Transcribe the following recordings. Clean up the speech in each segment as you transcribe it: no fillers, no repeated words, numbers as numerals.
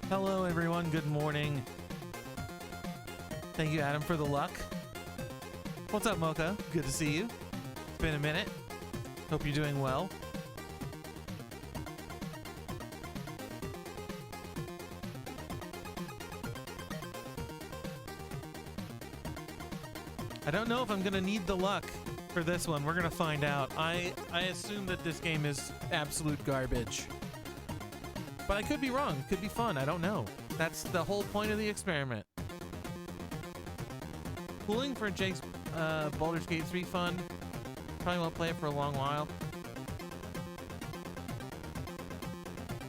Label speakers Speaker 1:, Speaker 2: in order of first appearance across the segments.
Speaker 1: Hello, everyone. Good morning. Thank you, Adam, for the luck. What's up, Mocha? Good to see you. It's been a minute. Hope you're doing well. I don't know if I'm going to need the luck for this one. We're going to find out. I assume that this game is absolute garbage. But I could be wrong. It could be fun. I don't know. That's the whole point of the experiment. Pulling for Jake's Baldur's Gate 3 fun. Probably won't play it for a long while.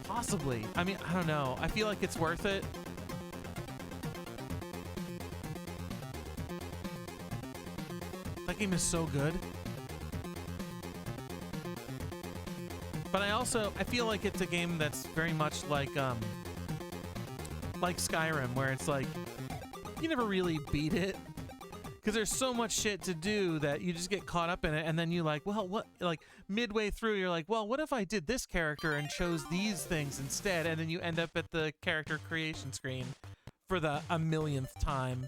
Speaker 1: Possibly. I mean, I don't know. I feel like it's worth it. That game is so good. But I feel like it's a game that's very much like Skyrim, where it's like, you never really beat it. Because there's so much shit to do that you just get caught up in it, and then you like, well, what? Like, midway through, you're like, well, what if I did this character and chose these things instead? And then you end up at the character creation screen for the 1,000,000th time.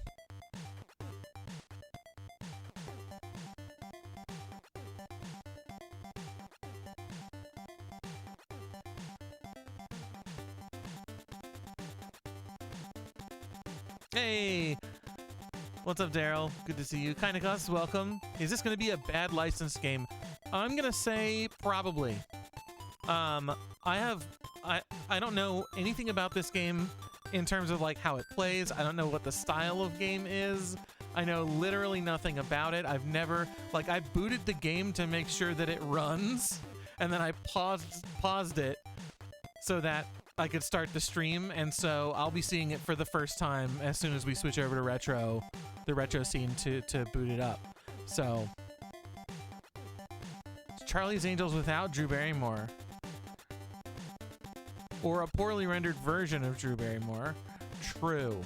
Speaker 1: Hey! What's up, Daryl? Good to see you. Kinda welcome. Is this going to be a bad licensed game? I'm going to say probably. I don't know anything about this game in terms of like how it plays. I don't know what the style of game is. I know literally nothing about it. I've never, like, I booted the game to make sure that it runs, and then I paused it so that I could start the stream, and so I'll be seeing it for the first time as soon as we switch over to the retro scene to boot it up. So, Charlie's Angels without Drew Barrymore. Or a poorly rendered version of Drew Barrymore. True.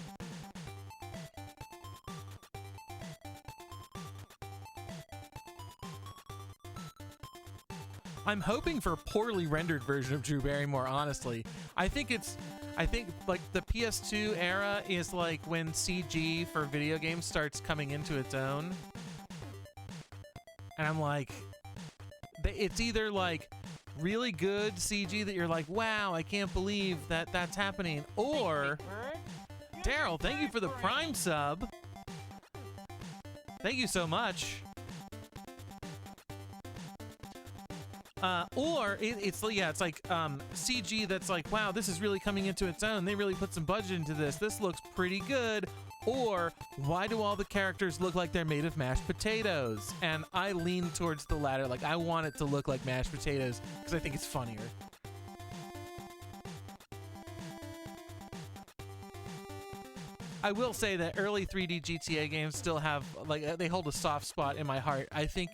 Speaker 1: I'm hoping for a poorly rendered version of Drew Barrymore, honestly. I think like the PS2 era is like when CG for video games starts coming into its own. And I'm like, it's either like really good CG that you're like, wow, I can't believe that that's happening. Or, Daryl, thank you for the Prime sub. Thank you so much. Or it's like CG that's like, wow, this is really coming into its own. They really put some budget into this. This looks pretty good. Or why do all the characters look like they're made of mashed potatoes? And I lean towards the latter. Like, I want it to look like mashed potatoes because I think it's funnier. I will say that early 3D GTA games still have, like, they hold a soft spot in my heart. I think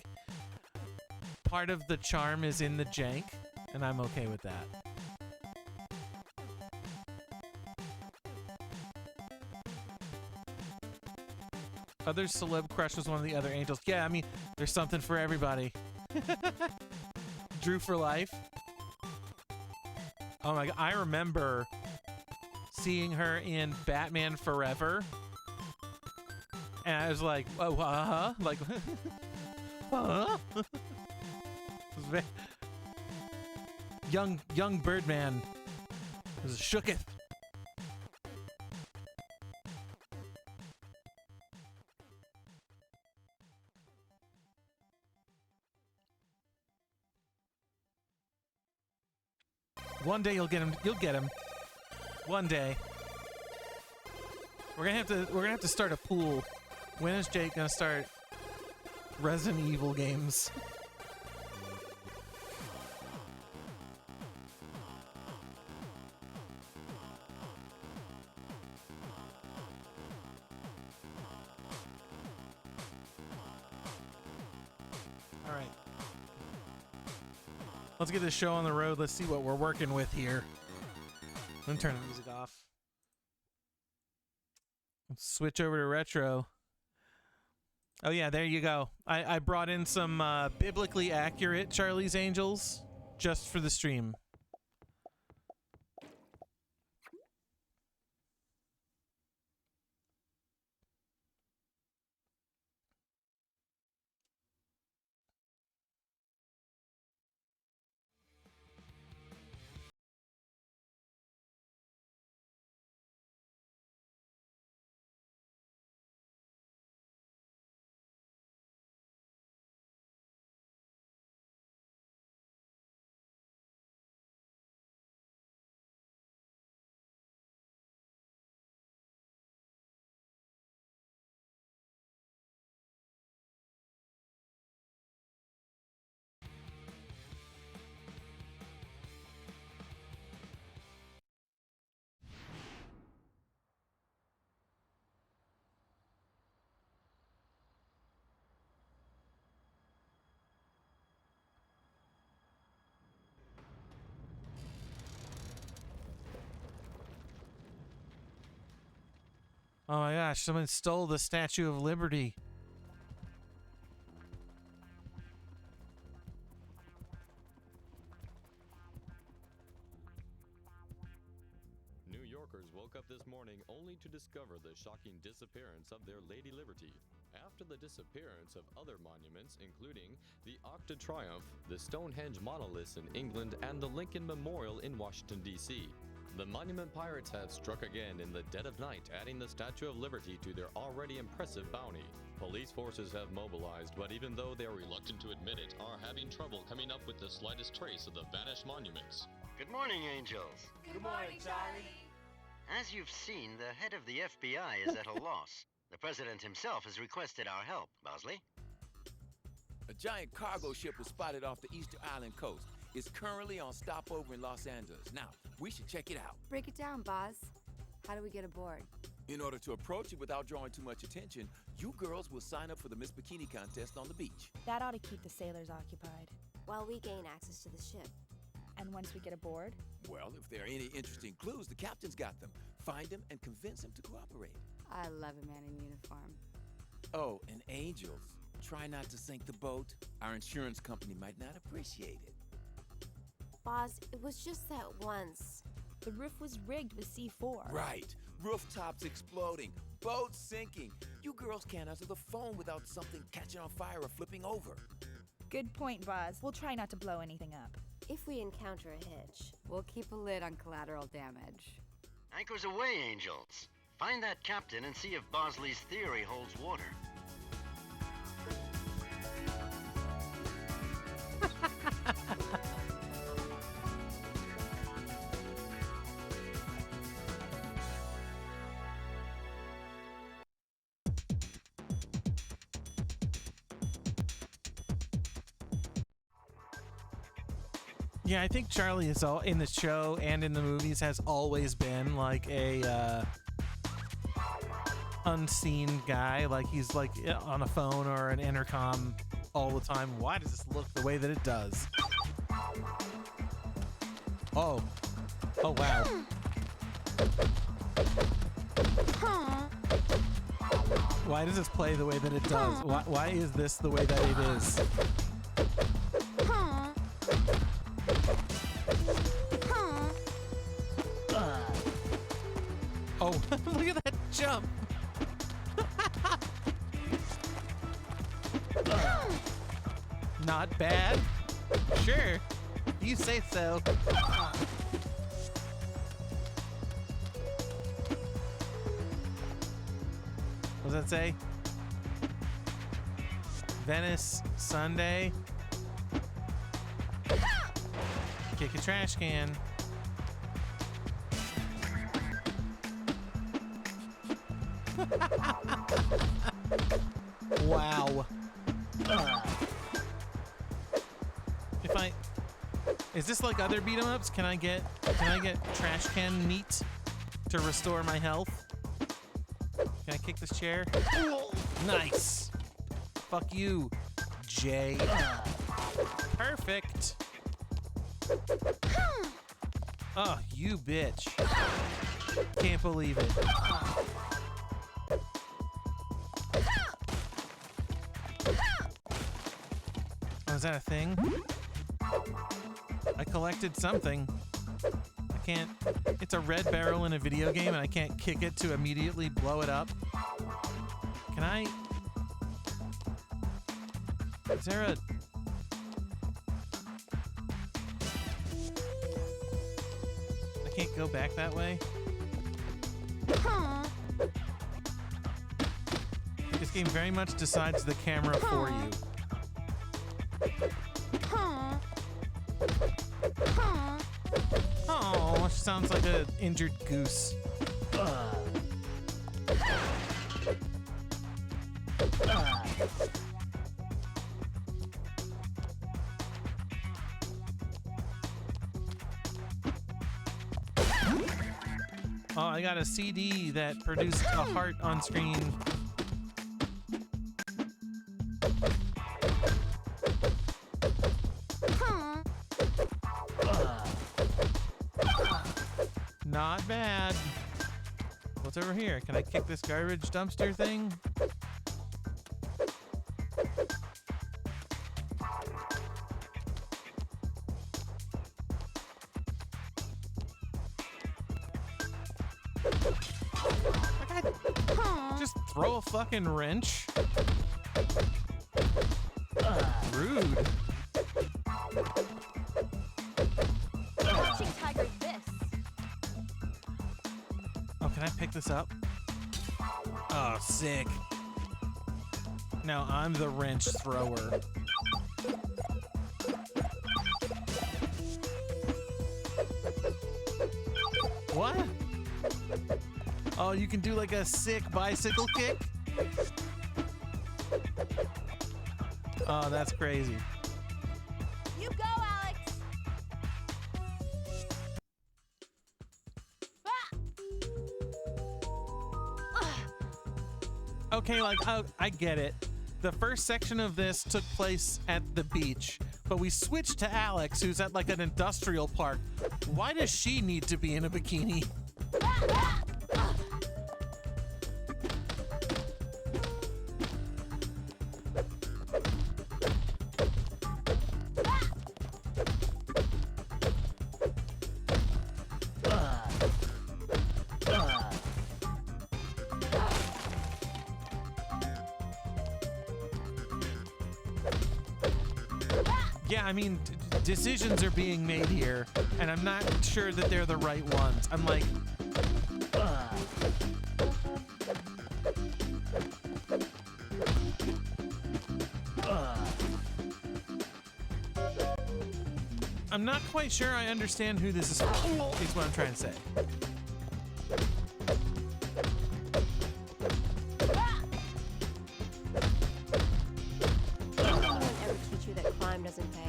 Speaker 1: part of the charm is in the jank, and I'm okay with that. Other celeb crush was one of the other angels. Yeah, I mean, there's something for everybody. Drew for life. Oh my god, I remember seeing her in Batman Forever, and I was like, oh, like, huh? Young Birdman was shooketh. One day you'll get him. You'll get him. One day. We're gonna have to start a pool. When is Jake gonna start Resident Evil games? Let's get this show on the road. Let's see what we're working with here. I'm gonna turn the music off. Let's switch over to retro. Oh yeah, there you go. I brought in some biblically accurate Charlie's Angels just for the stream. Oh my gosh, someone stole the Statue of Liberty.
Speaker 2: New Yorkers woke up this morning only to discover the shocking disappearance of their Lady Liberty. After the disappearance of other monuments, including the Arc de Triomphe, the Stonehenge monoliths in England, and the Lincoln Memorial in Washington, D.C., the monument pirates have struck again in the dead of night, adding the Statue of Liberty to their already impressive bounty. Police forces have mobilized, but even though they are reluctant to admit it, are having trouble coming up with the slightest trace of the vanished monuments.
Speaker 3: Good morning, Angels.
Speaker 4: Good morning, Charlie.
Speaker 3: As you've seen, the head of the FBI is at a loss. The president himself has requested our help, Bosley.
Speaker 4: A giant cargo ship was spotted off the Easter Island coast. It's currently on stopover in Los Angeles. Now, we should check it out.
Speaker 5: Break it down, Boz. How do we get aboard?
Speaker 4: In order to approach it without drawing too much attention, you girls will sign up for the Miss Bikini contest on the beach.
Speaker 6: That ought to keep the sailors occupied.
Speaker 5: While we gain access to the ship.
Speaker 6: And once we get aboard?
Speaker 4: Well, if there are any interesting clues, the captain's got them. Find him and convince him to cooperate.
Speaker 5: I love a man in uniform.
Speaker 4: Oh, and Angels, try not to sink the boat. Our insurance company might not appreciate it.
Speaker 5: Boz, it was just that once.
Speaker 6: The roof was rigged with C4.
Speaker 4: Right. Rooftops exploding, boats sinking. You girls can't answer the phone without something catching on fire or flipping over.
Speaker 6: Good point, Boz. We'll try not to blow anything up.
Speaker 5: If we encounter a hitch, we'll keep a lid on collateral damage.
Speaker 3: Anchors away, Angels. Find that captain and see if Bosley's theory holds water.
Speaker 1: Yeah, I think Charlie is all in the show and in the movies has always been like a unseen guy. Like he's like on a phone or an intercom all the time. Why does this look the way that it does? Oh. Oh, wow. Why does this play the way that it does? Why is this the way that it is? Oh, look at that jump. Not bad. Sure. You say so. What does that say? Venice Sunday. Kick a trash can. Wow. Is this like other beat 'em ups? Can I get trash can meat to restore my health? Can I kick this chair? Nice. Fuck you, Jay. Perfect. Oh, you bitch. Can't believe it. Oh, is that a thing? I collected something. I can't... It's a red barrel in a video game and I can't kick it to immediately blow it up. Can I... Is there a... I can't go back that way? This game very much decides the camera for you. Oh, she sounds like an injured goose. Oh, I got a CD that produced a heart on screen. Not bad. What's over here? Can I kick this garbage dumpster thing? Just throw a fucking wrench. Rude.
Speaker 7: Crouching tiger this.
Speaker 1: Oh, can I pick this up? Oh, sick. Now I'm the wrench thrower. What? Oh, you can do like a sick bicycle kick? Oh, that's crazy.
Speaker 7: You go, Alex.
Speaker 1: Okay, like, I get it. The first section of this took place at the beach, but we switched to Alex, who's at like an industrial park. Why does she need to be in a bikini? Yeah, I mean, decisions are being made here, and I'm not sure that they're the right ones. I'm like, I'm not quite sure I understand who this is for, is what I'm trying to say.
Speaker 7: Anyone ever teach you that crime doesn't pay?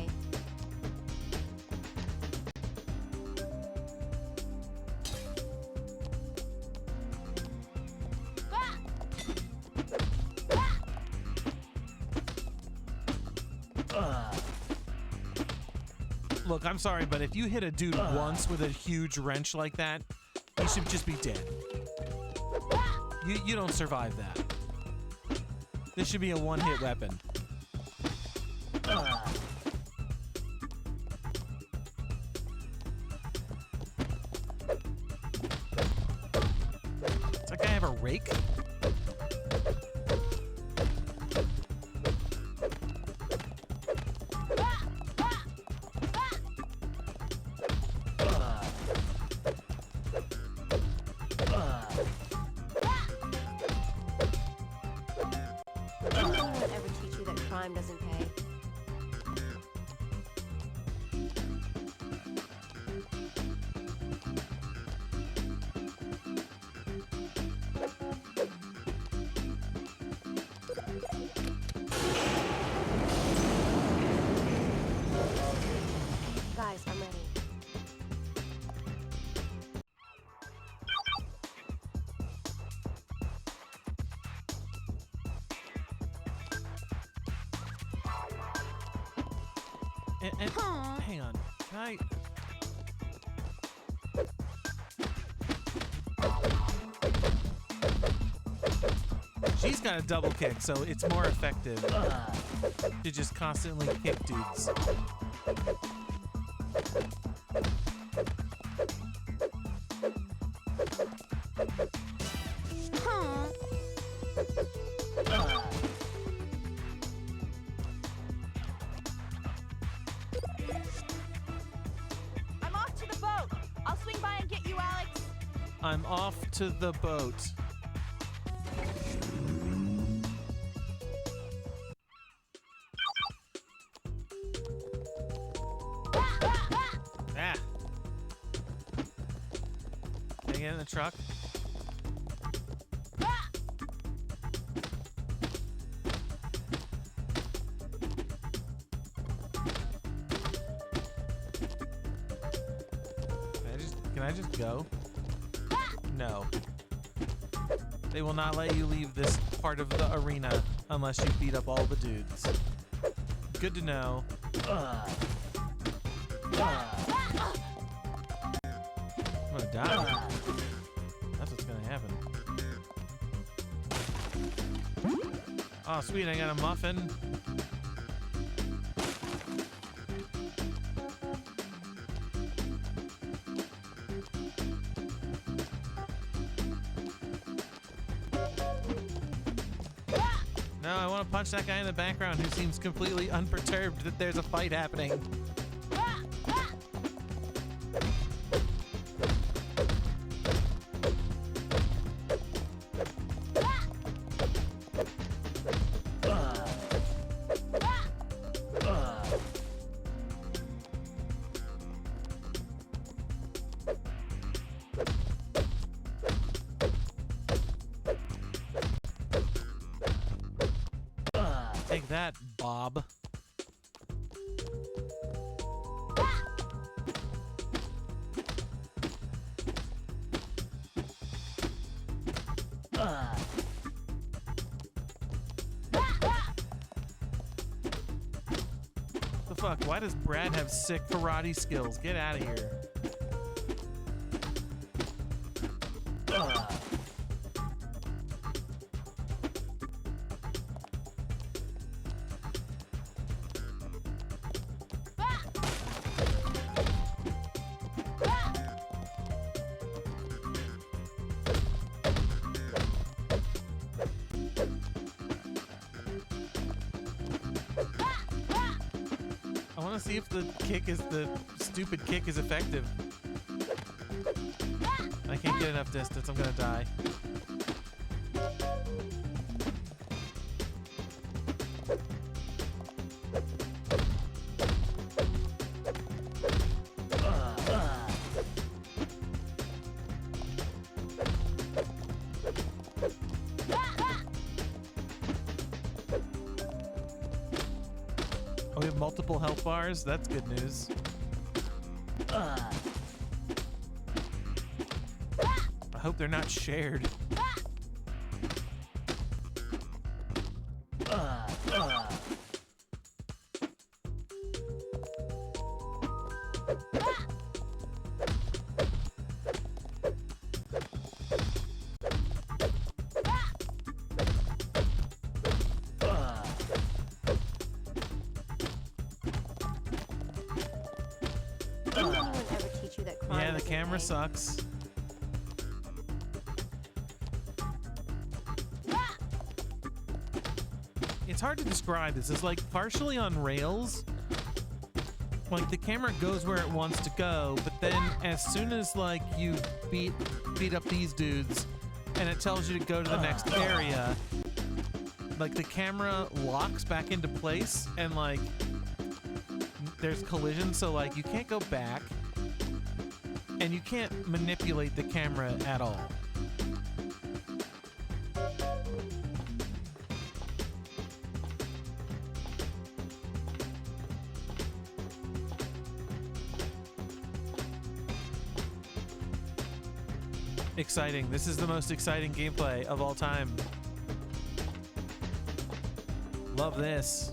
Speaker 1: Look, I'm sorry, but if you hit a dude once with a huge wrench like that, he should just be dead. You don't survive that. This should be a one-hit weapon. Does that guy have a rake?
Speaker 7: Anyone ever teach you that crime doesn't pay? Guys, I'm ready.
Speaker 1: And hang on, can I? She's got a double kick, so it's more effective to just constantly kick dudes.
Speaker 6: I'm off to the boat. I'll swing by and get you, Alex.
Speaker 1: I'm off to the boat. Ah! Can I get in the truck? Can I just go? No. They will not let you leave this part of the arena unless you beat up all the dudes. Good to know. I'm gonna die. That's what's gonna happen. Oh, sweet, I got a muffin. No, I want to punch that guy in the background who seems completely unperturbed that there's a fight happening. Take that, Bob. The fuck? Why does Brad have sick karate skills? Get out of here. I want to see if the stupid kick is effective. I can't get enough distance. I'm gonna die. Oh, we have multiple health bars? That's good news. I hope they're not shared.
Speaker 7: Didn't anyone ever teach you that crime
Speaker 1: Yeah, the
Speaker 7: doesn't
Speaker 1: camera
Speaker 7: pay?
Speaker 1: sucks. It's hard to describe. This is like partially on rails. Like the camera goes where it wants to go, but then as soon as like you beat up these dudes and it tells you to go to the next area, like the camera locks back into place and like there's collision, so like you can't go back and you can't manipulate the camera at all. Exciting. This is the most exciting gameplay of all time. Love this.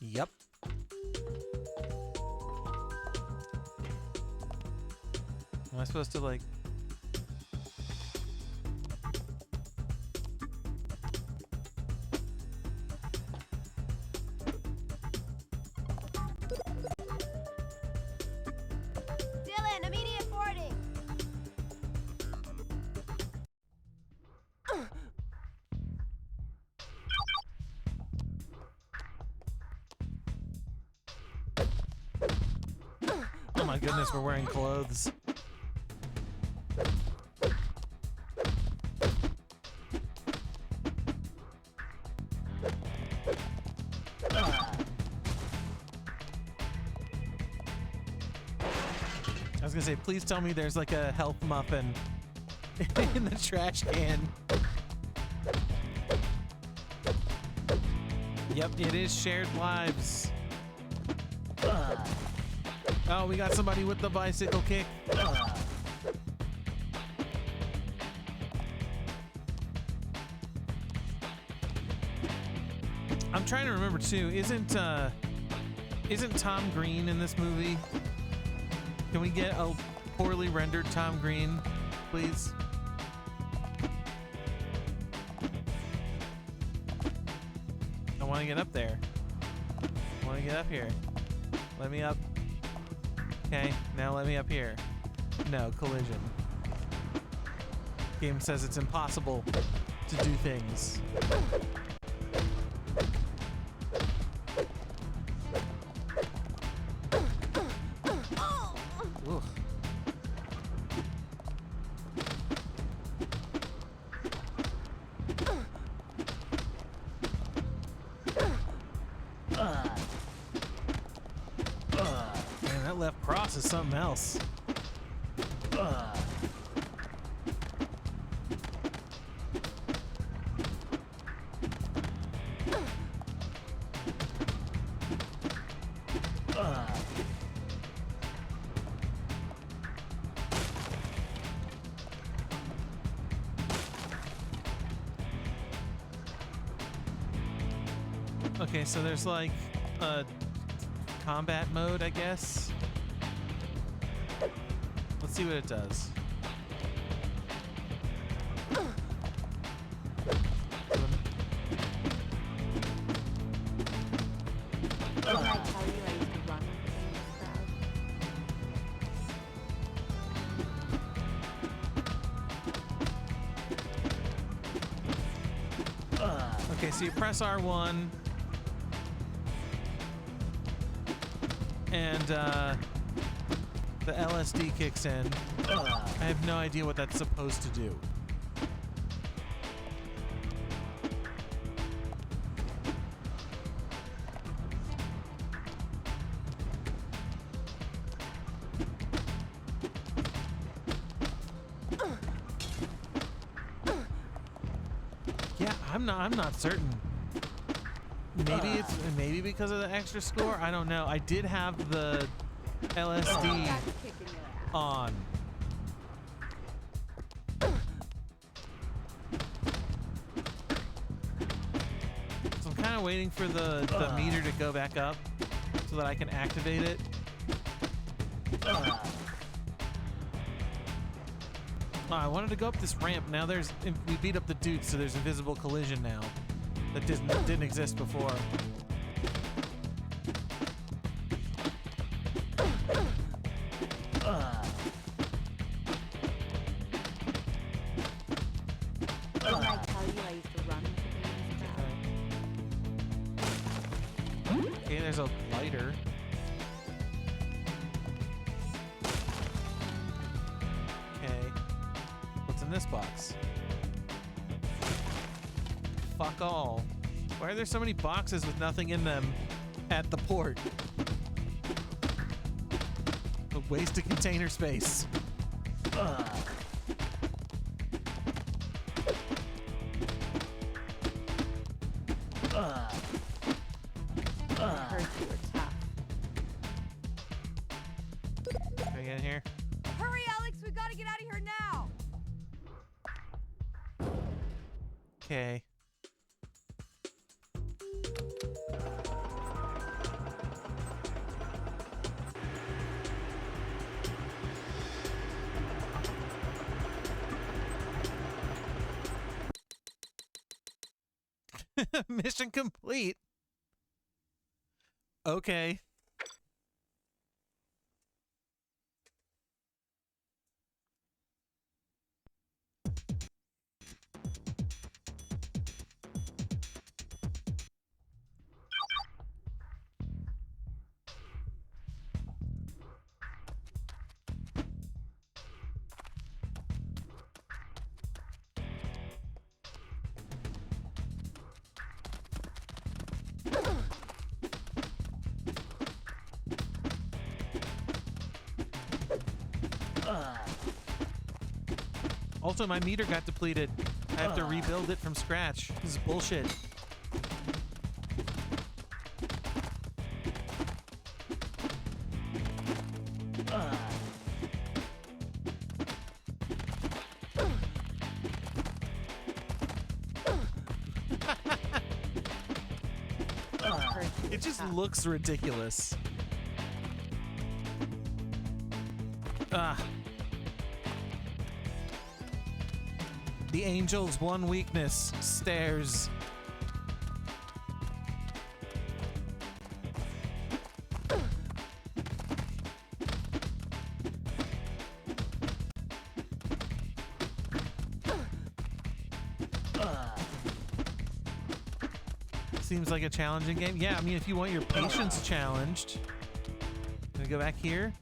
Speaker 1: Yep. Am I supposed to like...
Speaker 7: Dylan, immediate boarding!
Speaker 1: Oh my goodness, we're wearing clothes. I was gonna say, please tell me there's like a health muffin in the trash can. Yep, it is shared lives. Oh, we got somebody with the bicycle kick. I'm trying to remember too. Isn't Tom Green in this movie? Can we get a poorly rendered Tom Green, please? I want to get up there. I want to get up here. Let me up. Okay, now let me up here. No, collision. Game says it's impossible to do things. Oof. Man, that left cross is something else. Okay, so there's like a combat mode, I guess. Let's see what it does.
Speaker 5: Didn't I tell you I used to run in this crowd?
Speaker 1: Okay, so you press R1 and the LSD kicks in. I have no idea what that's supposed to do. Yeah, I'm not certain. Maybe because of the extra score. I don't know. I did have the LSD
Speaker 5: That's kicking your ass.
Speaker 1: on. So I'm kind of waiting for the meter to go back up so that I can activate it. Oh, I wanted to go up this ramp. Now we beat up the dude, so there's invisible collision now. That didn't exist before.
Speaker 5: Didn't I tell you I used to run in this crowd?
Speaker 1: Okay, there's a lighter. Okay. What's in this box? Fuck all. Why are there so many boxes with nothing in them at the port? A waste of container space.
Speaker 5: I heard you were tough.
Speaker 1: Can I get in here?
Speaker 7: Hurry, Alex, we gotta get out of here now.
Speaker 1: Okay. Mission complete. Okay. Also, my meter got depleted. I have to rebuild it from scratch. This is bullshit. just looks ridiculous. Ah. The angel's one weakness, stairs. Seems like a challenging game. Yeah, I mean, if you want your patience challenged. Gonna go back here.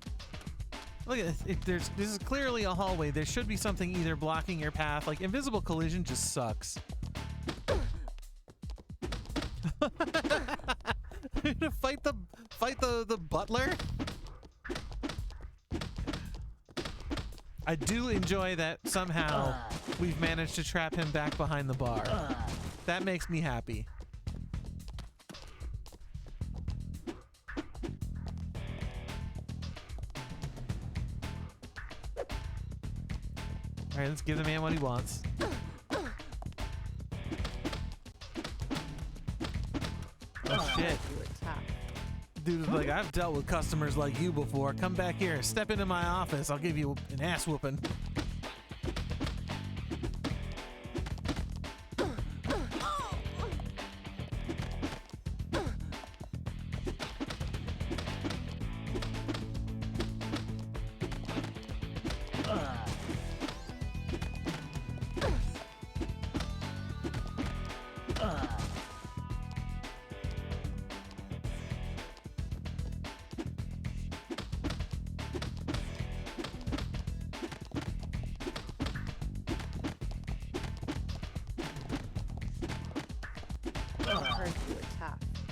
Speaker 1: Look at this. This is clearly a hallway. There should be something either blocking your path. Like, invisible collision just sucks. fight the butler. I do enjoy that somehow we've managed to trap him back behind the bar. That makes me happy. All right, let's give the man what he wants. Oh shit. Dude's like, I've dealt with customers like you before. Come back here. Step into my office. I'll give you an ass whooping.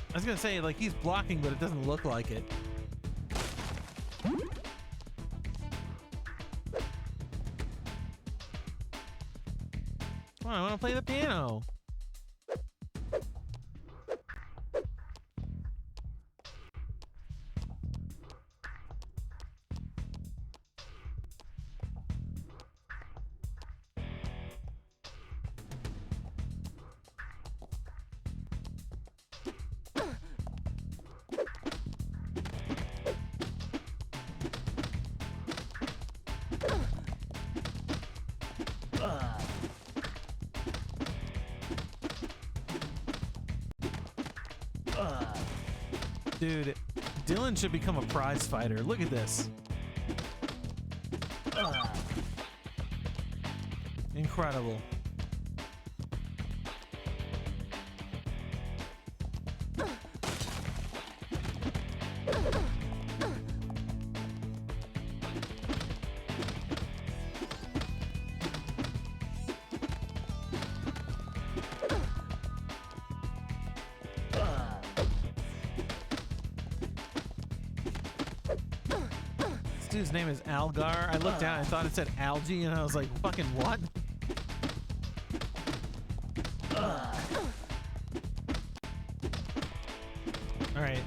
Speaker 1: I was gonna say, like, he's blocking, but it doesn't look like it. Come on, I want to play the piano. Dude, Dylan should become a prize fighter. Look at this. Incredible. His name is Algar. I looked down and thought it said algae, and I was like, fucking what? All right,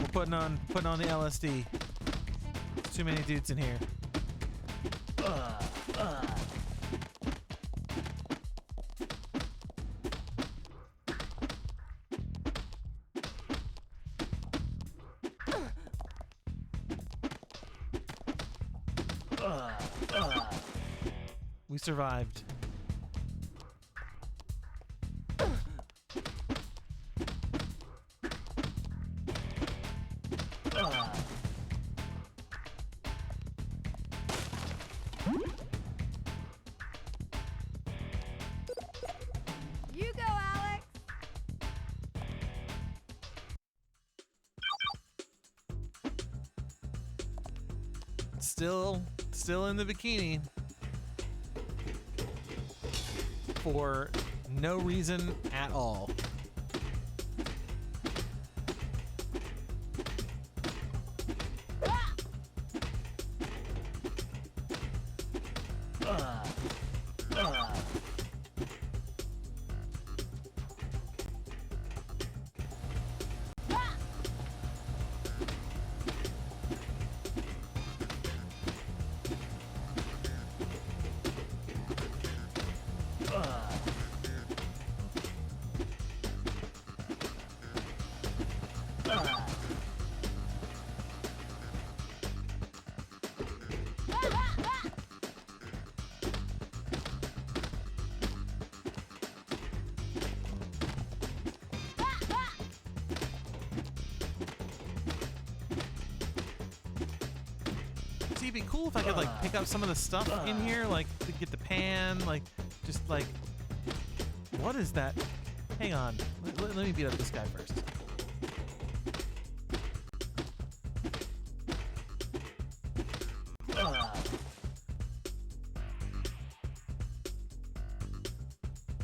Speaker 1: we're putting on the LSD. There's too many dudes in here. We survived.
Speaker 7: You go, Alex.
Speaker 1: Still in the bikini. For no reason at all. it'd be cool if I could like pick up some of the stuff in here, like to get the pan, like just like what is that? Hang on, let me beat up this guy first.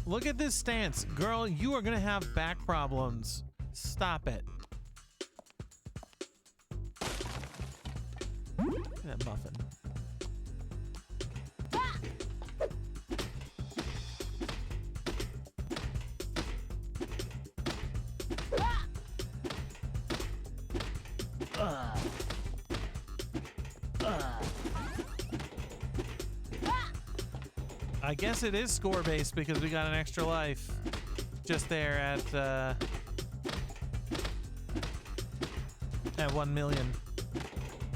Speaker 1: Look at this stance, girl. You are gonna have back problems. Stop it. That muffin. I guess it is score based because we got an extra life just there at 1 million.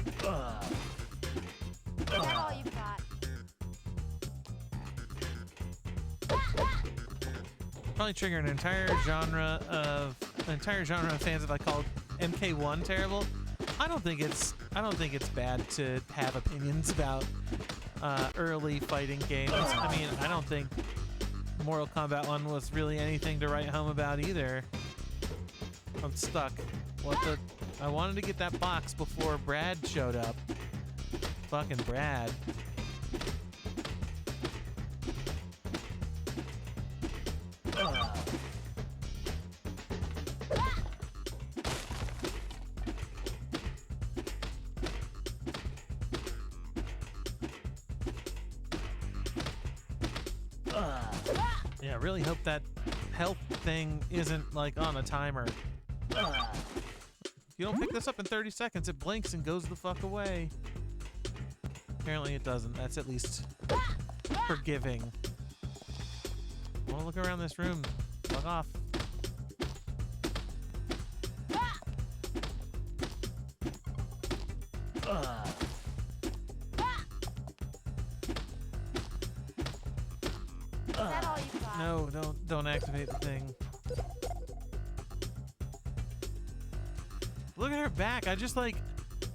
Speaker 7: Is that all you've got?
Speaker 1: Probably trigger an entire genre of fans if I called MK1 terrible. I don't think it's bad to have opinions about early fighting games. I mean, I don't think Mortal Kombat 1 was really anything to write home about either. I'm stuck. What the? I wanted to get that box before Brad showed up. Fucking Brad. Yeah, I really hope that health thing isn't like on a timer. If you don't pick this up in 30 seconds, it blinks and goes the fuck away. Apparently it doesn't. That's at least forgiving. I want to look around this room. Fuck off.
Speaker 7: Is that all you've got?
Speaker 1: No, don't activate the thing. Look at her back. I just like,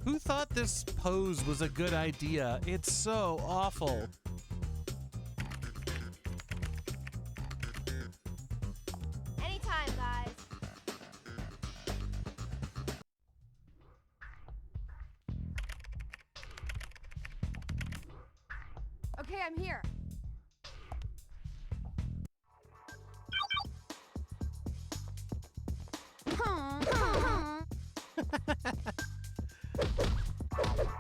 Speaker 1: who thought this pose was a good idea? It's so awful.
Speaker 7: Anytime, guys. Okay, I'm here.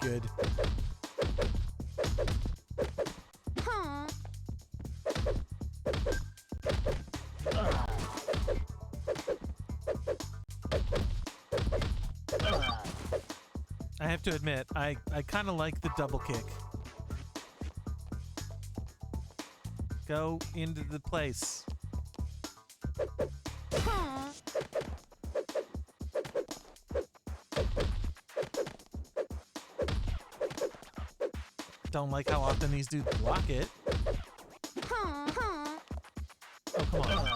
Speaker 1: Good. I have to admit, I kind of like the double kick. Go into the place. Don't like how often these dudes block it. Oh, come on.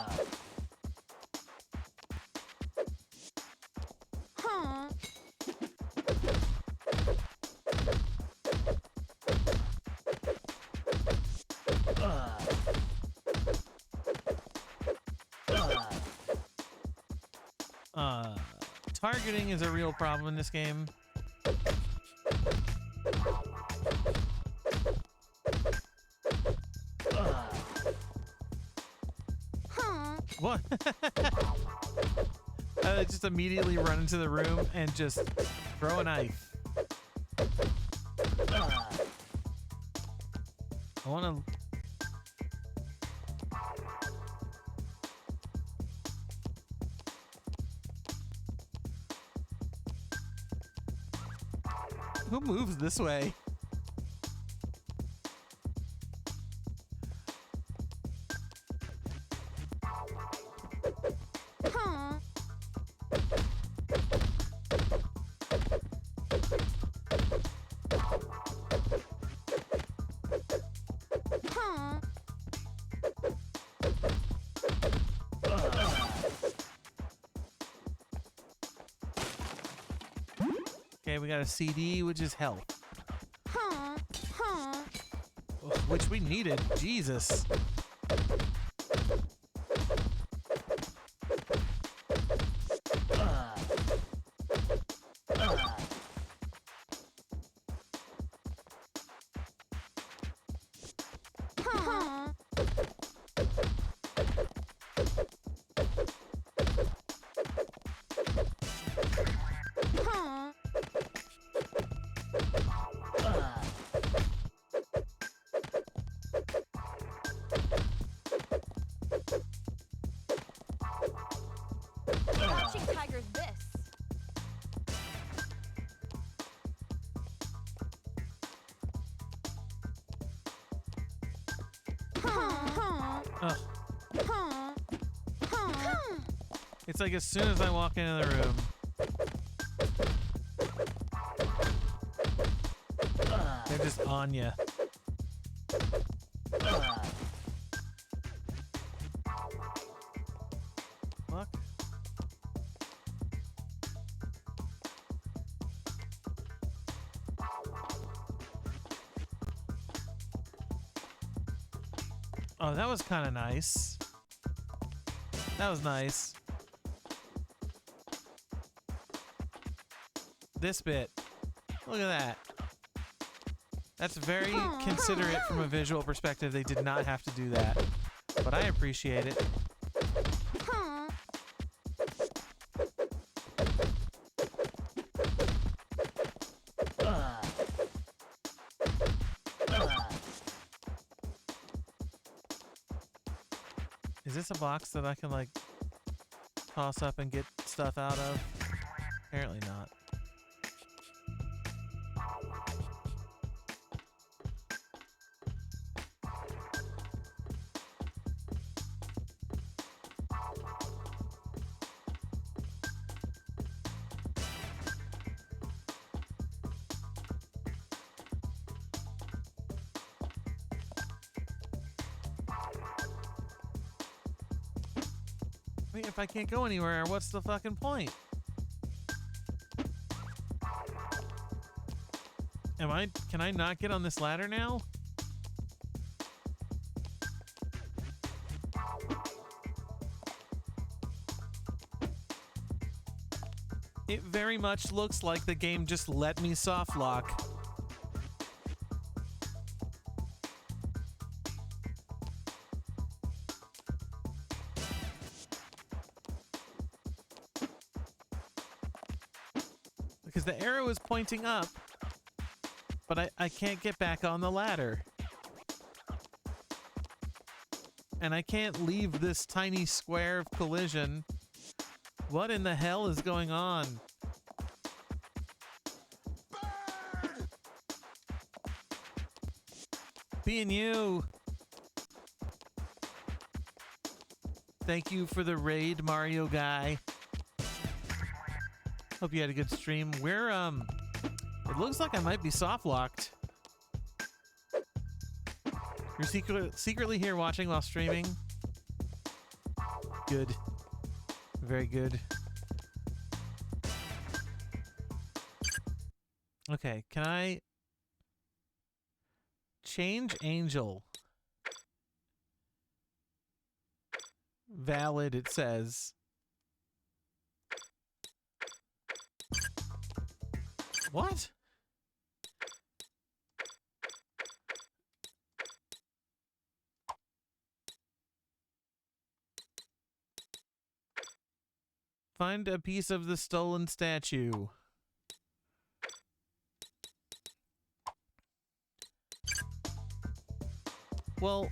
Speaker 1: Targeting is a real problem in this game. What? Just immediately run into the room and just throw a knife. I want to... Who moves this way? Okay, we got a CD, which is health. which we needed. Jesus.
Speaker 7: Catching tigers this.
Speaker 1: Ugh. It's like as soon as I walk into the room. They're just on ya. Fuck. Oh, that was kind of nice. That was nice. This bit. Look at that. That's very considerate from a visual perspective. They did not have to do that. But I appreciate it. Is this a box that I can, like, toss up and get stuff out of? Apparently not. I mean, if I can't go anywhere, what's the fucking point? Can I not get on this ladder now? It very much looks like the game just let me soft lock. Because the arrow is pointing up, but I can't get back on the ladder. And I can't leave this tiny square of collision. What in the hell is going on? Being you. Thank you for the raid, Mario guy. Hope you had a good stream. We're, it looks like I might be soft locked. You're secretly here watching while streaming? Good. Very good. Okay, can I change angel? Valid, it says. What? Find a piece of the stolen statue. Well,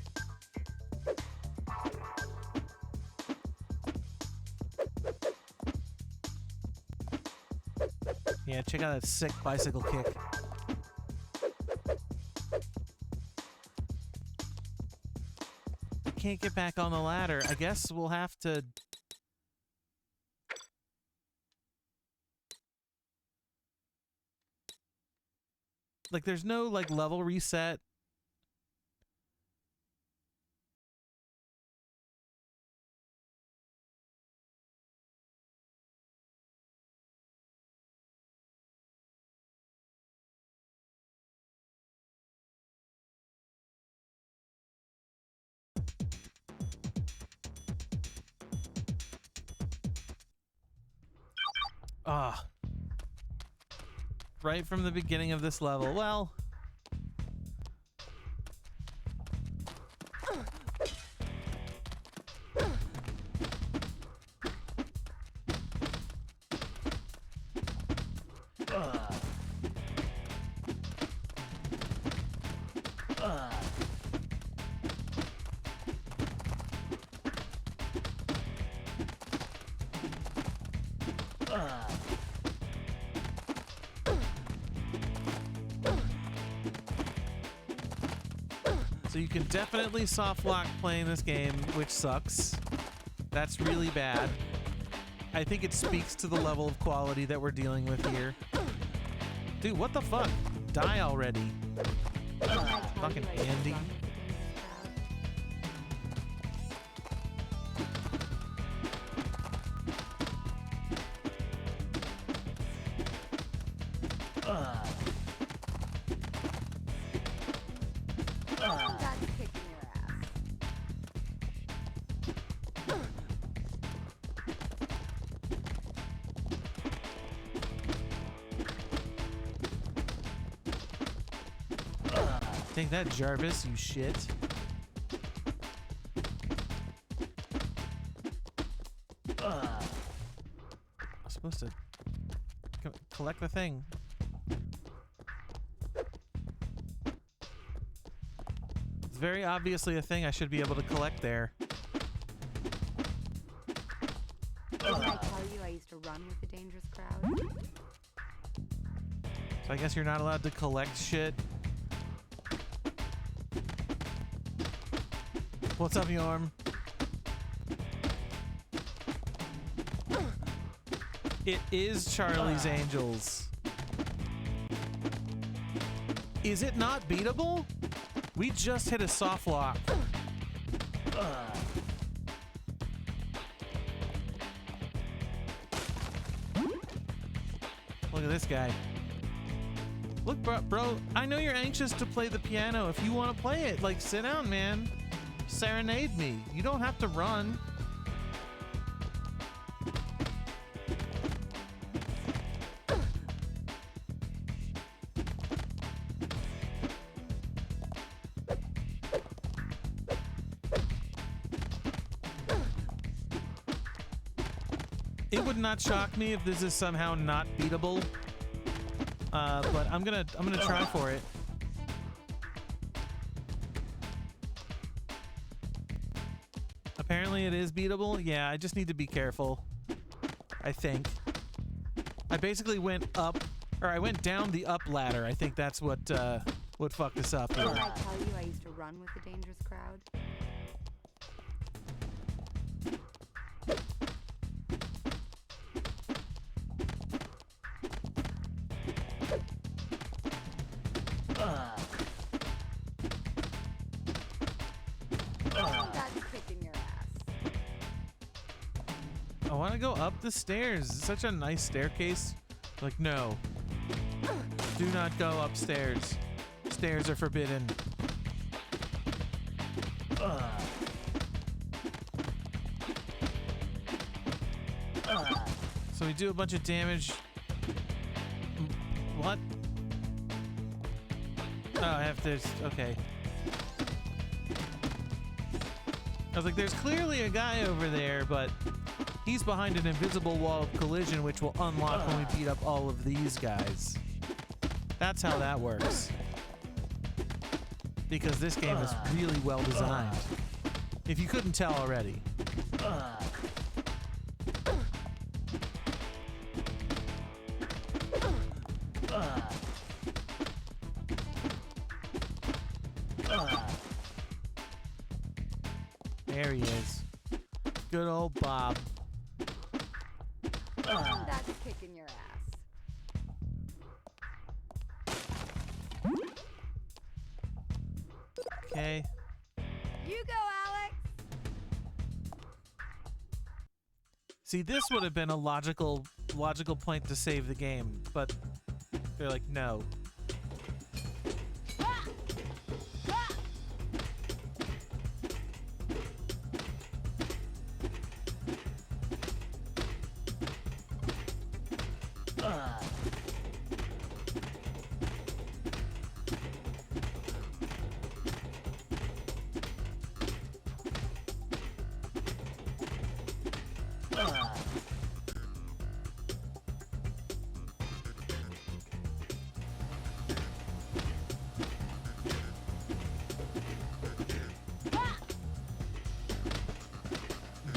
Speaker 1: yeah, check out that sick bicycle kick. I can't get back on the ladder. I guess we'll have to... Like, there's no, like, level reset. Ah. Right from the beginning of this level. Well. So you can definitely soft lock playing this game, which sucks. That's really bad. I think it speaks to the level of quality that we're dealing with here. Dude, what the fuck? Die already. Fucking Andy.
Speaker 5: That's kicking your ass.
Speaker 1: Take that, Jarvis, you shit. I'm supposed to collect the thing. It's very obviously a thing I should be able to collect there.
Speaker 5: Didn't I tell you I used to run with a dangerous crowd?
Speaker 1: So I guess you're not allowed to collect shit. What's up, Yorm? It is Charlie's Angels. Is it not beatable? We just hit a soft lock. Look at this guy. Look, bro, I know you're anxious to play the piano. If you want to play it, like, sit down, man. Serenade me. You don't have to run. It would not shock me if this is somehow not beatable. But I'm gonna try for it. Apparently it is beatable. Yeah, I just need to be careful. I think. I basically went up, or I went down the up ladder. I think that's what fucked us up here.
Speaker 5: Didn't I tell you I used to run with a dangerous crowd? That's kicking your ass.
Speaker 1: I want to go up the stairs. It's such a nice staircase. Like, no. Do not go upstairs. Stairs are forbidden. So we do a bunch of damage. What? Oh, I have to... Okay. I was like, there's clearly a guy over there, but he's behind an invisible wall of collision, which will unlock when we beat up all of these guys. That's how that works. Because this game is really well designed. If you couldn't tell already. There he is. Good old Bob.
Speaker 5: That's kicking your ass.
Speaker 1: Okay.
Speaker 5: You go, Alex!
Speaker 1: See, this would have been a logical point to save the game, but they're like, no.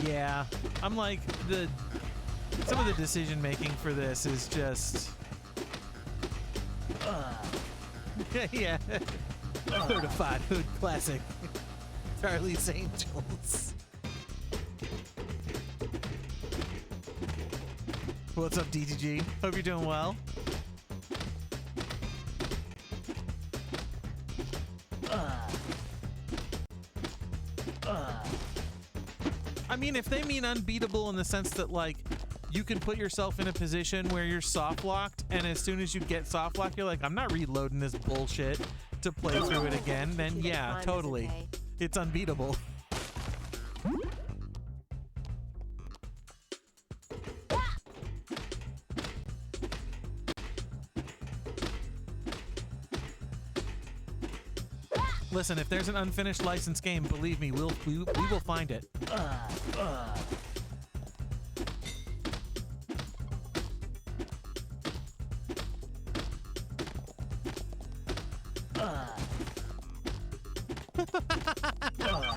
Speaker 1: Yeah, I'm like some of the decision making for this is just yeah. Certified hood classic. Charlie's Angels. What's up, DTG? Hope you're doing well. I mean, if they mean unbeatable in the sense that, like, you can put yourself in a position where you're soft locked, and as soon as you get soft locked, you're like, I'm not reloading this bullshit to play through it again, then yeah, totally. It's unbeatable. Listen, if there's an unfinished licensed game, believe me, we will find it.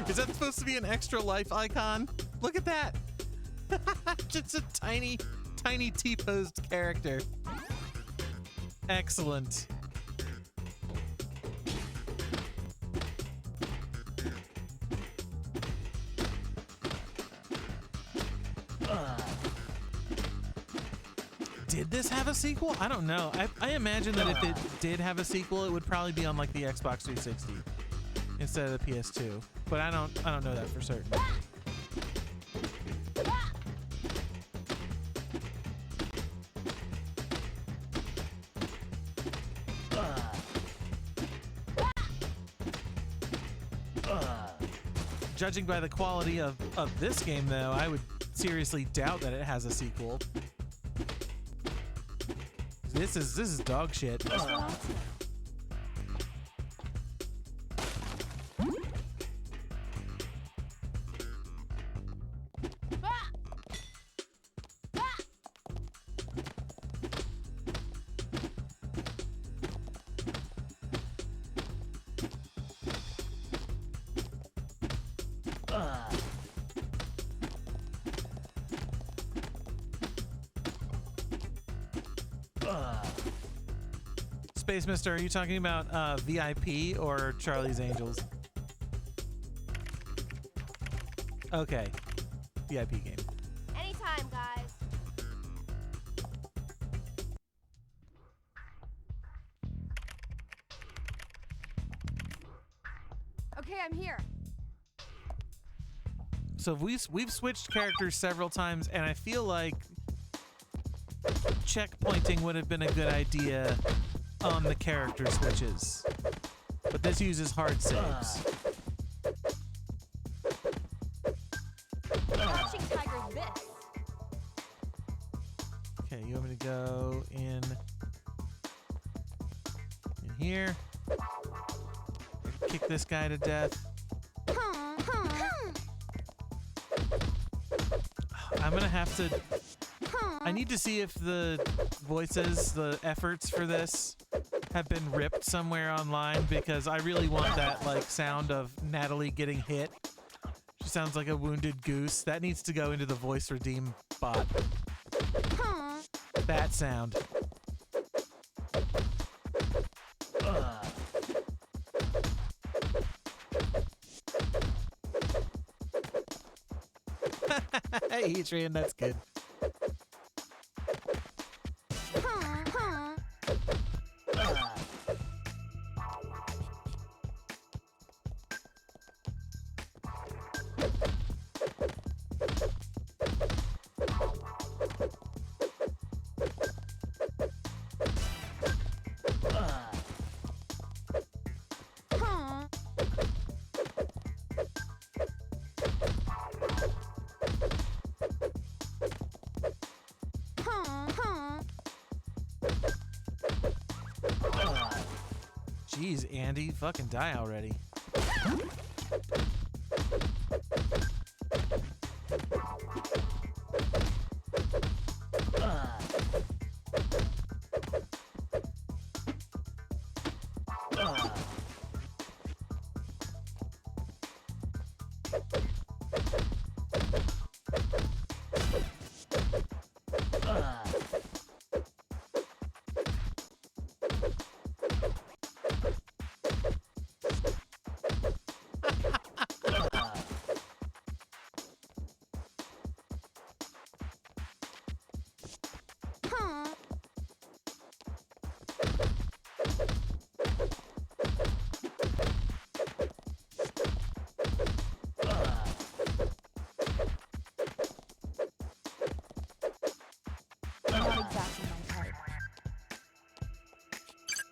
Speaker 1: Is that supposed to be an extra life icon? Look at that. Just a tiny, tiny T-posed character. Excellent. Did this have a sequel? I don't know. I imagine that if it did have a sequel, it would probably be on like the Xbox 360 instead of the PS2. But I don't know that for certain. Judging by the quality of this game, though, I would seriously doubt that it has a sequel. This is dog shit. Space Mister, are you talking about VIP or Charlie's Angels? Okay. VIP game.
Speaker 7: Anytime, guys. Okay, I'm here.
Speaker 1: So we've switched characters several times, and I feel like checkpointing would have been a good idea on the character switches. But this uses hard saves.
Speaker 7: Crouching tiger's this.
Speaker 1: Okay, you want me to go in here? Kick this guy to death. I'm gonna have to... I need to see if the voices, the efforts for this have been ripped somewhere online, because I really want that, like, sound of Natalie getting hit. She sounds like a wounded goose. That needs to go into the voice redeem bot. That sound. Hey, Adrian, that's good. Jeez, Andy, fucking die already.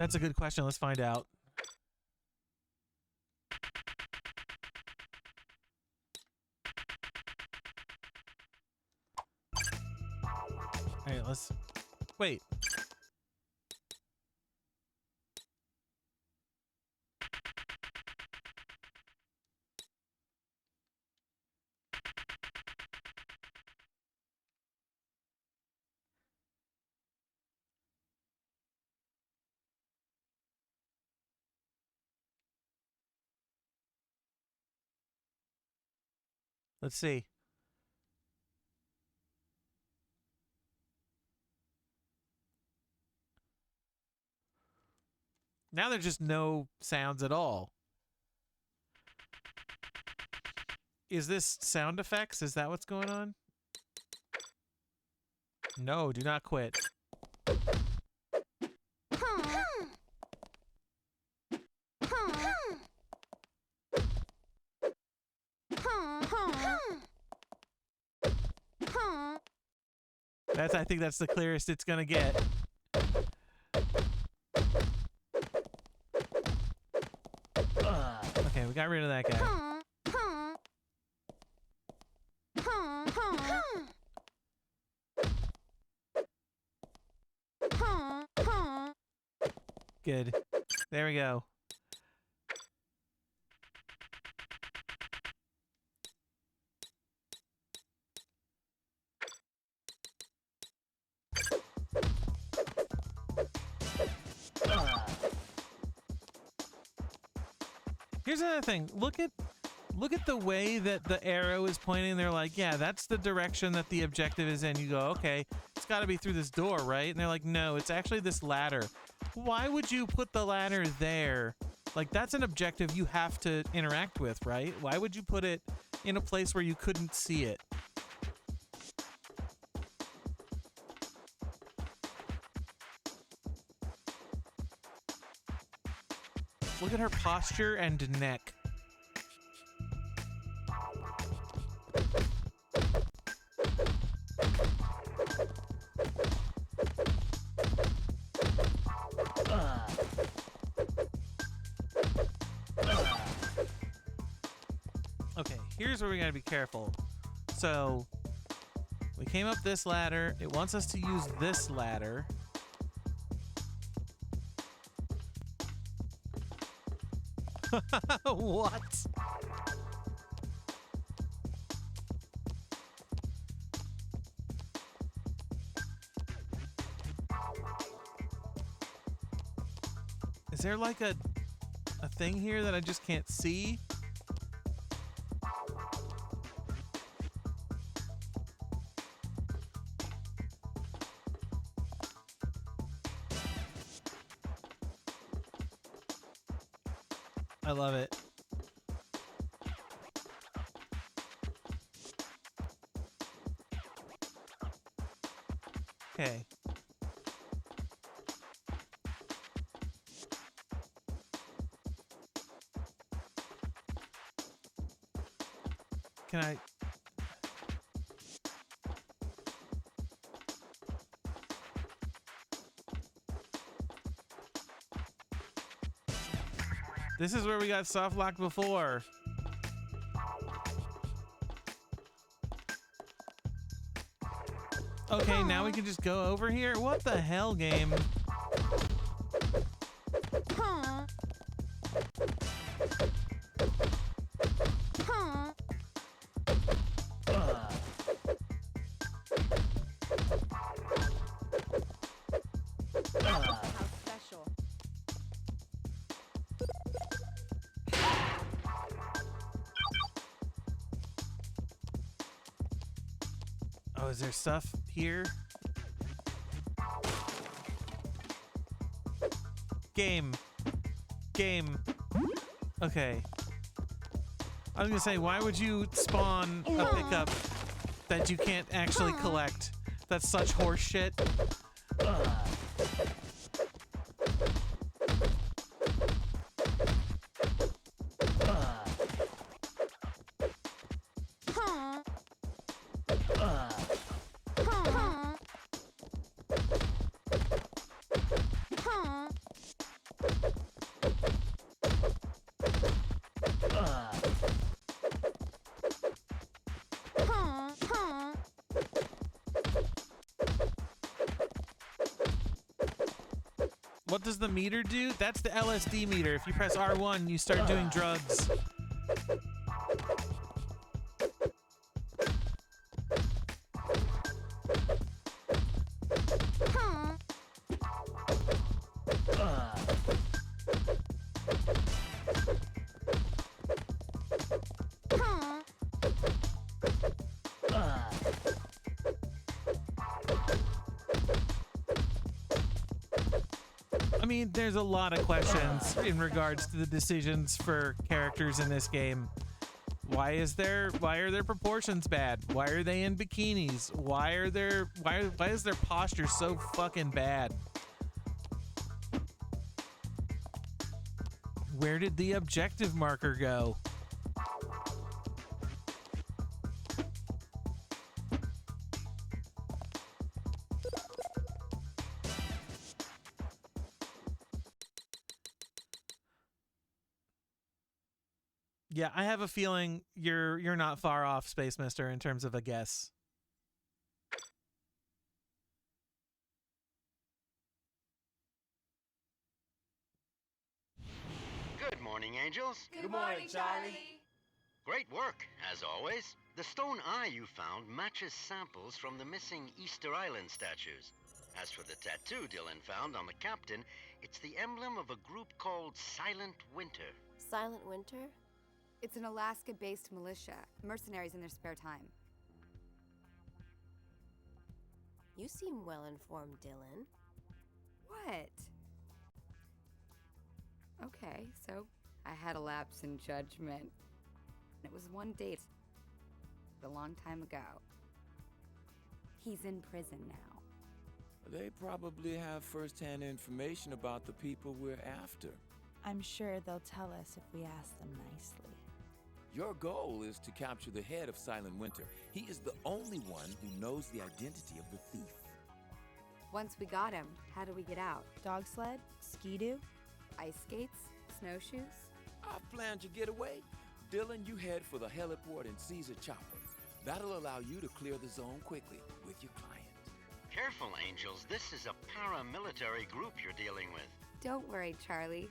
Speaker 1: That's a good question. Let's find out. Alright, let's... Wait. Let's see. Now there's just no sounds at all. Is this sound effects? Is that what's going on? No, do not quit. I think that's the clearest it's gonna get. Okay, we got rid of that guy. Good. There we go. Here's another thing. Look at the way that the arrow is pointing. They're like, yeah, that's the direction that the objective is in. You go, okay, it's got to be through this door, right? And they're like, no, it's actually this ladder. Why would you put the ladder there? Like, that's an objective you have to interact with, right? Why would you put it in a place where you couldn't see it? Look at her posture and neck. Okay, here's where we gotta be careful. So, we came up this ladder. It wants us to use this ladder. What? Is there like a thing here that I just can't see? I love it. Okay. Can I... This is where we got soft locked before. Okay, now we can just go over here? What the hell, game?
Speaker 6: How special.
Speaker 1: Oh, is there stuff here? Game. Okay. I was gonna say, why would you spawn a pickup that you can't actually collect? That's such horse shit. What does the meter do? That's the LSD meter. If you press R1, you start doing drugs. I mean, there's a lot of questions in regards to the decisions for characters in this game. Why are their proportions bad? Why are they in bikinis? Why is their posture so fucking bad? Where did the objective marker go? Yeah, I have a feeling you're not far off, Space Mister, in terms of a guess.
Speaker 3: Good morning, Angels.
Speaker 7: Good morning, Charlie.
Speaker 3: Great work, as always. The stone eye you found matches samples from the missing Easter Island statues. As for the tattoo Dylan found on the captain, it's the emblem of a group called Silent Winter.
Speaker 7: Silent Winter?
Speaker 5: It's an Alaska-based militia, mercenaries in their spare time.
Speaker 7: You seem well informed, Dylan.
Speaker 5: What? Okay, so I had a lapse in judgment. It was one date a long time ago. He's in prison now.
Speaker 4: They probably have first-hand information about the people we're after.
Speaker 6: I'm sure they'll tell us if we ask them nicely.
Speaker 4: Your goal is to capture the head of Silent Winter. He is the only one who knows the identity of the thief.
Speaker 5: Once we got him, how do we get out?
Speaker 6: Dog sled? Ski-doo?
Speaker 5: Ice skates? Snowshoes?
Speaker 4: I've planned your getaway. Dylan, you head for the heliport and seize a chopper. That'll allow you to clear the zone quickly with your client.
Speaker 3: Careful, Angels. This is a paramilitary group you're dealing with.
Speaker 5: Don't worry, Charlie.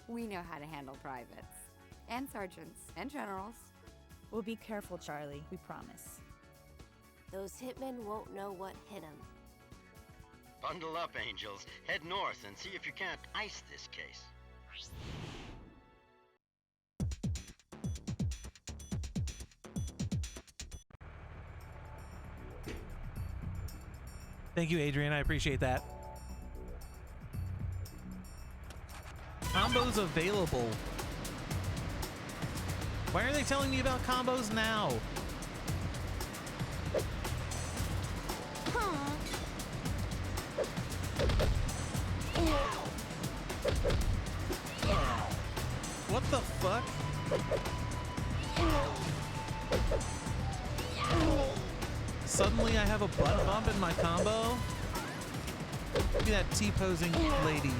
Speaker 5: We know how to handle privates. And sergeants. And generals.
Speaker 6: We'll be careful, Charlie. We promise.
Speaker 7: Those hitmen won't know what hit them.
Speaker 3: Bundle up, Angels. Head north and see if you can't ice this case.
Speaker 1: Thank you, Adrian. I appreciate that. Combos available. Why are they telling me about combos now? What the fuck? Suddenly I have a butt bump in my combo? Look at that T-posing lady.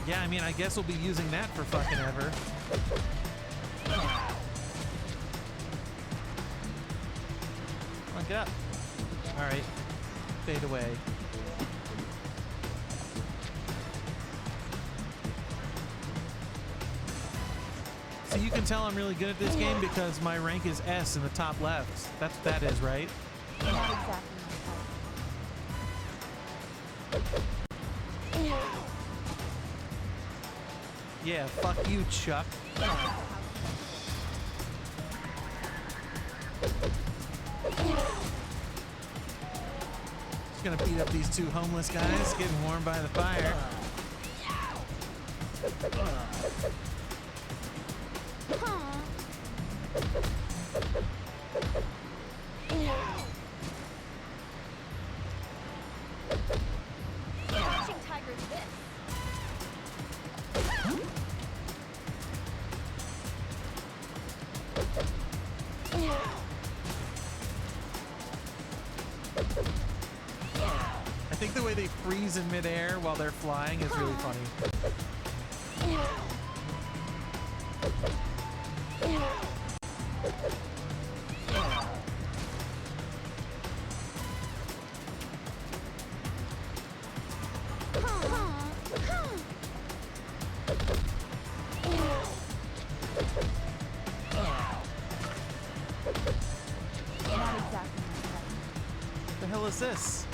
Speaker 1: Yeah, I mean, I guess we'll be using that for fucking ever. Come on, get up. Alright. Fade away. So you can tell I'm really good at this game because my rank is S in the top left. That's what that is, right?
Speaker 6: Not exactly my type.
Speaker 1: Yeah, fuck you, Chuck. Just gonna beat up these two homeless guys getting warm by the fire.
Speaker 7: Catching Tiger's this.
Speaker 1: I think the way they freeze in midair while they're flying is really funny. hell is this?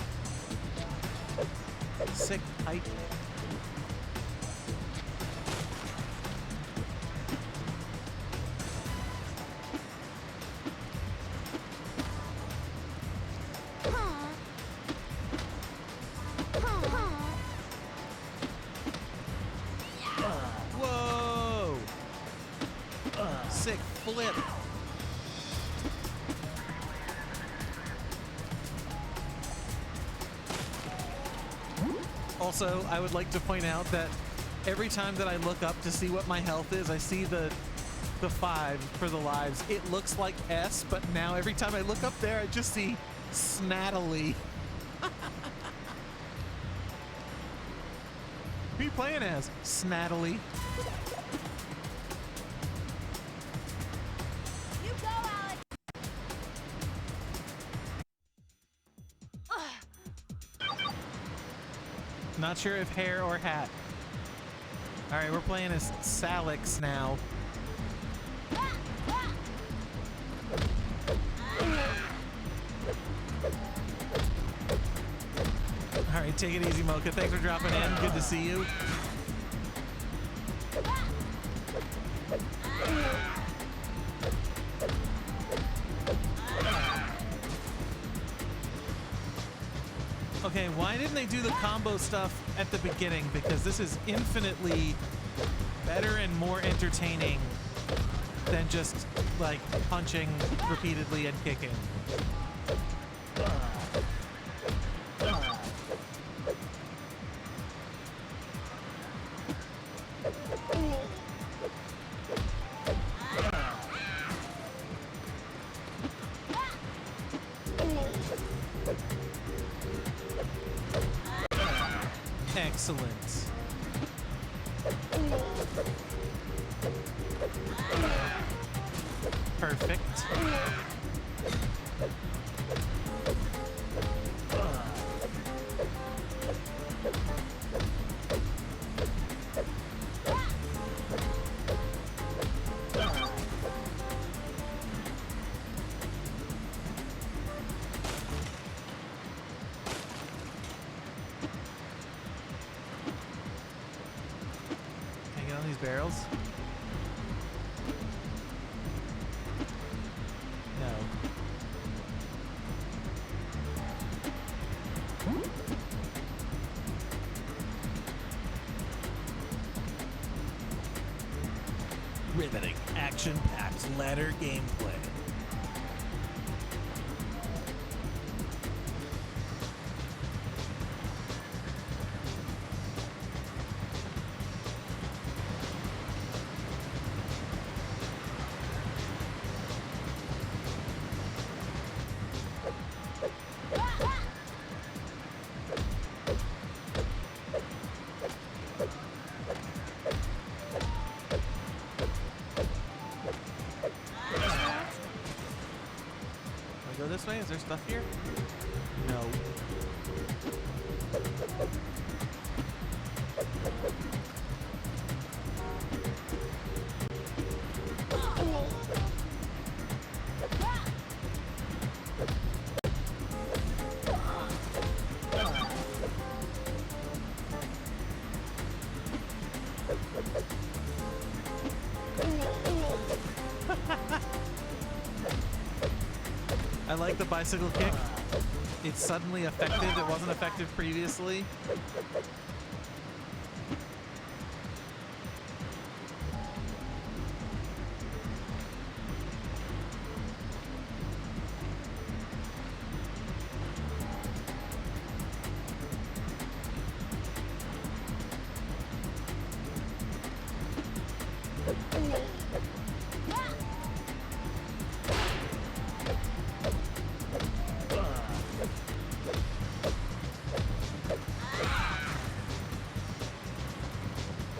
Speaker 1: Sick pipe. Whoa! Sick flip. Also, I would like to point out that every time that I look up to see what my health is, I see the 5 for the lives. It looks like S, but now every time I look up there, I just see Snattily. Who are you playing as? Snattily.
Speaker 6: You go, Alex!
Speaker 1: Not sure if hair or hat. All right, we're playing as Salix now. All right, take it easy, Mocha. Thanks for dropping in. Good to see you. Okay, why didn't they do the combo stuff at the beginning? Because this is infinitely better and more entertaining than just, like, punching repeatedly and kicking. Excellent. Perfect. Can I get on these barrels? No. Riveting, action-packed ladder gameplay. Go this way? Is there stuff here? No. I like the bicycle kick. It's suddenly effective. It wasn't effective previously.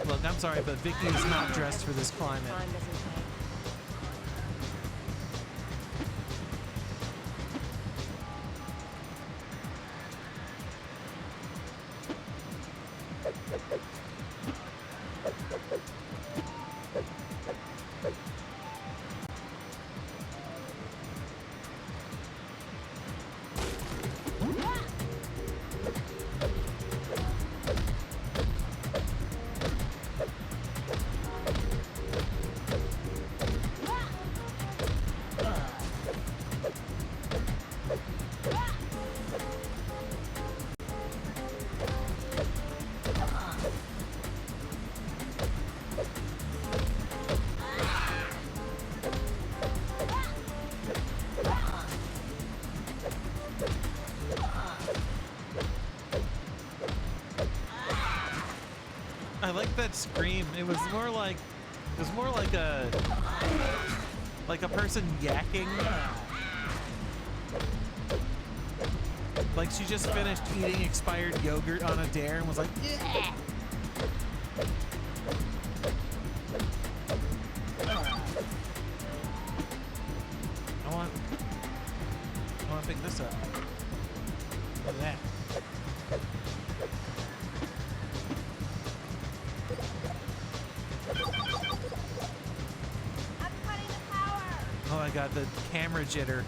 Speaker 1: Look, I'm sorry, but Vicky is not dressed for this climate.
Speaker 7: Time doesn't pay.
Speaker 1: I like that scream. It was more like a person yakking. Like she just finished eating expired yogurt on a dare and was like, yeah. I want to pick this up. Look at that.
Speaker 6: I'm cutting the power.
Speaker 1: Oh, I got the camera jitter.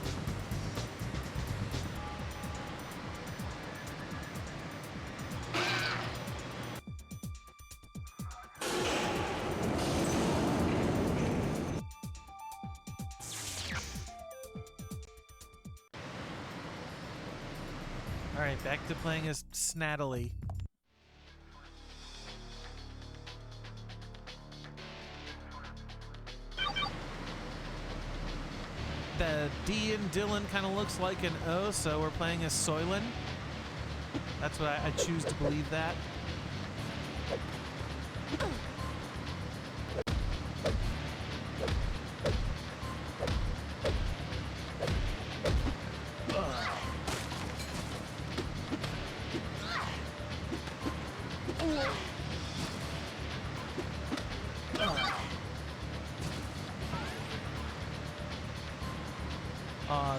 Speaker 1: All right, back to playing as Snattily. The D in Dylan kind of looks like an O, so we're playing as Soylent. That's what I choose to believe that.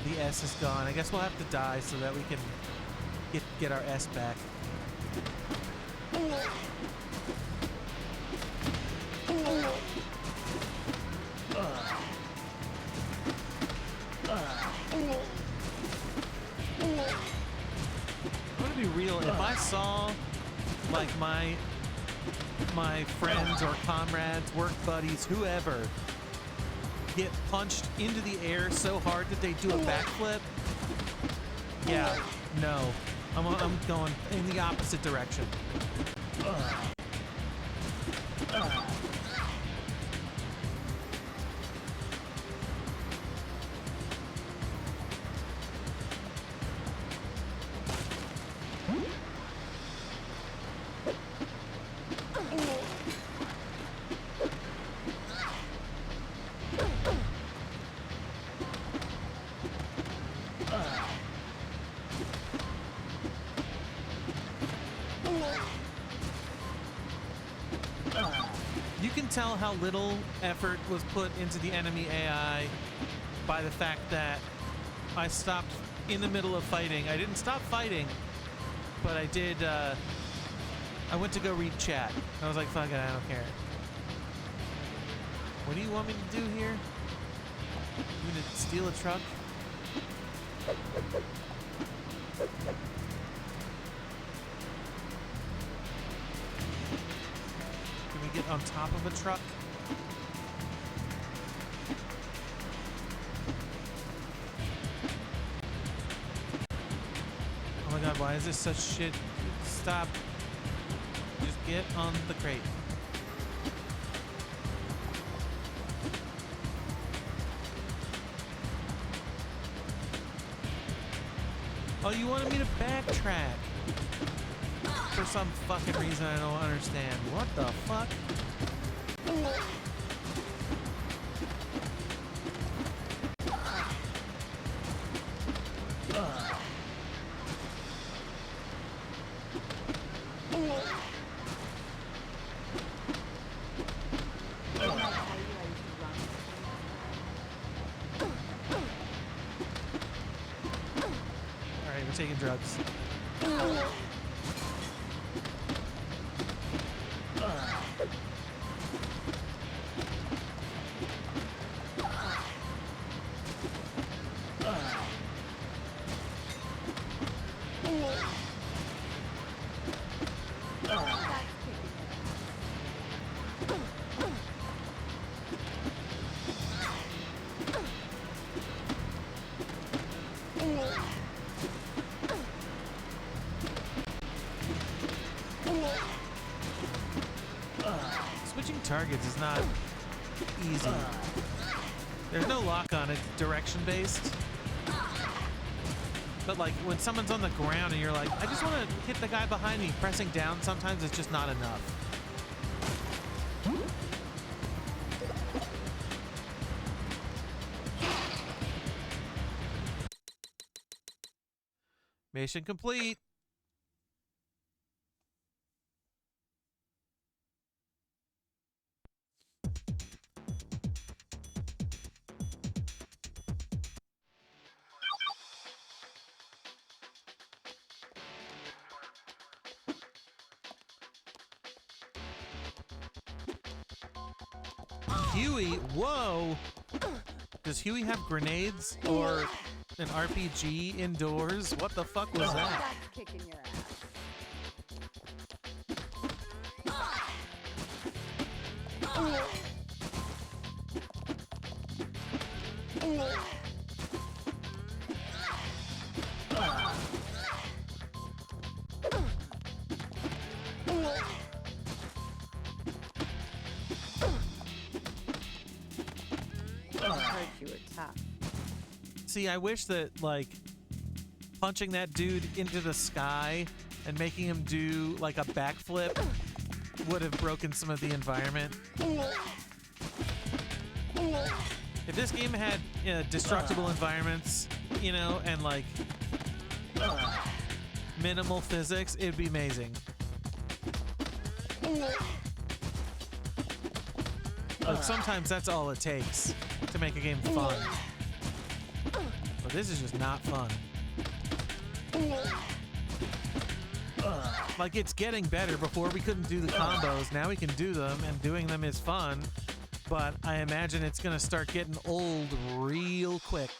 Speaker 1: The S is gone. I guess we'll have to die so that we can get our S back. I'm gonna be real. If I saw like my friends or comrades, work buddies, whoever, get punched into the air so hard that they do a backflip, yeah, no. I'm going in the opposite direction. You can tell how little effort was put into the enemy AI by the fact that I stopped in the middle of fighting. I didn't stop fighting, but I did, I went to go read chat. I was like, fuck it, I don't care. What do you want me to do here? You want me to steal a truck? Get on top of a truck. Oh my god, why is this such shit? Stop. Just get on the crate. Oh, you wanted me to backtrack. For some fucking reason I don't understand. What the fuck? Alright, we're taking drugs. Switching targets is not easy. There's no lock on it, direction based. But like when someone's on the ground and you're like, I just want to hit the guy behind me, pressing down sometimes it's just not enough. Mission complete. Huey, whoa! Does Huey have grenades or an RPG indoors? What the fuck was that?
Speaker 5: That's kicking your ass. I heard you were tough.
Speaker 1: See, I wish that, like, punching that dude into the sky and making him do, like, a backflip would have broken some of the environment. If this game had destructible environments, you know, and, like, minimal physics, it'd be amazing. Like, sometimes that's all it takes to make a game fun. But this is just not fun. Like, it's getting better. Before we couldn't do the combos, now we can do them, and doing them is fun. But I imagine it's gonna start getting old real quick.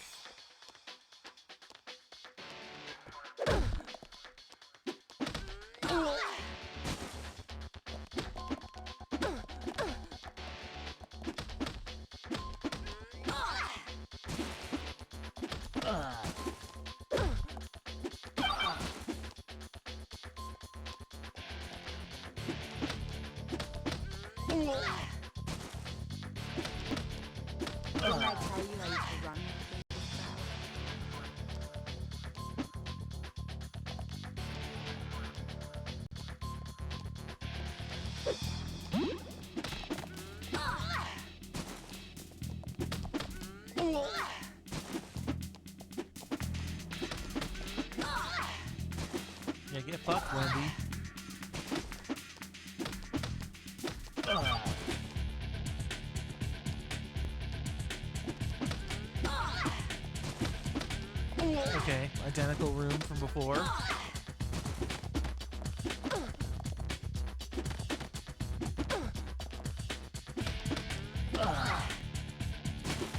Speaker 5: Didn't I tell you I used to run with the dangerous crowd?
Speaker 1: Yeah, get fucked, Wendy. Okay, identical room from before.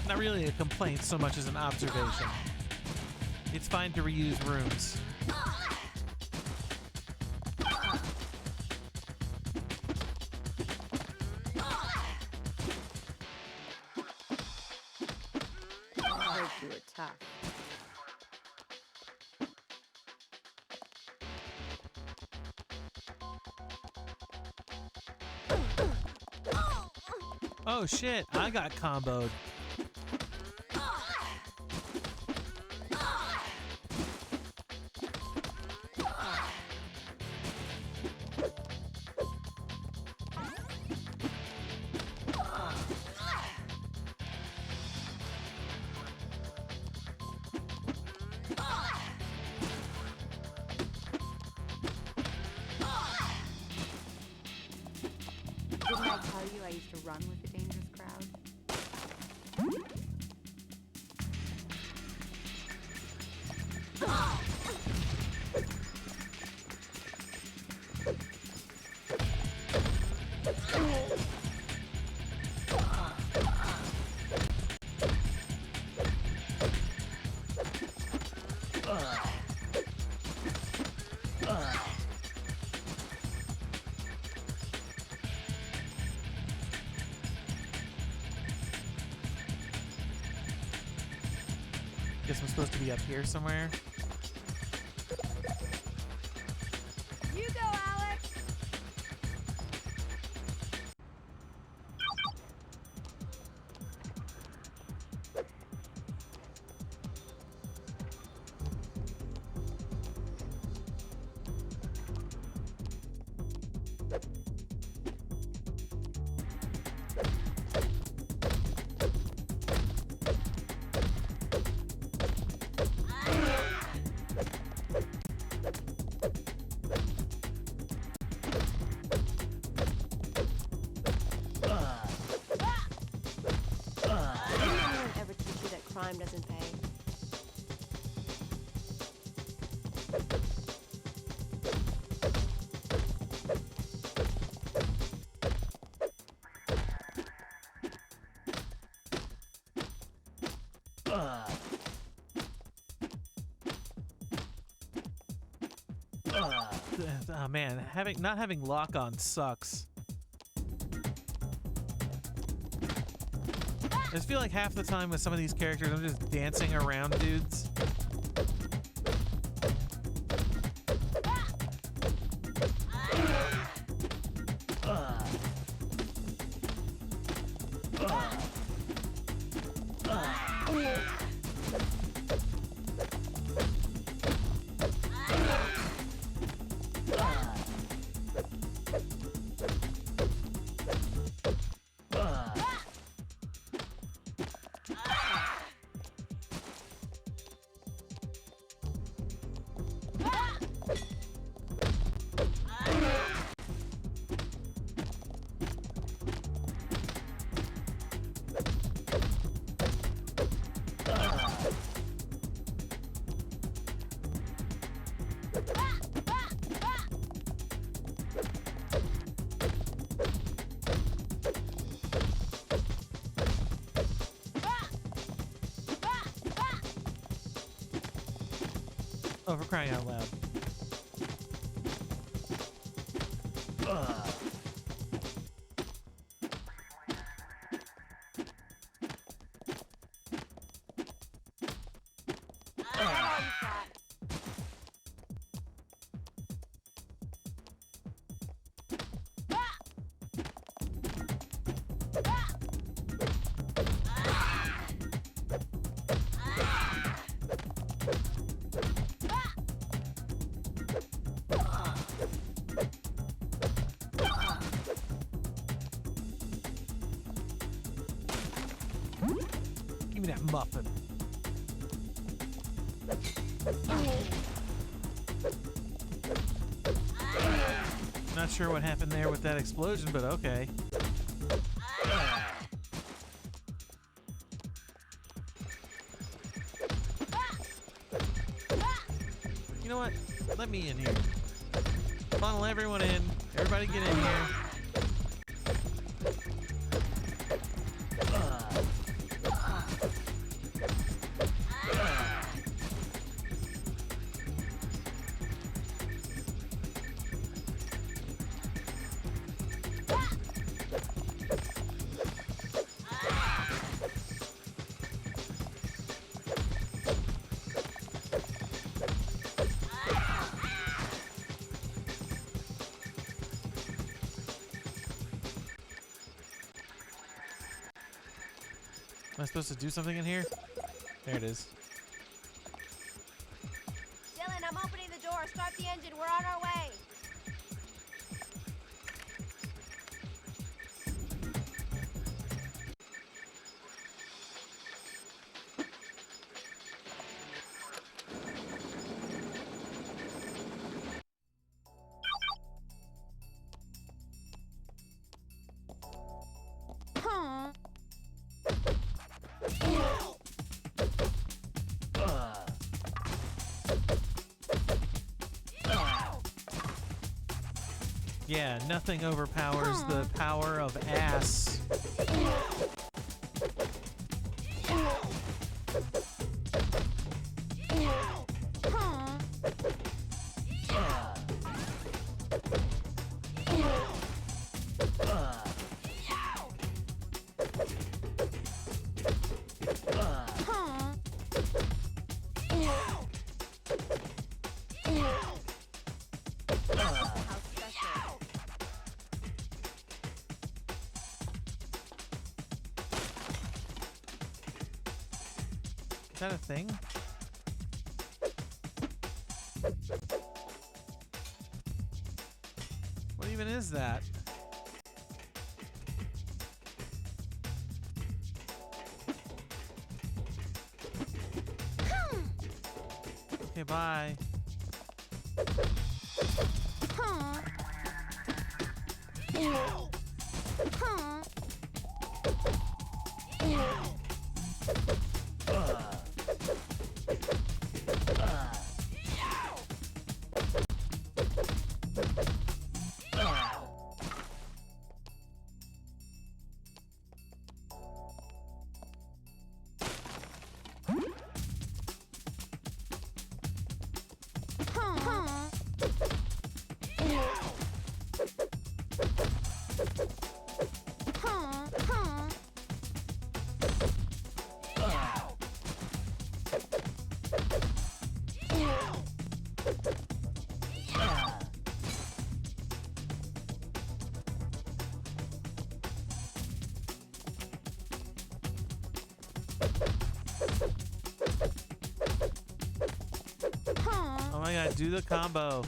Speaker 1: Not really a complaint so much as an observation. It's fine to reuse rooms.
Speaker 5: I heard you were tough.
Speaker 1: Oh shit, I got comboed.
Speaker 5: Didn't I tell you I used to run with the dangerous crowd?
Speaker 1: Guess I'm supposed to be up here somewhere.
Speaker 6: You go, Alex!
Speaker 7: crime doesn't pay.
Speaker 1: Oh man, not having lock on sucks. I just feel like half the time with some of these characters, I'm just dancing around dudes. Oh, for crying out loud. Give me that muffin. Not sure what happened there with that explosion, but okay. You know what? Let me in here. Funnel everyone in. Everybody get in here. Am I supposed to do something in here? There it is.
Speaker 7: Dylan, I'm opening the door. Start the engine. We're on our way.
Speaker 1: Yeah, nothing overpowers the power of ass. Is that a thing? What even is that? Okay, bye. Ugh. Oh my god, do the combo.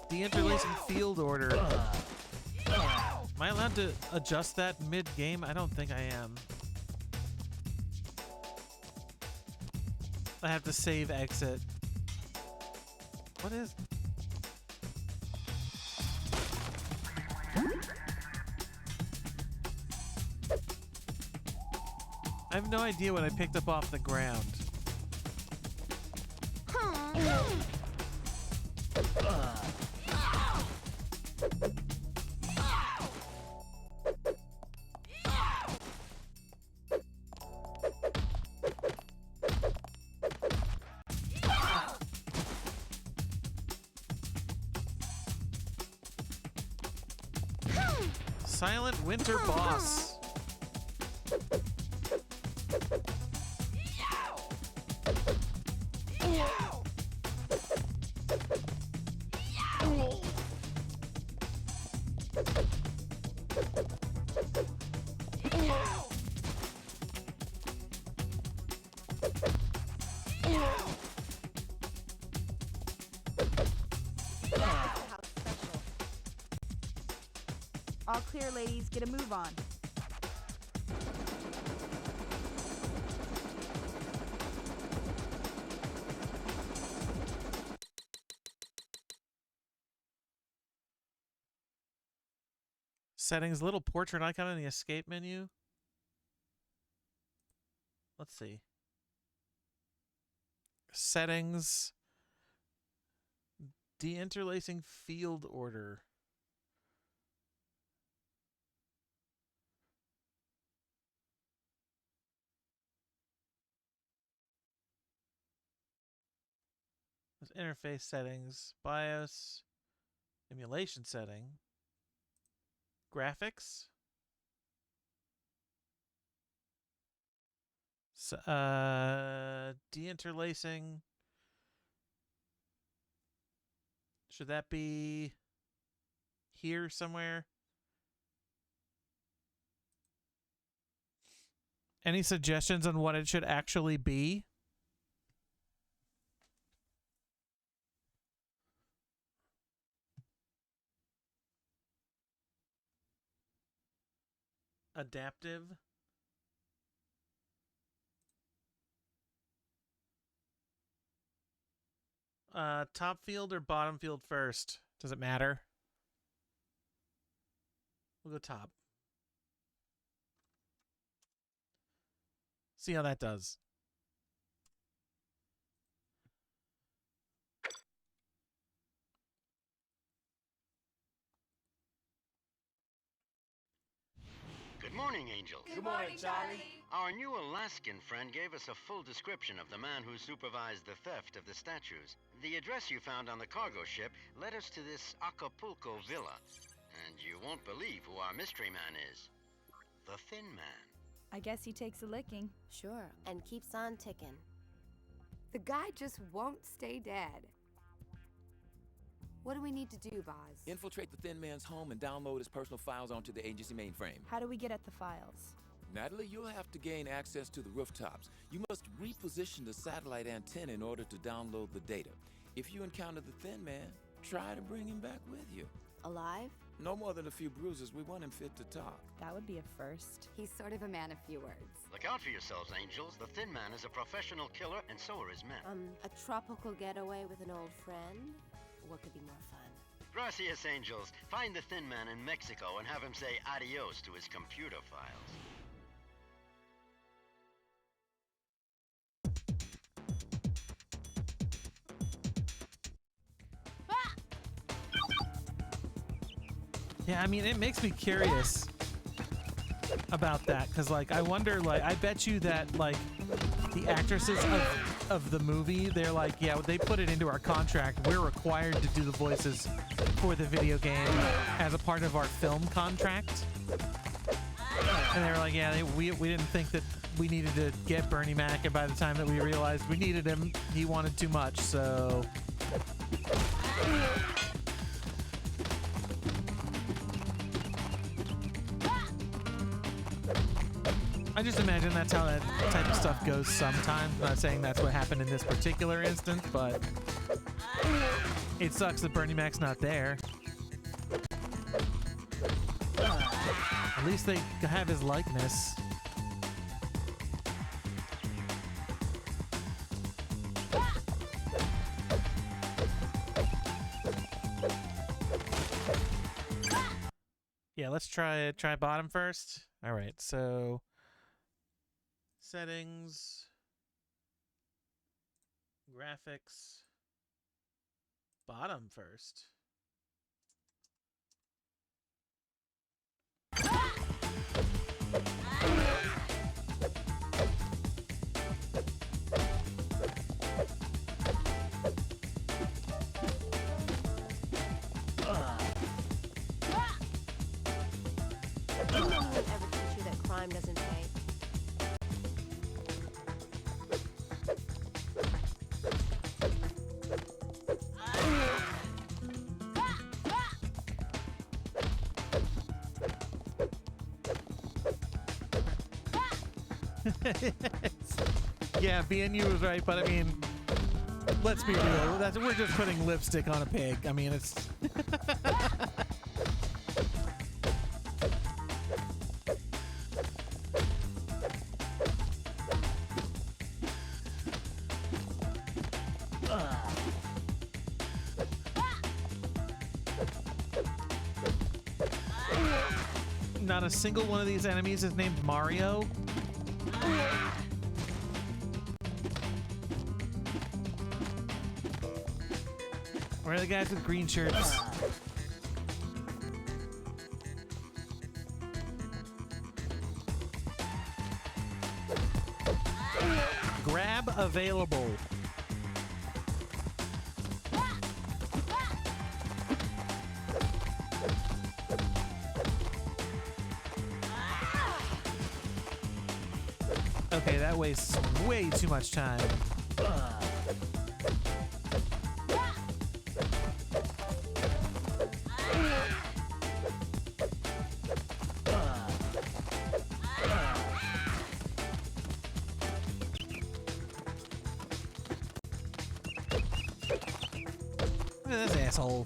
Speaker 1: The interlacing field order. Am I allowed to adjust that mid-game? I don't think I am. I have to save exit. What is... I have no idea what I picked up off the ground. Silent Winter Boss.
Speaker 6: All clear, ladies. Get a move on.
Speaker 1: Settings, little portrait icon in the escape menu. Let's see. Settings. Deinterlacing field order. Interface settings, BIOS, emulation setting, graphics, deinterlacing. Should that be here somewhere? Any suggestions on what it should actually be? Adaptive. Top field or bottom field first? Does it matter? We'll go top. See how that does.
Speaker 3: Good morning, Angels.
Speaker 8: Good morning, Charlie.
Speaker 3: Our new Alaskan friend gave us a full description of the man who supervised the theft of the statues. The address you found on the cargo ship led us to this Acapulco villa. And you won't believe who our mystery man is. The Thin Man.
Speaker 6: I guess he takes a licking.
Speaker 7: Sure, and keeps on ticking.
Speaker 5: The guy just won't stay dead. What do we need to do, Boz?
Speaker 4: Infiltrate the Thin Man's home and download his personal files onto the agency mainframe.
Speaker 6: How do we get at the files?
Speaker 4: Natalie, you'll have to gain access to the rooftops. You must reposition the satellite antenna in order to download the data. If you encounter the Thin Man, try to bring him back with you.
Speaker 7: Alive?
Speaker 4: No more than a few bruises. We want him fit to talk.
Speaker 6: That would be a first.
Speaker 5: He's sort of a man of few words.
Speaker 3: Look out for yourselves, Angels. The Thin Man is a professional killer, and so are his men.
Speaker 7: A tropical getaway with an old friend? What could be more fun?
Speaker 3: Gracias, Angels. Find the Thin Man in Mexico and have him say adios to his computer files.
Speaker 1: Yeah, I mean, it makes me curious about that, because, like, I wonder, like, I bet you that, like, the actresses of the movie, they're like, yeah, they put it into our contract. We're required to do the voices for the video game as a part of our film contract. And they were like, yeah, we didn't think that we needed to get Bernie Mac, and by the time that we realized we needed him, he wanted too much, so... I just imagine that's how that type of stuff goes sometimes. I'm not saying that's what happened in this particular instance, but it sucks that Bernie Mac's not there. At least they have his likeness. Yeah, let's try bottom first. All right, so settings, graphics, bottom first.
Speaker 7: No one will ever teach you that crime doesn't pay.
Speaker 1: Yeah, BNU was right, but I mean, let's be real. We're just putting lipstick on a pig. I mean, it's... Not a single one of these enemies is named Mario. Where are the guys with green shirts? Grab available. Okay, that wastes way too much time. Look at this asshole.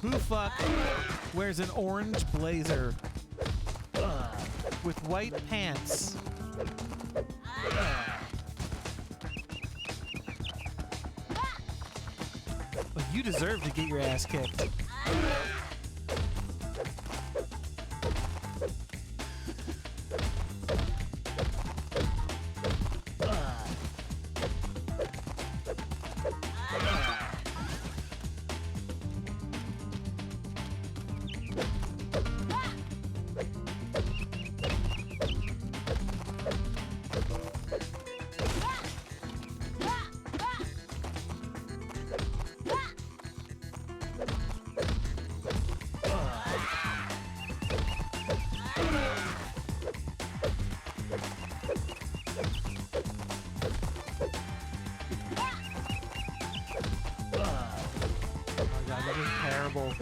Speaker 1: Who fuck wears an orange blazer with white pants? Well, you deserve to get your ass kicked. Terrible.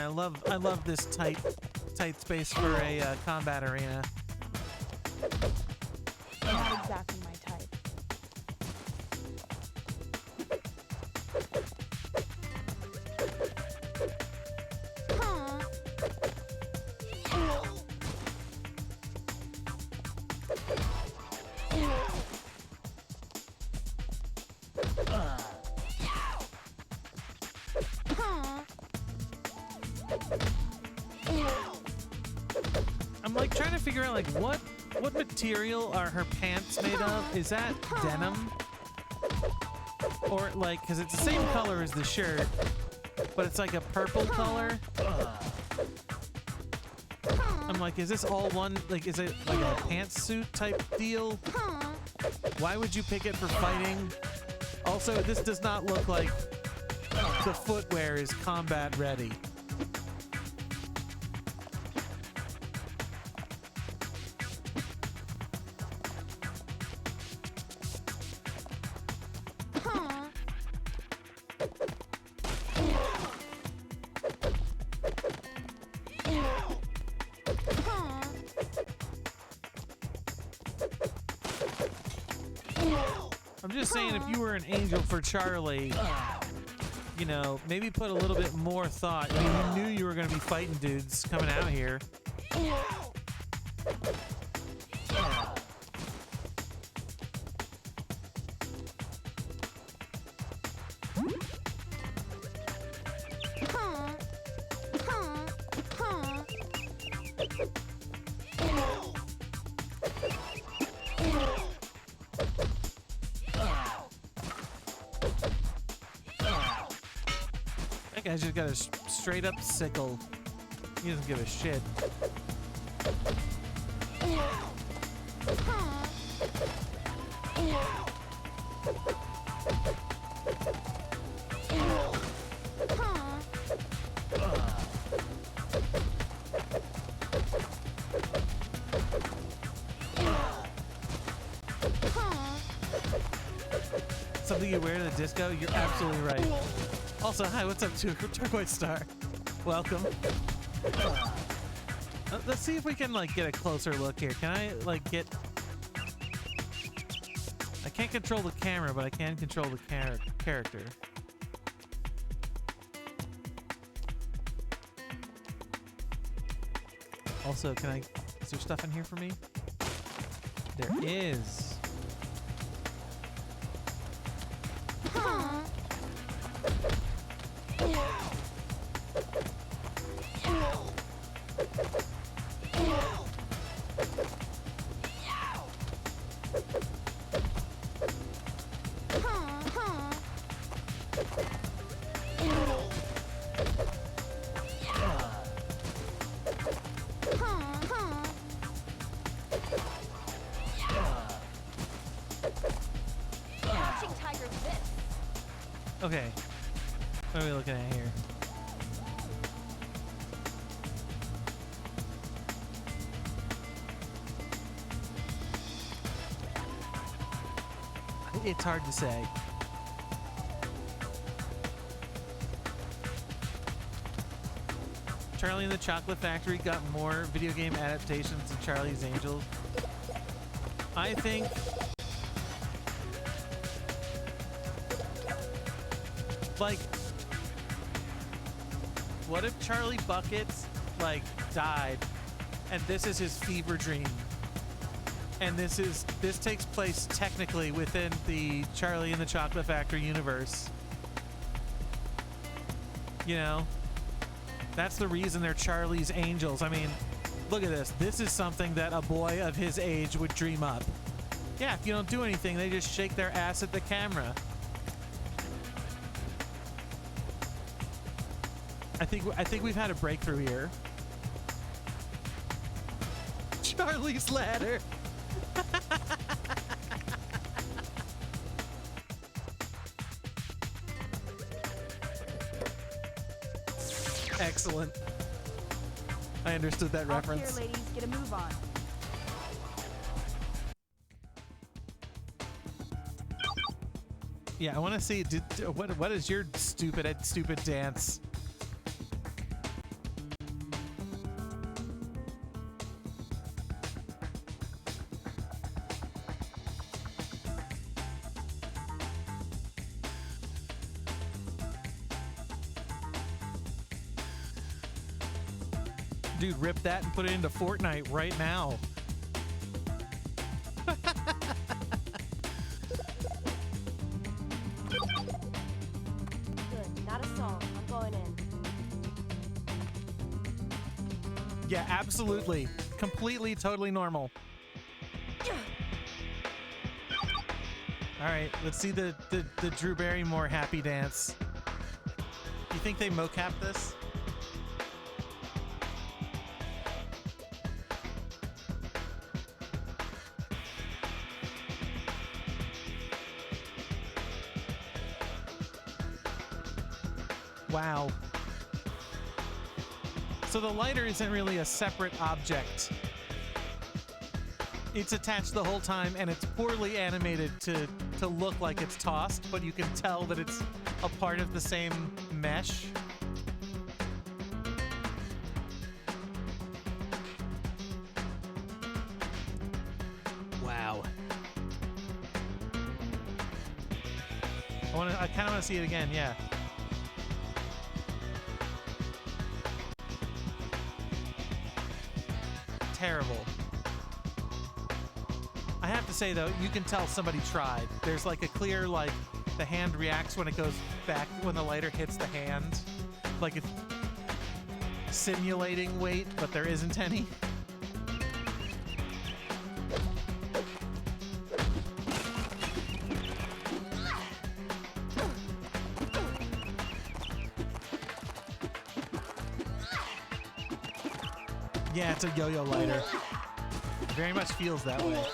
Speaker 1: I love this tight space for a combat arena.
Speaker 6: Not exactly my type.
Speaker 1: I'm like trying to figure out like what material are her pants made of? Is that denim? Or like, because it's the same color as the shirt, but it's like a purple color. I'm like, is this all one? Like, is it like a pantsuit type deal? Why would you pick it for fighting? Also, this does not look like the footwear is combat ready. I'm just saying, if you were an angel for Charlie, you know, maybe put a little bit more thought. I mean, you knew you were going to be fighting dudes coming out here. That guy's just got a straight up sickle. He doesn't give a shit. Something you wear to the disco? You're absolutely right. Also, hi, what's up, Turquoise Star? Welcome. Let's see if we can, like, get a closer look here. Can I, like, get... I can't control the camera, but I can control the character. Also, can I... Is there stuff in here for me? There is. Okay. What are we looking at here? It's hard to say. Charlie and the Chocolate Factory got more video game adaptations than Charlie's Angels. I think like, what if Charlie Buckets, like, died, and this is his fever dream, and this takes place technically within the Charlie and the Chocolate Factory universe? You know, that's the reason they're Charlie's Angels. I mean, look at this. This is something that a boy of his age would dream up. Yeah, if you don't do anything, they just shake their ass at the camera. I think we've had a breakthrough here. Charlie's Ladder. Excellent. I understood that reference.
Speaker 6: Here, ladies, get a move on.
Speaker 1: Yeah, I want to see what is your stupid dance? Dude, rip that and put it into Fortnite right now.
Speaker 7: Good. Not a song. I'm going in.
Speaker 1: Yeah, absolutely. Completely, totally normal. All right, let's see the Drew Barrymore happy dance. You think they mocap this? Wow. So the lighter isn't really a separate object. It's attached the whole time, and it's poorly animated to look like it's tossed, but you can tell that it's a part of the same mesh. Wow. I kind of want to see it again, yeah. Terrible. I have to say though, you can tell somebody tried. There's like a clear, like, the hand reacts when it goes back, when the lighter hits the hand. Like it's simulating weight, but there isn't any. Yeah, it's a yo-yo lighter. Very much feels that way.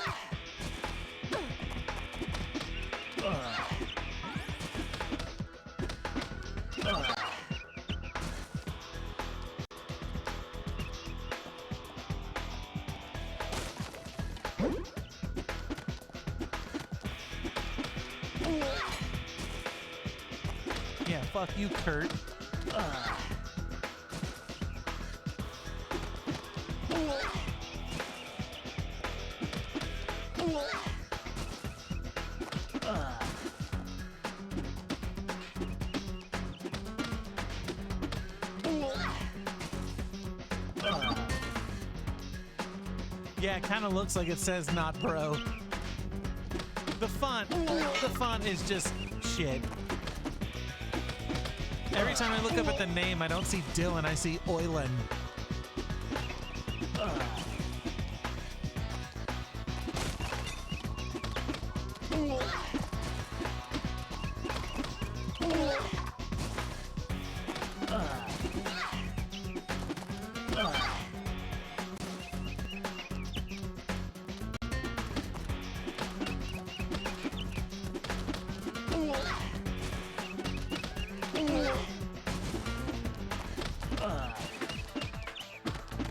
Speaker 1: Yeah, fuck you, Kurt. Yeah, it kind of looks like it says "not bro." The font is just shit. Every time I look up at the name, I don't see Dylan, I see Oilen.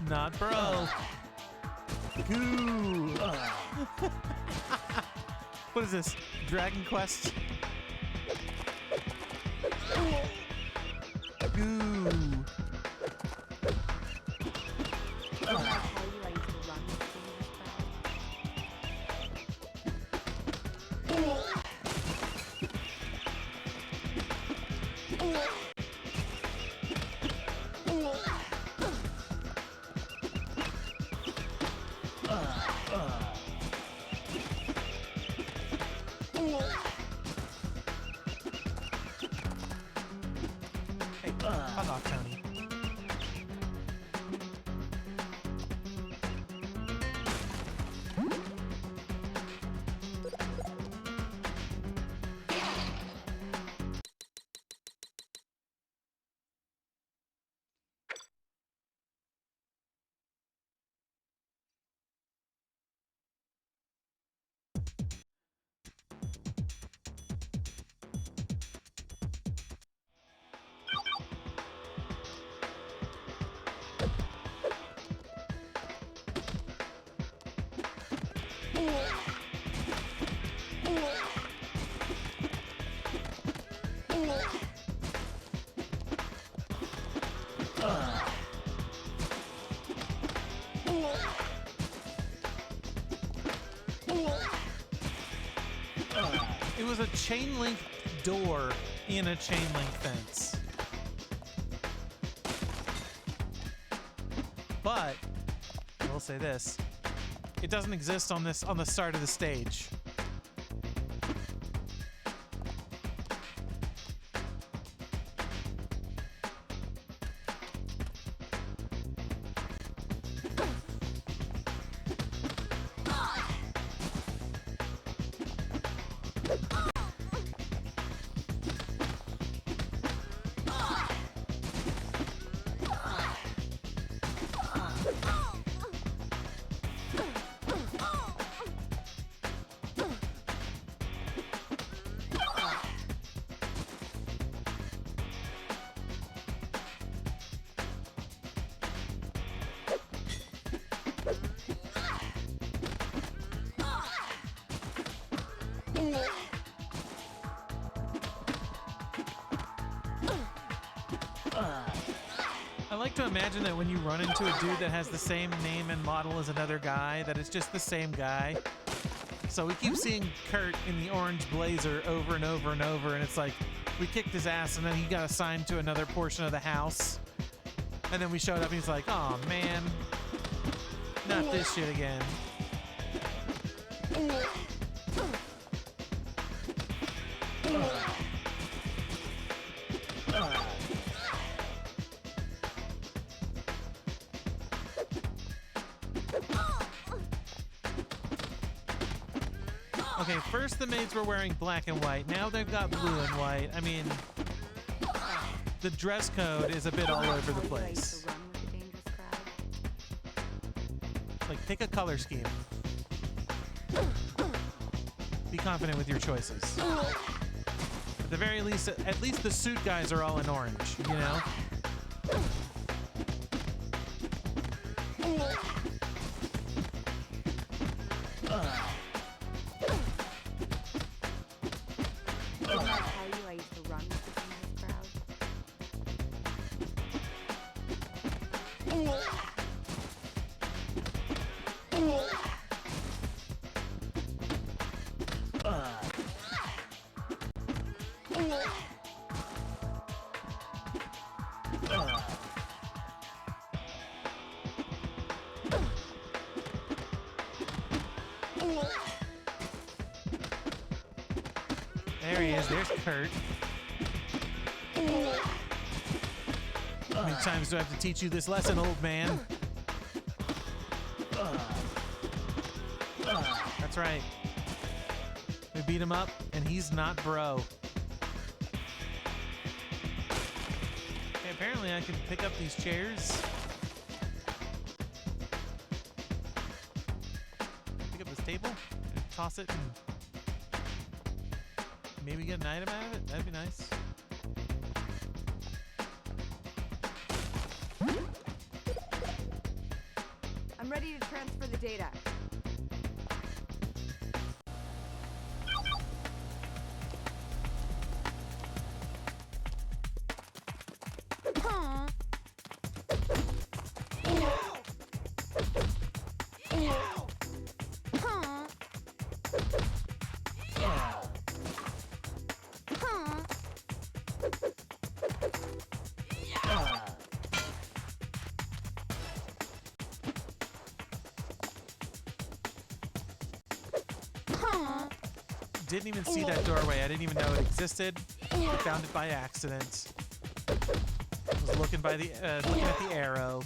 Speaker 1: Not bro. Goo. What is this? Dragon Quest? Goo. Hey, fuck off, Tony. It was a chain link door in a chain link fence. but I will say this: it doesn't exist on the start of the stage. I like to imagine that when you run into a dude that has the same name and model as another guy, that it's just the same guy. So we keep seeing Kurt in the orange blazer over and over and over, and it's like we kicked his ass and then he got assigned to another portion of the house. And then we showed up and he's like, oh man, not this shit again. Okay, first the maids were wearing black and white. Now they've got blue and white. I mean, the dress code is a bit all over the place. Like, pick a color scheme. Be confident with your choices. At the very least, at least the suit guys are all in orange, you know? There he is. There's Kurt. How many times do I have to teach you this lesson, old man? That's right. We beat him up, and he's not bro. Okay, apparently I can pick up these chairs. Pick up this table, and toss it, and maybe get an item out of it. That'd be nice.
Speaker 5: I'm ready to transfer the data. Didn't even see that doorway. I didn't even know it existed. I found it by accident. I was looking by the looking at the arrow.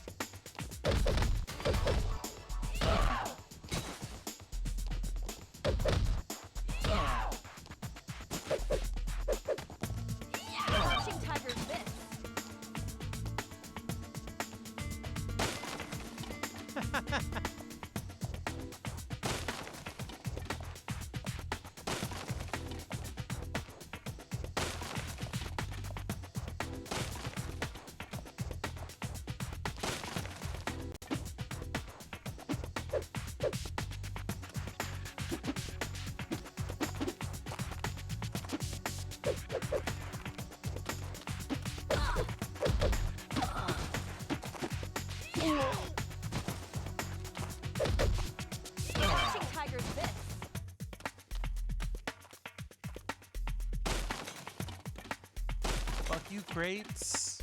Speaker 5: Fuck you, crates.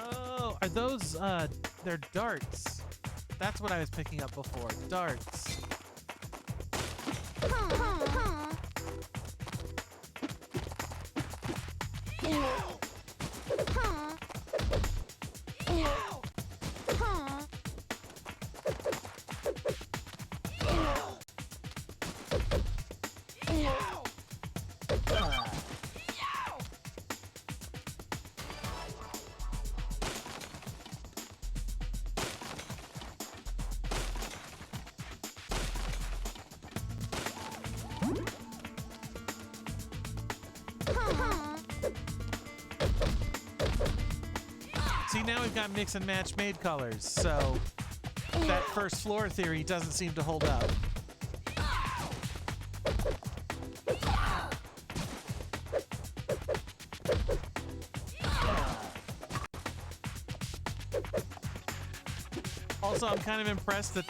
Speaker 1: Oh, are those, they're darts. That's what I was picking up before. Darts. See, now we've got mix and match made colors, so that first floor theory doesn't seem to hold up. Also, I'm kind of impressed that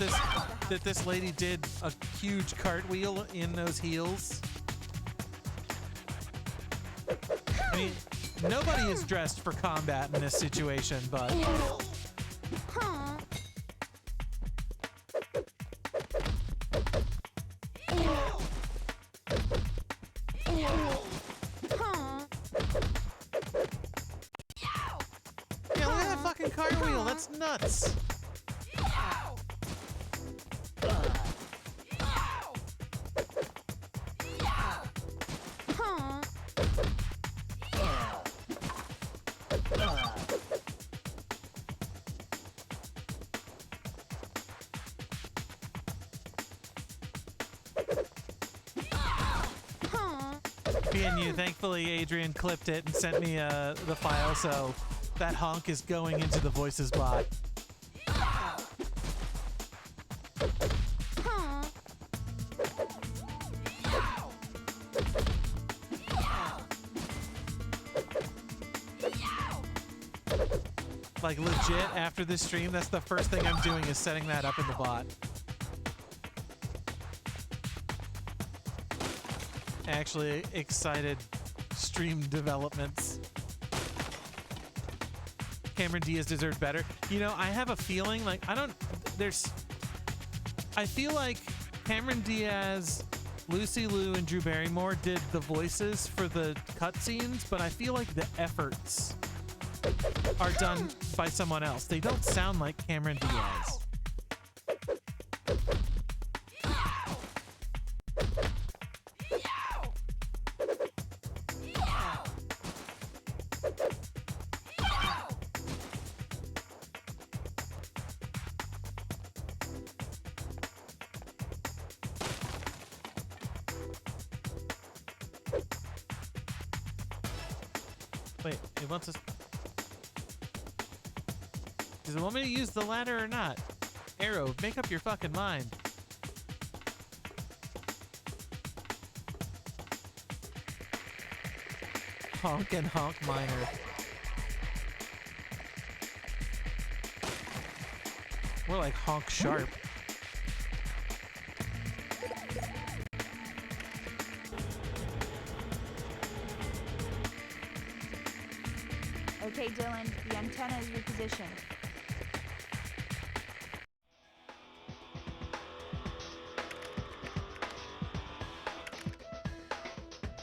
Speaker 1: this lady did a huge cartwheel in those heels. I mean, nobody is dressed for combat in this situation, but... Yeah, look at that fucking cartwheel. That's nuts. BNU, thankfully Adrian clipped it and sent me the file, so that honk is going into the voices bot. Like legit, after this stream, that's the first thing I'm doing is setting that up in the bot. Actually excited stream developments. Cameron Diaz deserved better. You know, I have a feeling like I feel like Cameron Diaz, Lucy Liu, and Drew Barrymore did the voices for the cutscenes, but I feel like the efforts are done by someone else. They don't sound like Cameron Diaz. Wait, it wants us... Does it want me to use the ladder or not? Arrow, make up your fucking mind. Honk and honk minor. More like honk sharp.
Speaker 6: Okay, Dylan, the antenna is repositioned.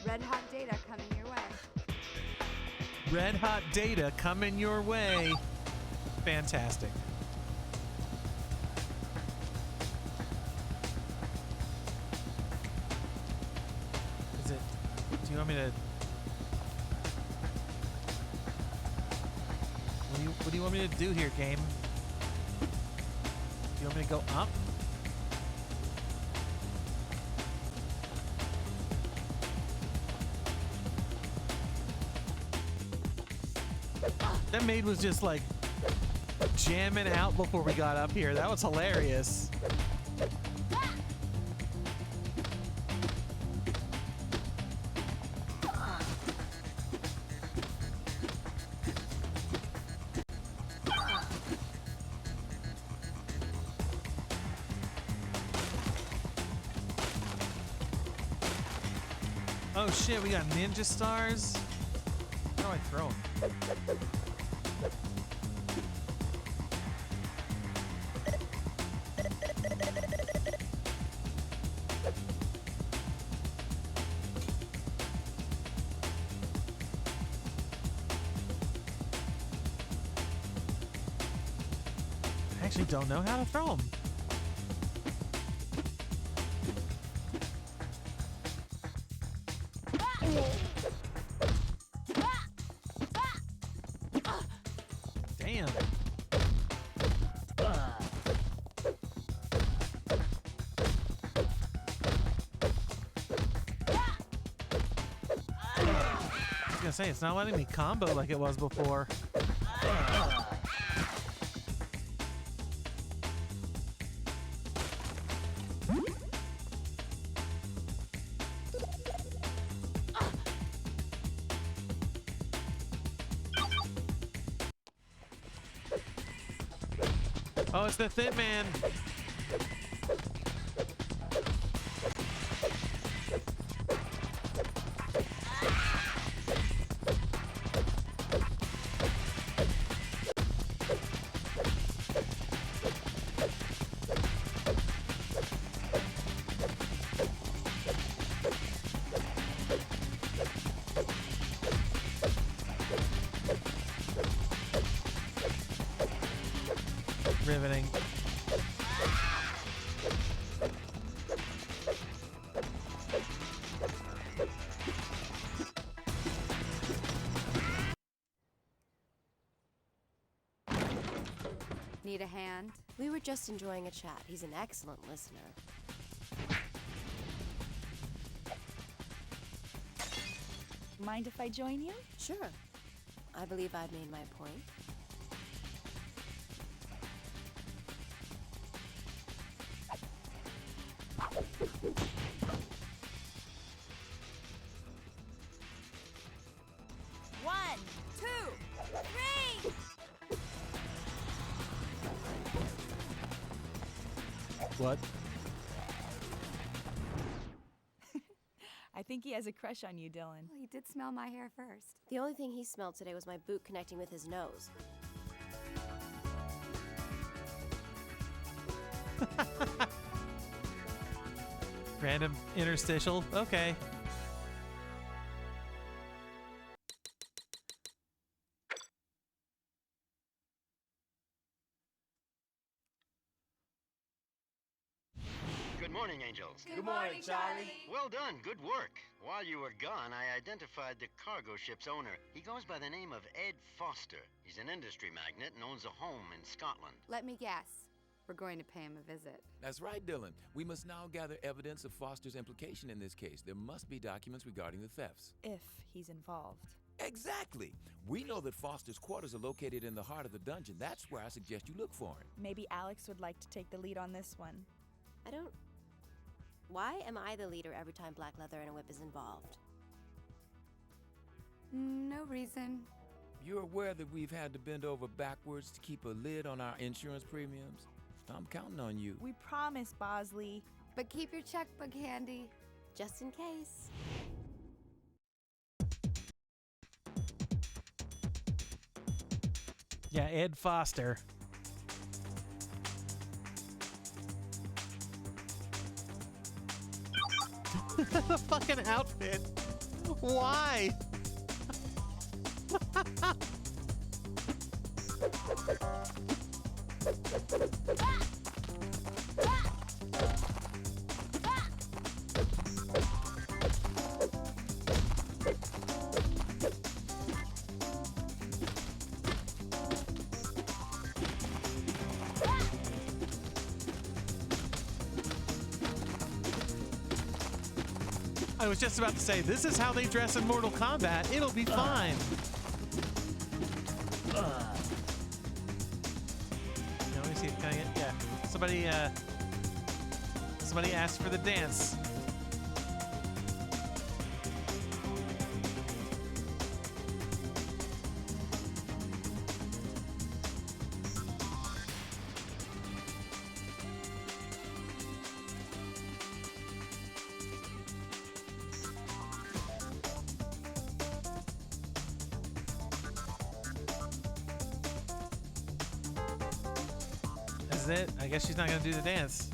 Speaker 5: Red hot data coming your way.
Speaker 1: Red hot data coming your way. Fantastic. Is it... Do you want me to... What do you want me to do here, game? Do you want me to go up? That maid was just like jamming out before we got up here. That was hilarious. Oh shit, we got ninja stars. How do I throw them? actually don't know how to throw them. Damn. I was gonna say, it's not letting me combo like it was before. Oh, it's the Thin Man. Riveting.
Speaker 5: Need a hand?
Speaker 7: We were just enjoying a chat. He's an excellent listener.
Speaker 6: Mind if I join you?
Speaker 7: Sure. I believe I've made my point.
Speaker 6: One, two, three!
Speaker 1: What?
Speaker 6: I think he has a crush on you, Dylan.
Speaker 5: Well, he did smell my hair first.
Speaker 7: The only thing he smelled today was my boot connecting with his nose.
Speaker 1: Random interstitial. Okay.
Speaker 3: Good morning, Angels.
Speaker 8: Good morning, Charlie.
Speaker 3: Well done, good work. While you were gone, I identified the cargo ship's owner. He goes by the name of Ed Foster. He's an industry magnate and owns a home in Scotland.
Speaker 5: Let me guess. We're going to pay him a visit.
Speaker 4: That's right, Dylan. We must now gather evidence of Foster's implication in this case. There must be documents regarding the thefts.
Speaker 6: If he's involved.
Speaker 4: Exactly. We know that Foster's quarters are located in the heart of the dungeon. That's where I suggest you look for him.
Speaker 6: Maybe Alex would like to take the lead on this one.
Speaker 7: I don't... Why am I the leader every time black leather and a whip is involved?
Speaker 5: No reason.
Speaker 4: You're aware that we've had to bend over backwards to keep a lid on our insurance premiums? I'm counting on you.
Speaker 6: We promise, Bosley.
Speaker 5: But keep your checkbook handy.
Speaker 7: Just in case.
Speaker 1: Yeah, Ed Foster. The fucking outfit. Why? I was just about to say, this is how they dress in Mortal Kombat. It'll be fine. Let me see. Can I get? Yeah. Somebody asked for the dance. It. I guess she's not gonna do the dance.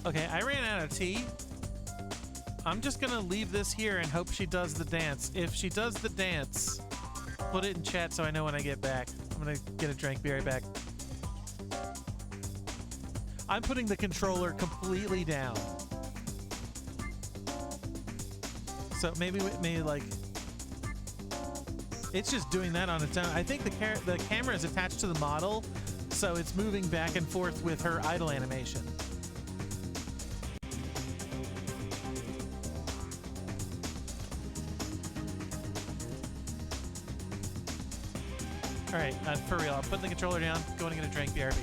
Speaker 1: Okay, I ran out of tea. I'm just gonna leave this here and hope she does the dance. If she does the dance, put it in chat so I know when I get back. I'm gonna get a drink, be right back. I'm putting the controller completely down. So maybe like it's just doing that on its own. I think the camera is attached to the model, so it's moving back and forth with her idle animation. All right, for real, I'm putting the controller down, going to get a drink, BRB.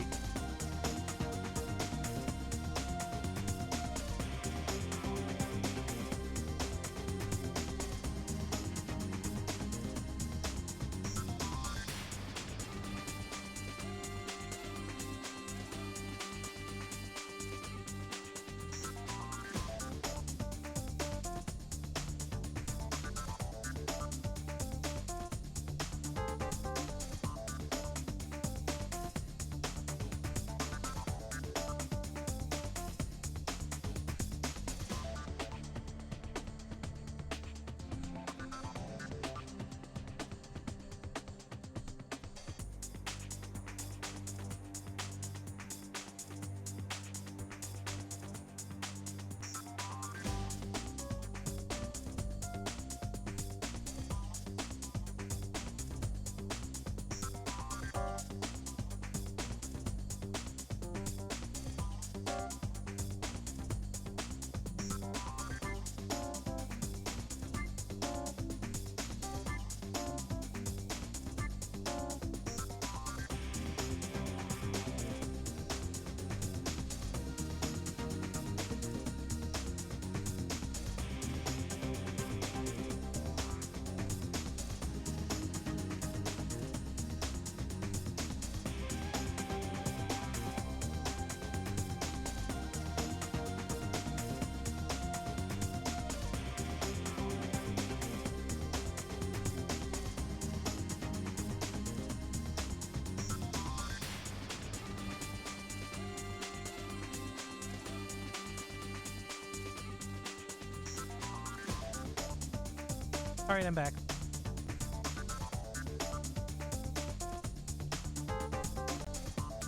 Speaker 1: All right, I'm back.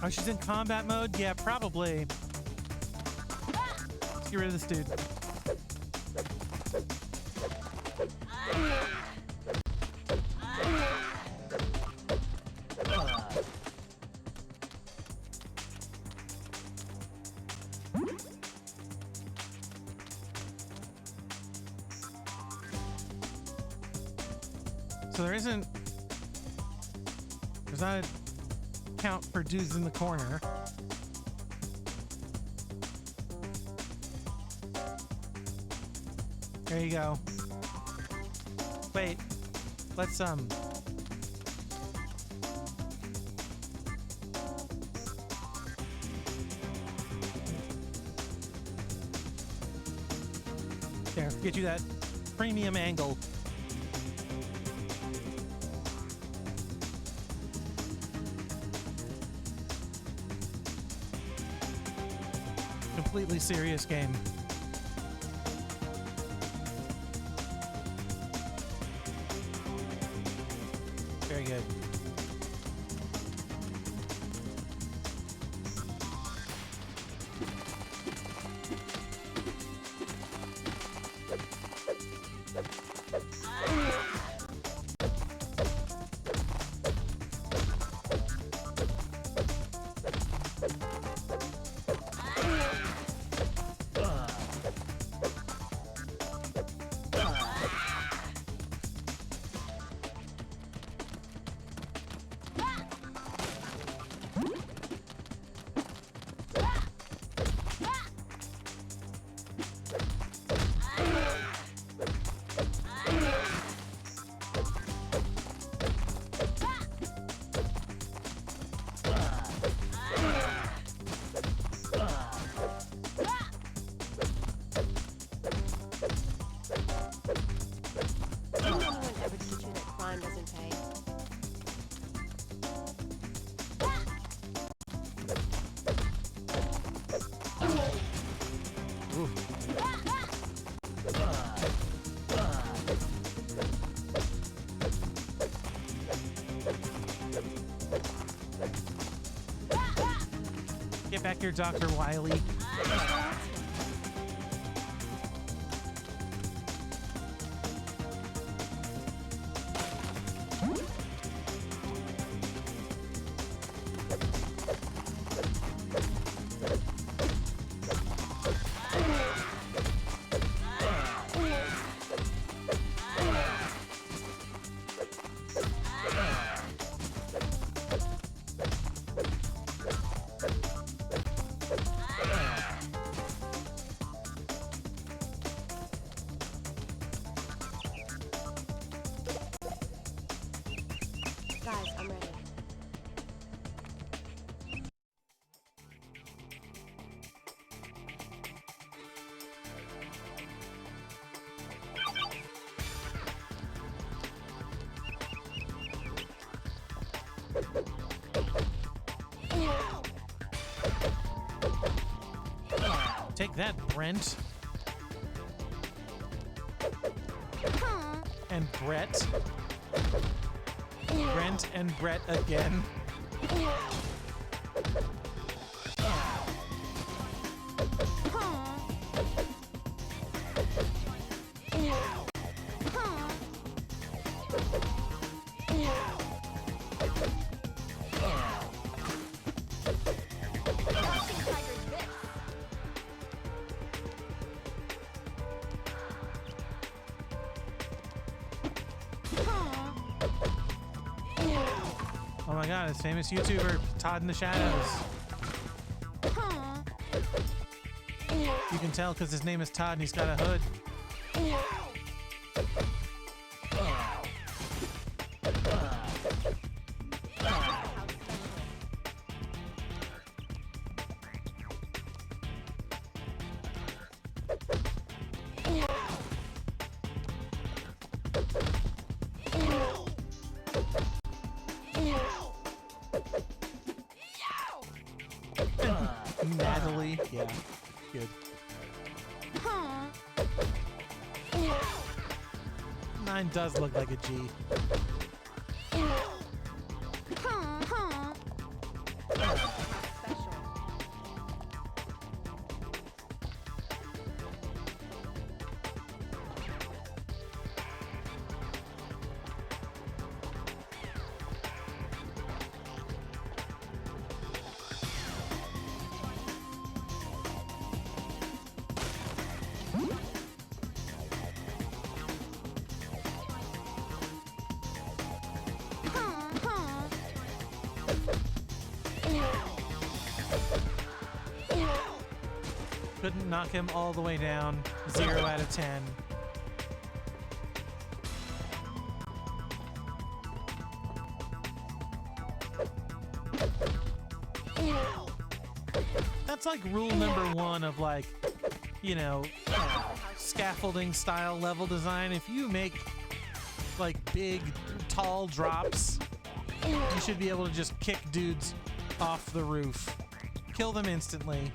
Speaker 1: Oh, she's in combat mode? Yeah, probably. Let's get rid of this dude. So there's not a count for dudes in the corner. There you go. Wait, let's there, get you that premium angle. Completely serious game. Very good. back here, Dr. Wily.
Speaker 7: Guys, I'm ready.
Speaker 1: Take that, Brent. And Brett. Brent and Brett again. Oh my god, it's famous YouTuber Todd in the Shadows. You can tell because his name is Todd and he's got a hood. Natalie, yeah, good. 9 does look like a G. Couldn't knock him all the way down. 0 out of 10. That's like rule number 1 of, like, you know, scaffolding style level design. If you make like big tall drops, you should be able to just kick dudes off the roof. Kill them instantly.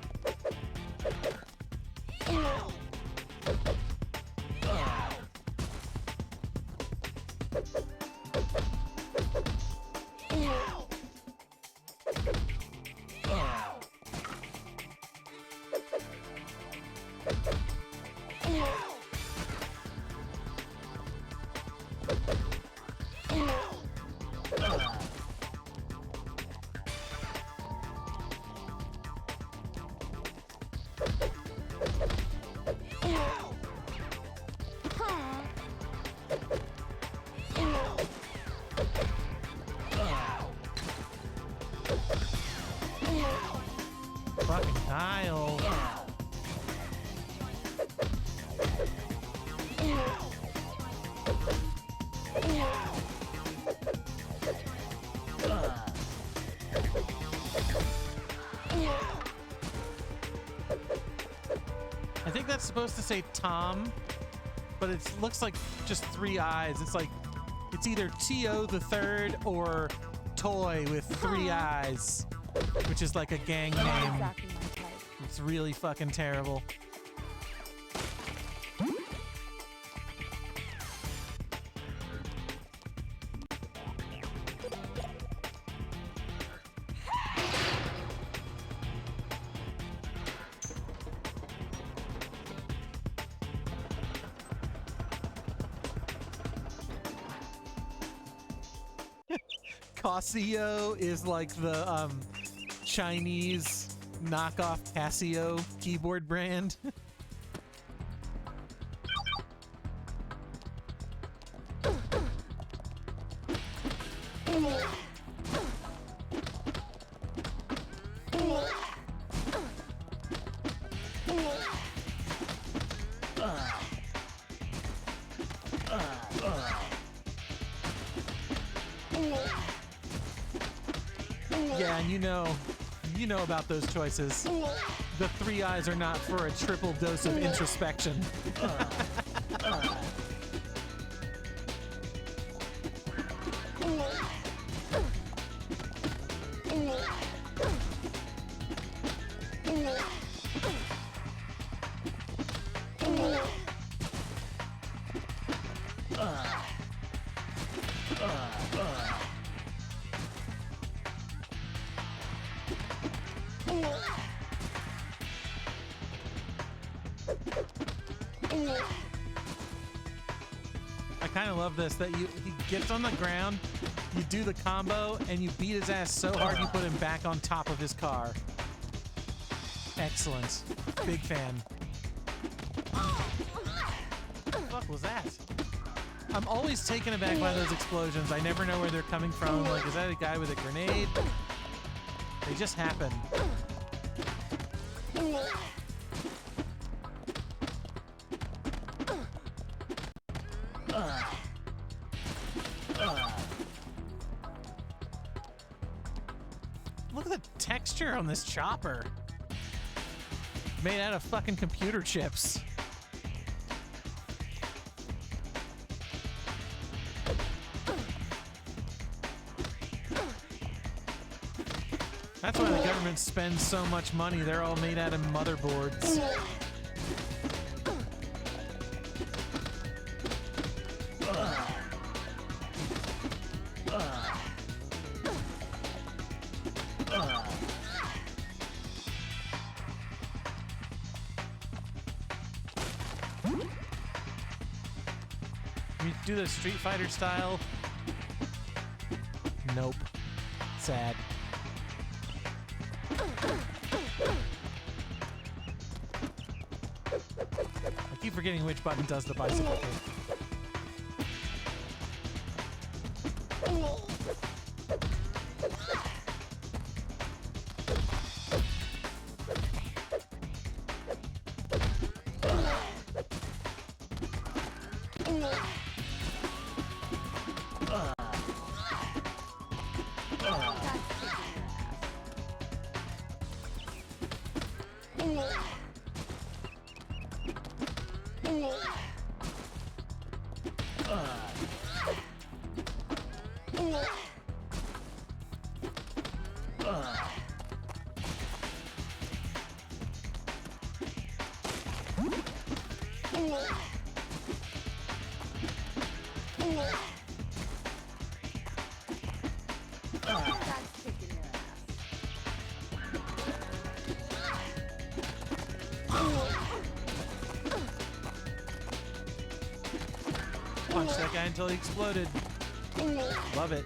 Speaker 1: Fucking Kyle. I think that's supposed to say Tom, but it looks like just 3 eyes. It's like, it's either T.O. the Third or Toy with 3 eyes, which is like a gang name.
Speaker 6: Exactly my type.
Speaker 1: It's really fucking terrible. Casio is like the Chinese knockoff Casio keyboard brand. Yeah, and you know about those choices. The three eyes are not for a triple dose of introspection. I kind of love this, that he gets on the ground, you do the combo, and you beat his ass so hard you put him back on top of his car. Excellent. Big fan. What the fuck was that? I'm always taken aback by those explosions. I never know where they're coming from. Like, is that a guy with a grenade? They just happen. Look at the texture on this chopper. Made out of fucking computer chips. That's why the government spends so much money. They're all made out of motherboards. You do the Street Fighter style? Nope. Sad. I keep forgetting which button does the bicycle thing. Punch that guy until he exploded. Love it.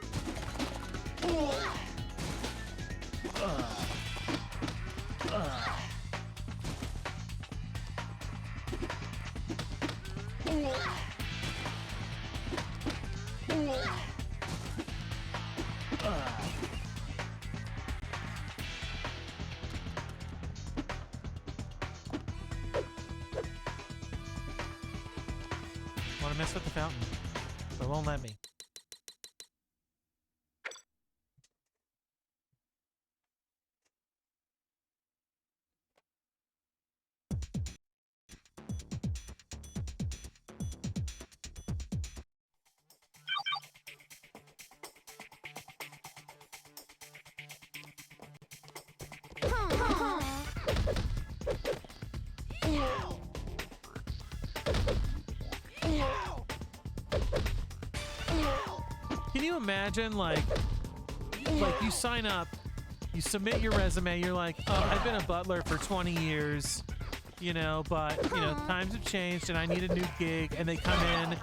Speaker 1: Want to mess with the fountain, but it won't let me. Can you imagine, like you sign up, you submit your resume, you're like, oh, I've been a butler for 20 years, you know, but, you know, times have changed and I need a new gig, and they come in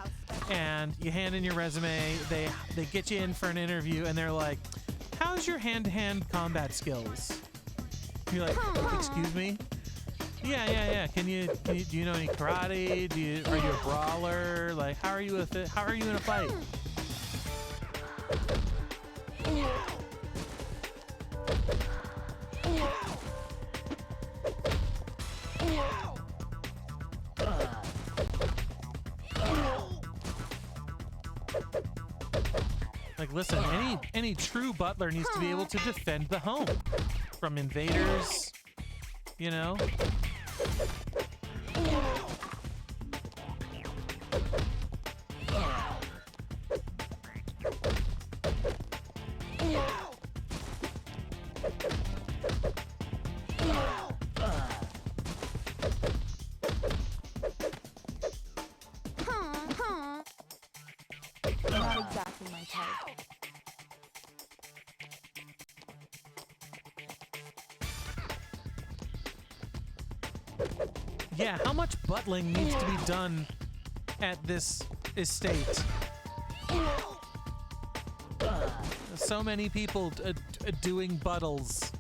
Speaker 1: and you hand in your resume. They get you in for an interview, and they're like, "How's your hand-to-hand combat skills?" You're like, "Excuse me." Yeah. Do you know any karate? Are you a brawler? Like, how are you in a fight? Like, listen, any true butler needs to be able to defend the home from invaders, you know?
Speaker 6: Not exactly my type.
Speaker 1: Yeah, how much butling needs to be done at this estate? So many people doing buttles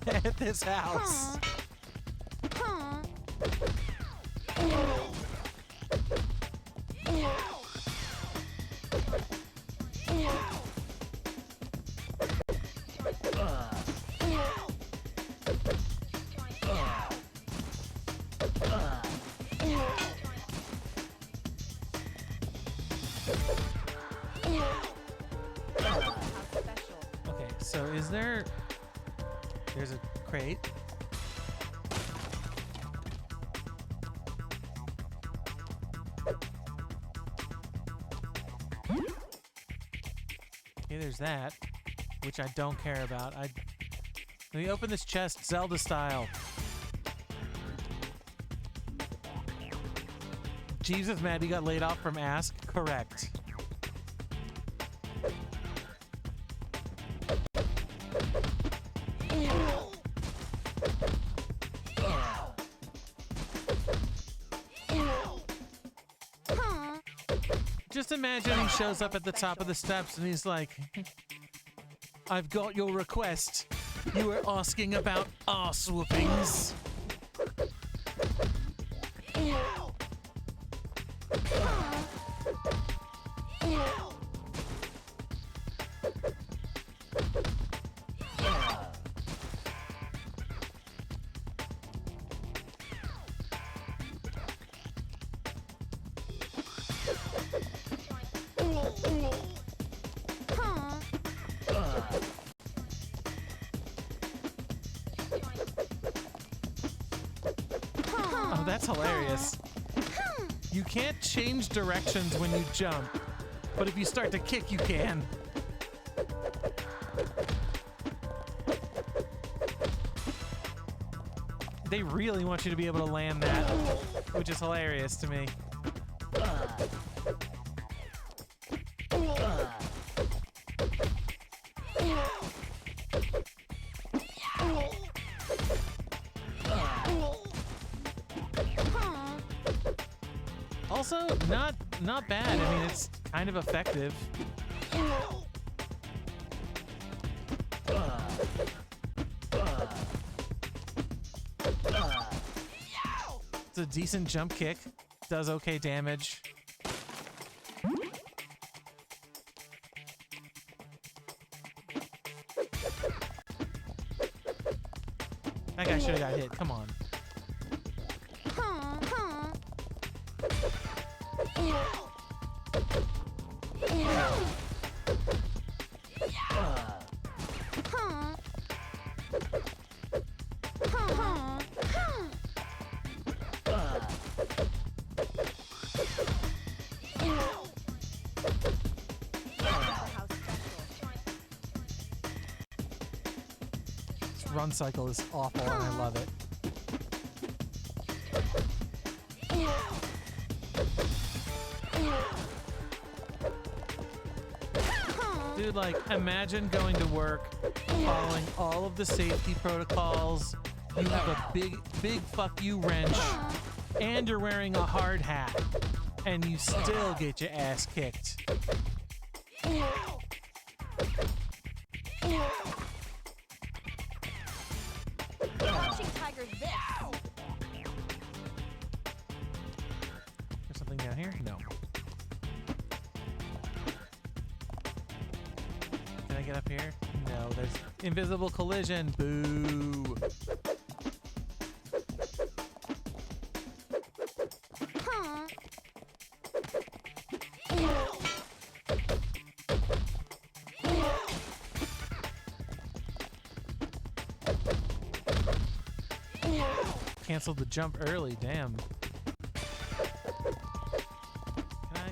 Speaker 1: at this house. Okay, so there's a crate. Okay, there's that, which I don't care about. Let me open this chest, Zelda style. Jesus, Maddie got laid off from Ask? Correct. Just imagine he shows up at the top of the steps and he's like, "I've got your request. You were asking about arse whoopings." Oh, that's hilarious. You can't change directions when you jump, but if you start to kick, you can. They really want you to be able to land that, which is hilarious to me. Also, not bad. I mean, it's kind of effective. It's a decent jump kick. Does okay damage. That guy should have got hit. Come on. This run cycle is awful and I love it. Dude, like, imagine going to work, following all of the safety protocols. You have a big fuck you wrench, and you're wearing a hard hat. and you still get your ass kicked.
Speaker 6: Crouching tiger this.
Speaker 1: There's something down here? No. Can I get up here? No, there's invisible collision. Boo. Canceled the jump early, damn. Can I?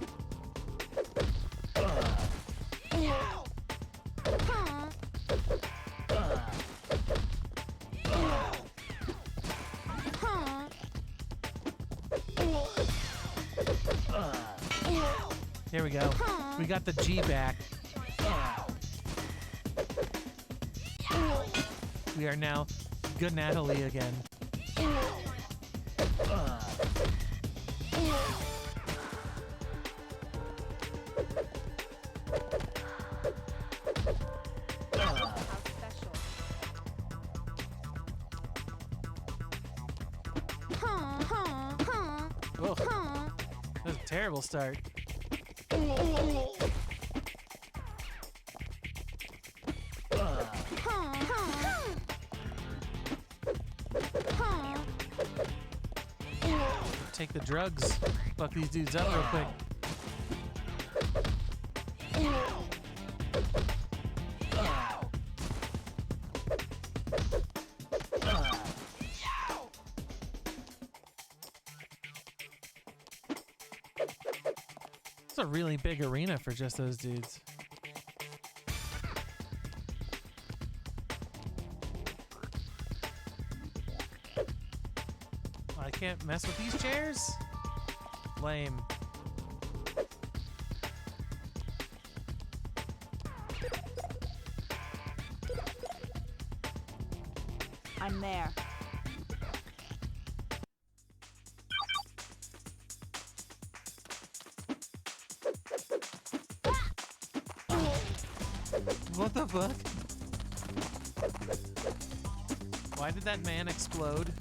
Speaker 1: There we go. We got the G back. We are now good Natalie again. Whoa. That was a terrible start. Take the drugs. Fuck these dudes up real quick. It's a really big arena for just those dudes. I can't mess with these chairs? Lame.
Speaker 6: I'm there.
Speaker 1: What the fuck? Why did that man explode?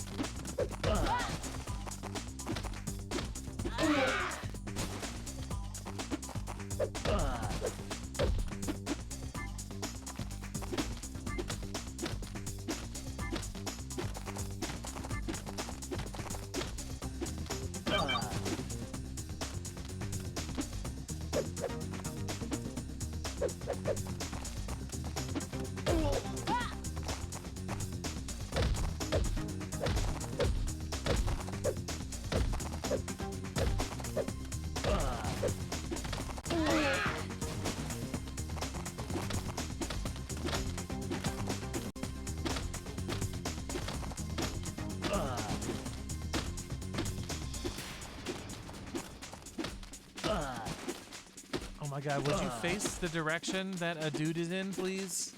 Speaker 1: Oh my god, would you face the direction that a dude is in, please?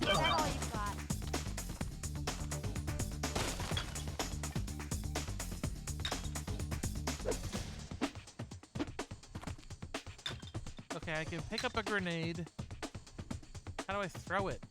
Speaker 6: Is that all you got?
Speaker 1: Okay, I can pick up a grenade. How do I throw it?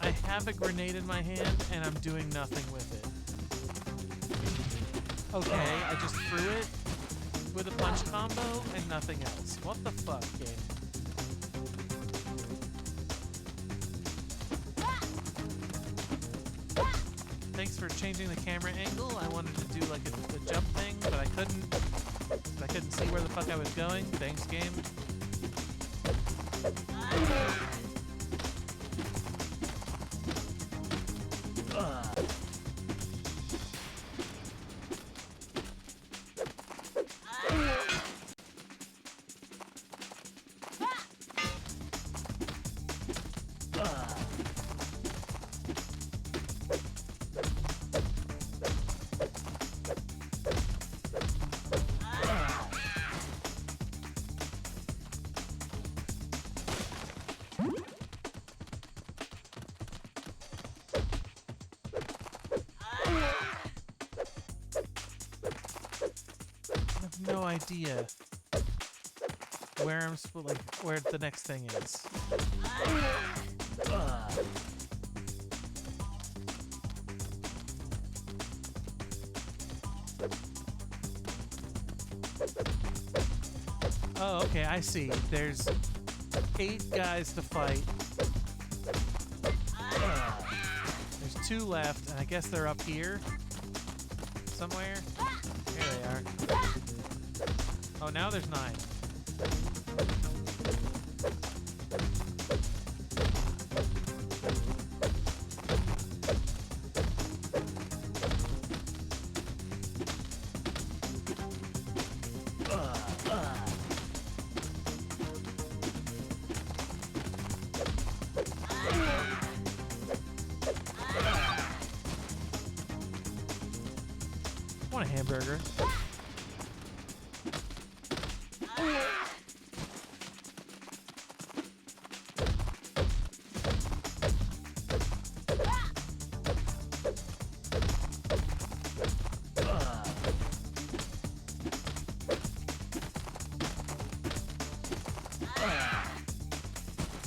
Speaker 1: I have a grenade in my hand and I'm doing nothing with it. Okay, I just threw it with a punch combo and nothing else. What the fuck, game? Thanks for changing the camera angle. I wanted to do like a jump thing, but I couldn't. I couldn't see where the fuck I was going. Thanks, game. no idea where I'm like where the next thing is. Oh, okay, I see. There's 8 guys to fight. There's 2 left, and I guess they're up here somewhere. Here they are. Oh, now there's 9. I want a hamburger.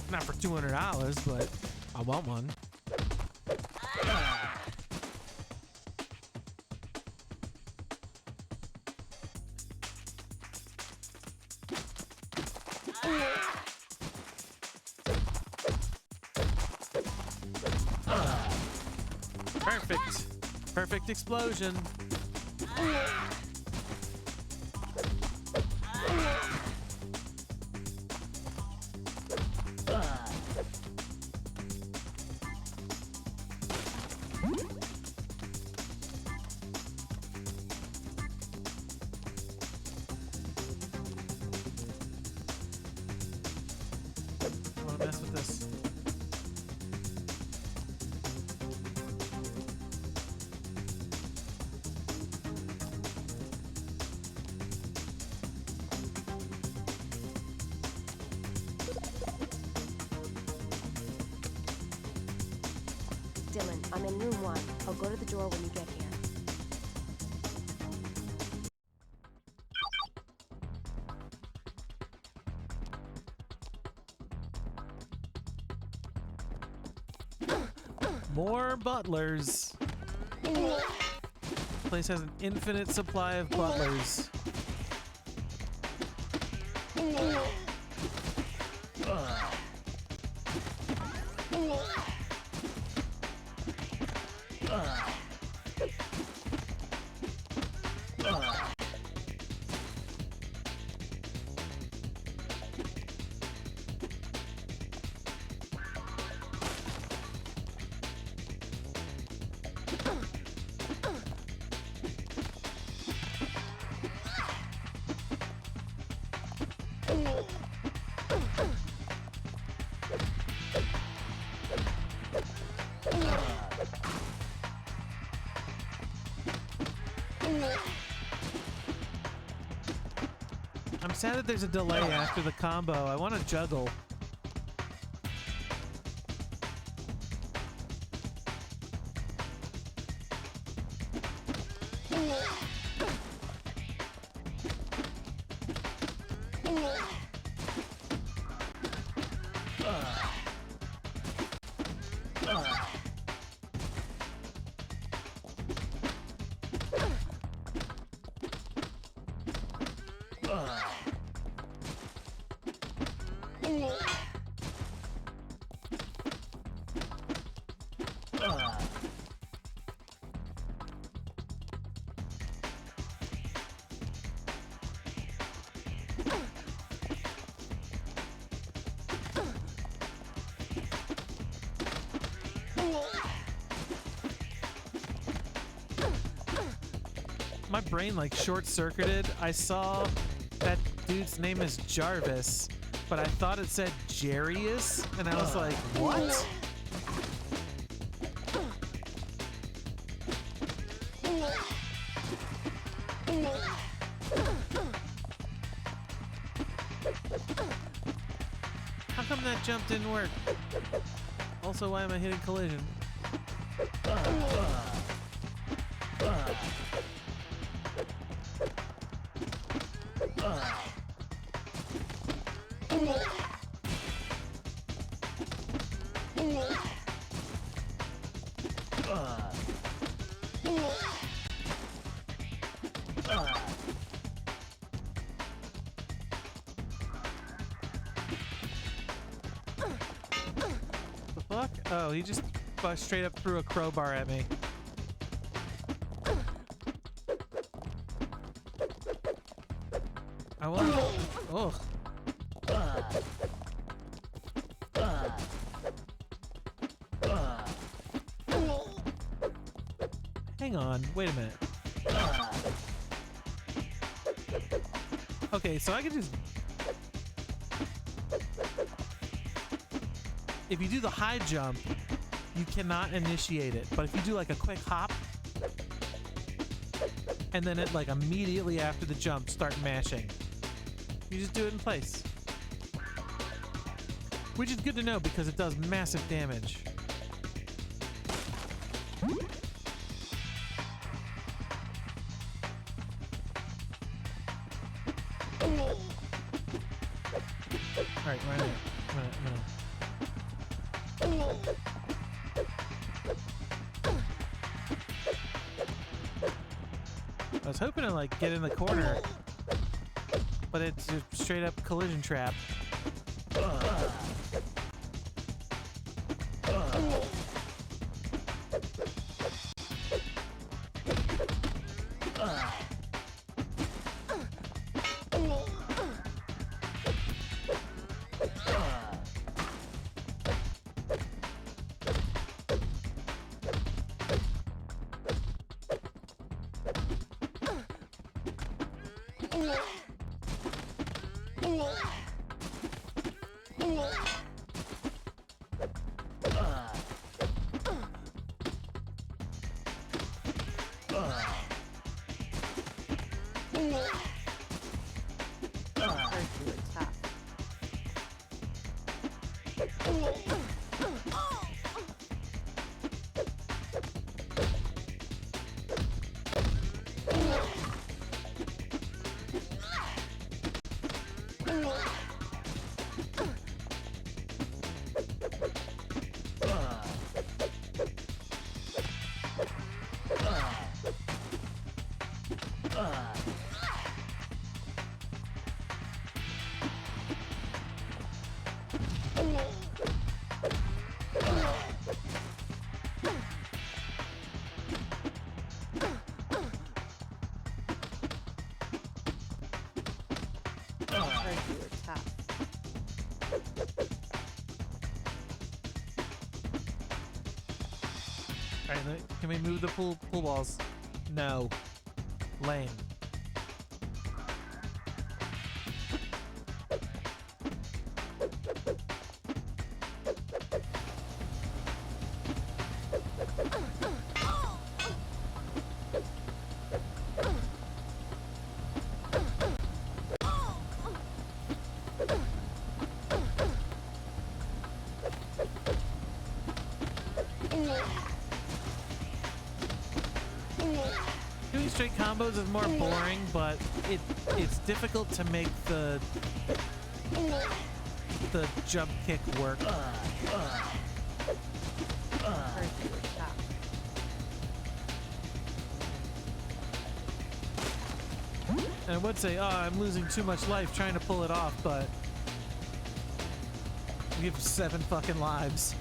Speaker 1: Not for $200, but I want one. Perfect. Perfect explosion. I want to mess with this.
Speaker 7: Dylan, I'm in room 1. I'll go to the door when you get here.
Speaker 1: More butlers. Place has an infinite supply of butlers. I'm sad that there's a delay after the combo. I want to juggle. My brain like short-circuited. I saw that dude's name is Jarvis, but I thought it said Jarius, and I was like, what? How come that jump didn't work? Also, why am I hitting collision? The fuck? Oh, he just straight up threw a crowbar at me. I want. Ugh. Hang on. Wait a minute. Okay, so I can just. If you do the high jump, you cannot initiate it. But if you do like a quick hop, and then it like immediately after the jump start mashing, you just do it in place. Which is good to know because it does massive damage. Alright, right now. I was hoping to like get in the corner, but it's a straight up collision trap. Alright, can we move the pool balls? No. Lame. Doing straight combos is more boring, but it's difficult to make the jump kick work. And I would say, oh, I'm losing too much life trying to pull it off, but we have 7 fucking lives.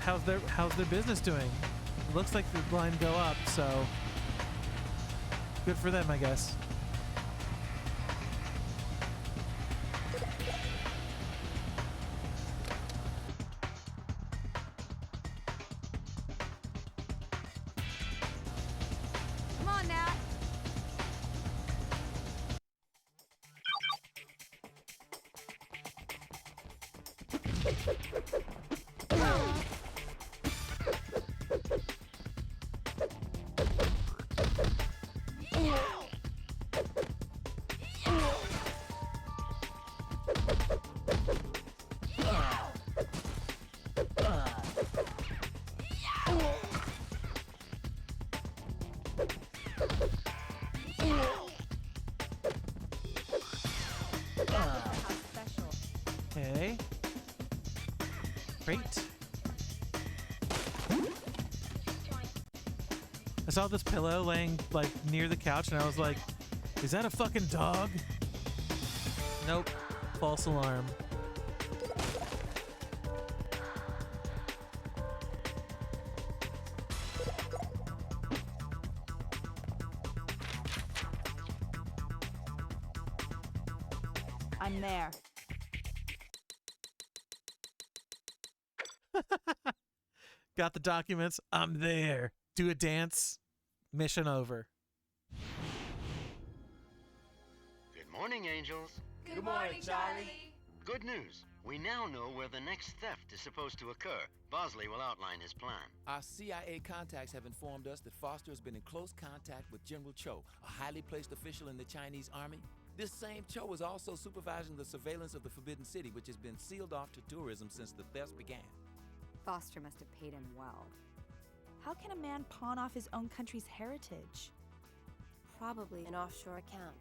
Speaker 1: How's their business doing? It looks like the line go up, so good for them, I guess.
Speaker 5: Come on now. Okay.
Speaker 1: crate. I saw this pillow laying like near the couch and I was like, is that a fucking dog? Nope. False alarm.
Speaker 6: I'm there.
Speaker 1: Got the documents. I'm there. Do a dance. Mission over.
Speaker 3: Good morning, Angels.
Speaker 8: Good morning, Charlie.
Speaker 3: Good news. We now know where the next theft is supposed to occur. Bosley will outline his plan.
Speaker 4: Our CIA contacts have informed us that Foster has been in close contact with General Cho, a highly placed official in the Chinese army. This same Cho is also supervising the surveillance of the Forbidden City, which has been sealed off to tourism since the thefts began.
Speaker 5: Foster must have paid him well.
Speaker 6: How can a man pawn off his own country's heritage?
Speaker 7: Probably an offshore account.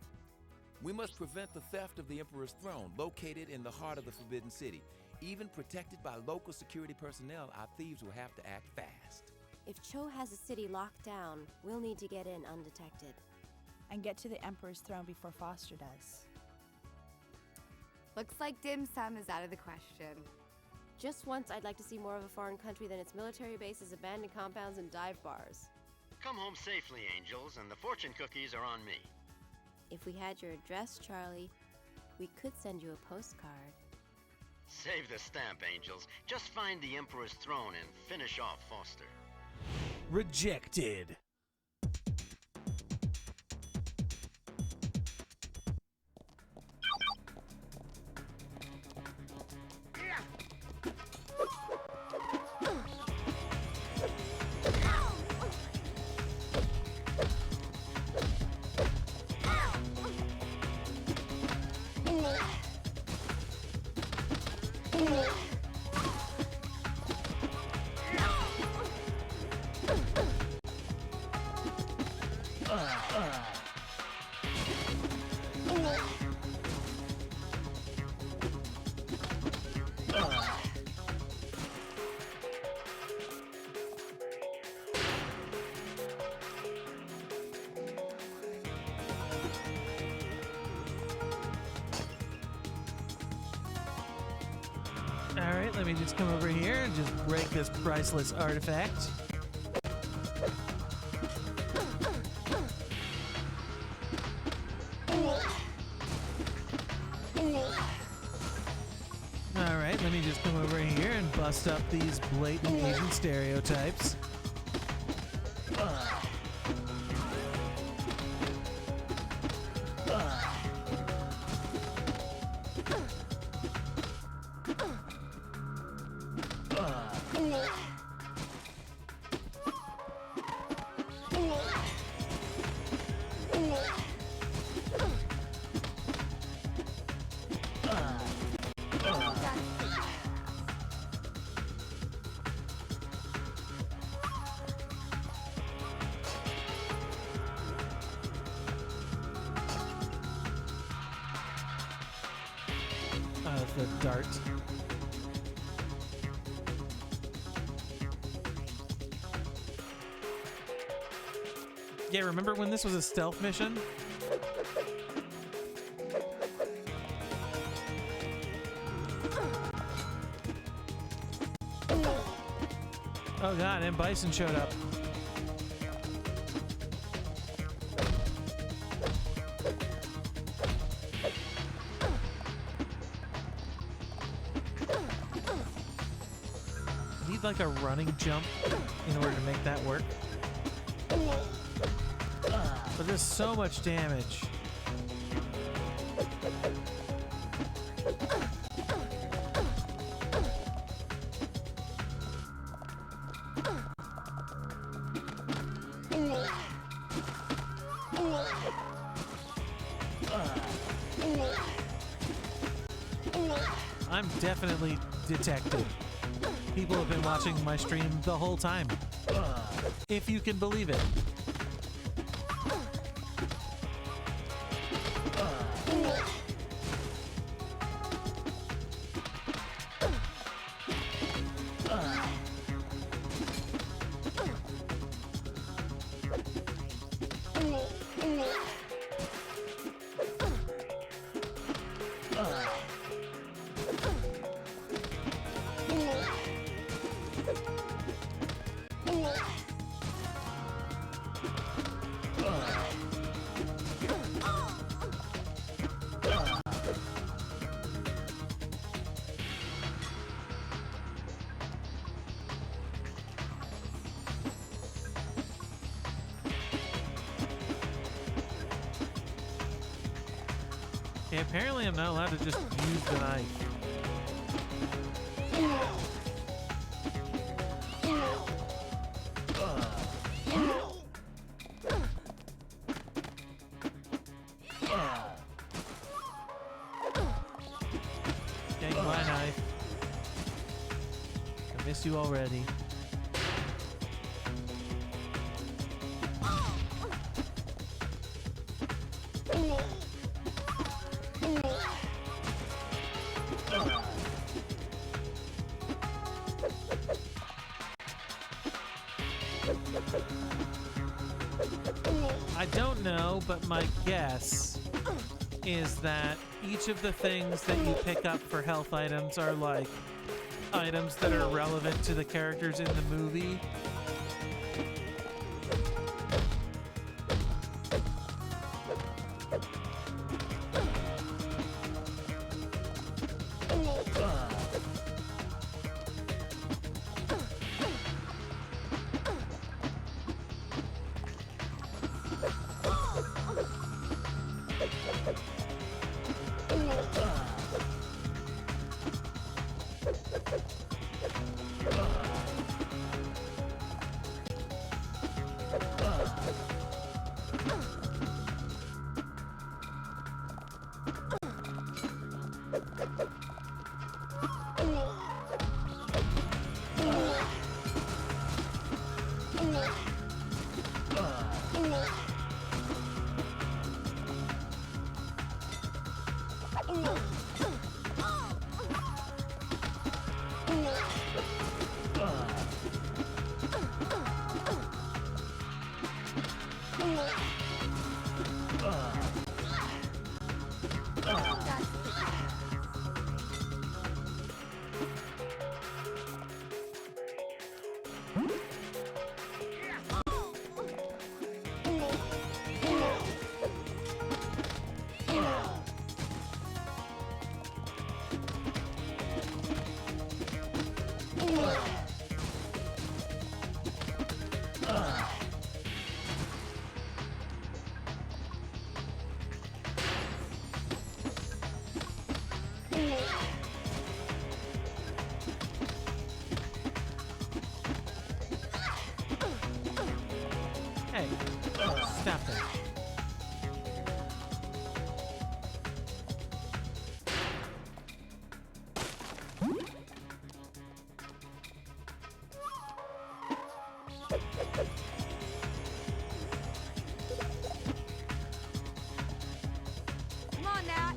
Speaker 4: We must prevent the theft of the Emperor's throne, located in the heart of the Forbidden City. Even protected by local security personnel, our thieves will have to act fast.
Speaker 7: If Cho has the city locked down, we'll need to get in undetected.
Speaker 6: And get to the Emperor's throne before Foster does.
Speaker 5: Looks like dim sum is out of the question.
Speaker 7: Just once, I'd like to see more of a foreign country than its military bases, abandoned compounds, and dive bars.
Speaker 3: Come home safely, Angels, and the fortune cookies are on me.
Speaker 7: If we had your address, Charlie, we could send you a postcard.
Speaker 3: Save the stamp, Angels. Just find the Emperor's throne and finish off Foster.
Speaker 1: Rejected. Alright, let me just come over here and just break this priceless artifact. Alright, let me just come over here and bust up these blatant Asian stereotypes. The dart. Yeah, remember when this was a stealth mission? Oh god, and Bison showed up. Need like a running jump in order to make that work. But there's so much damage. I'm definitely detected. People have been watching my stream the whole time. If you can believe it. Okay, apparently I'm not allowed to just use the knife. Okay, my knife. I miss you already. I don't know, but my guess is that each of the things that you pick up for health items are like items that are relevant to the characters in the movie. Hey, stop that.
Speaker 5: Come on, Nat.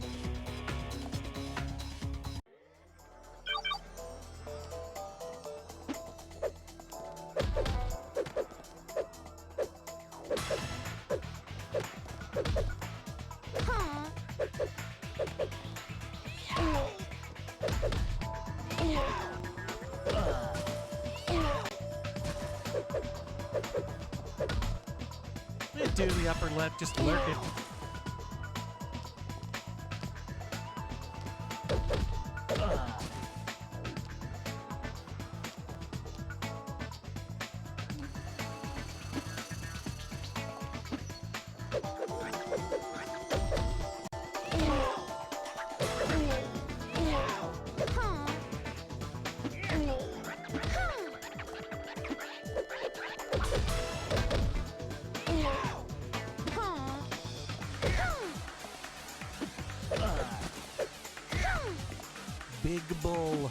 Speaker 1: Do the upper left, just lurking. Big bull.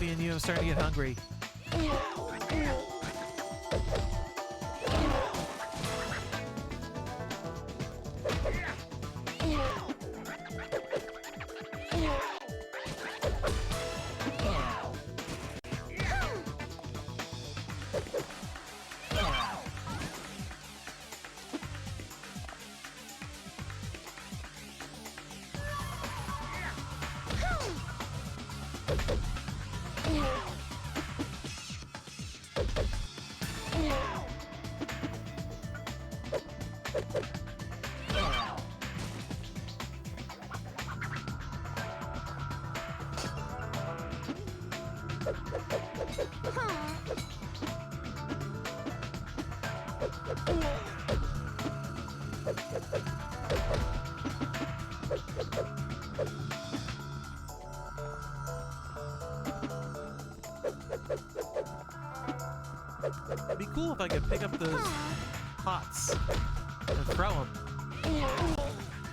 Speaker 1: Cappy and you, I'm starting to get hungry. It'd be cool if I could pick up those pots and throw them.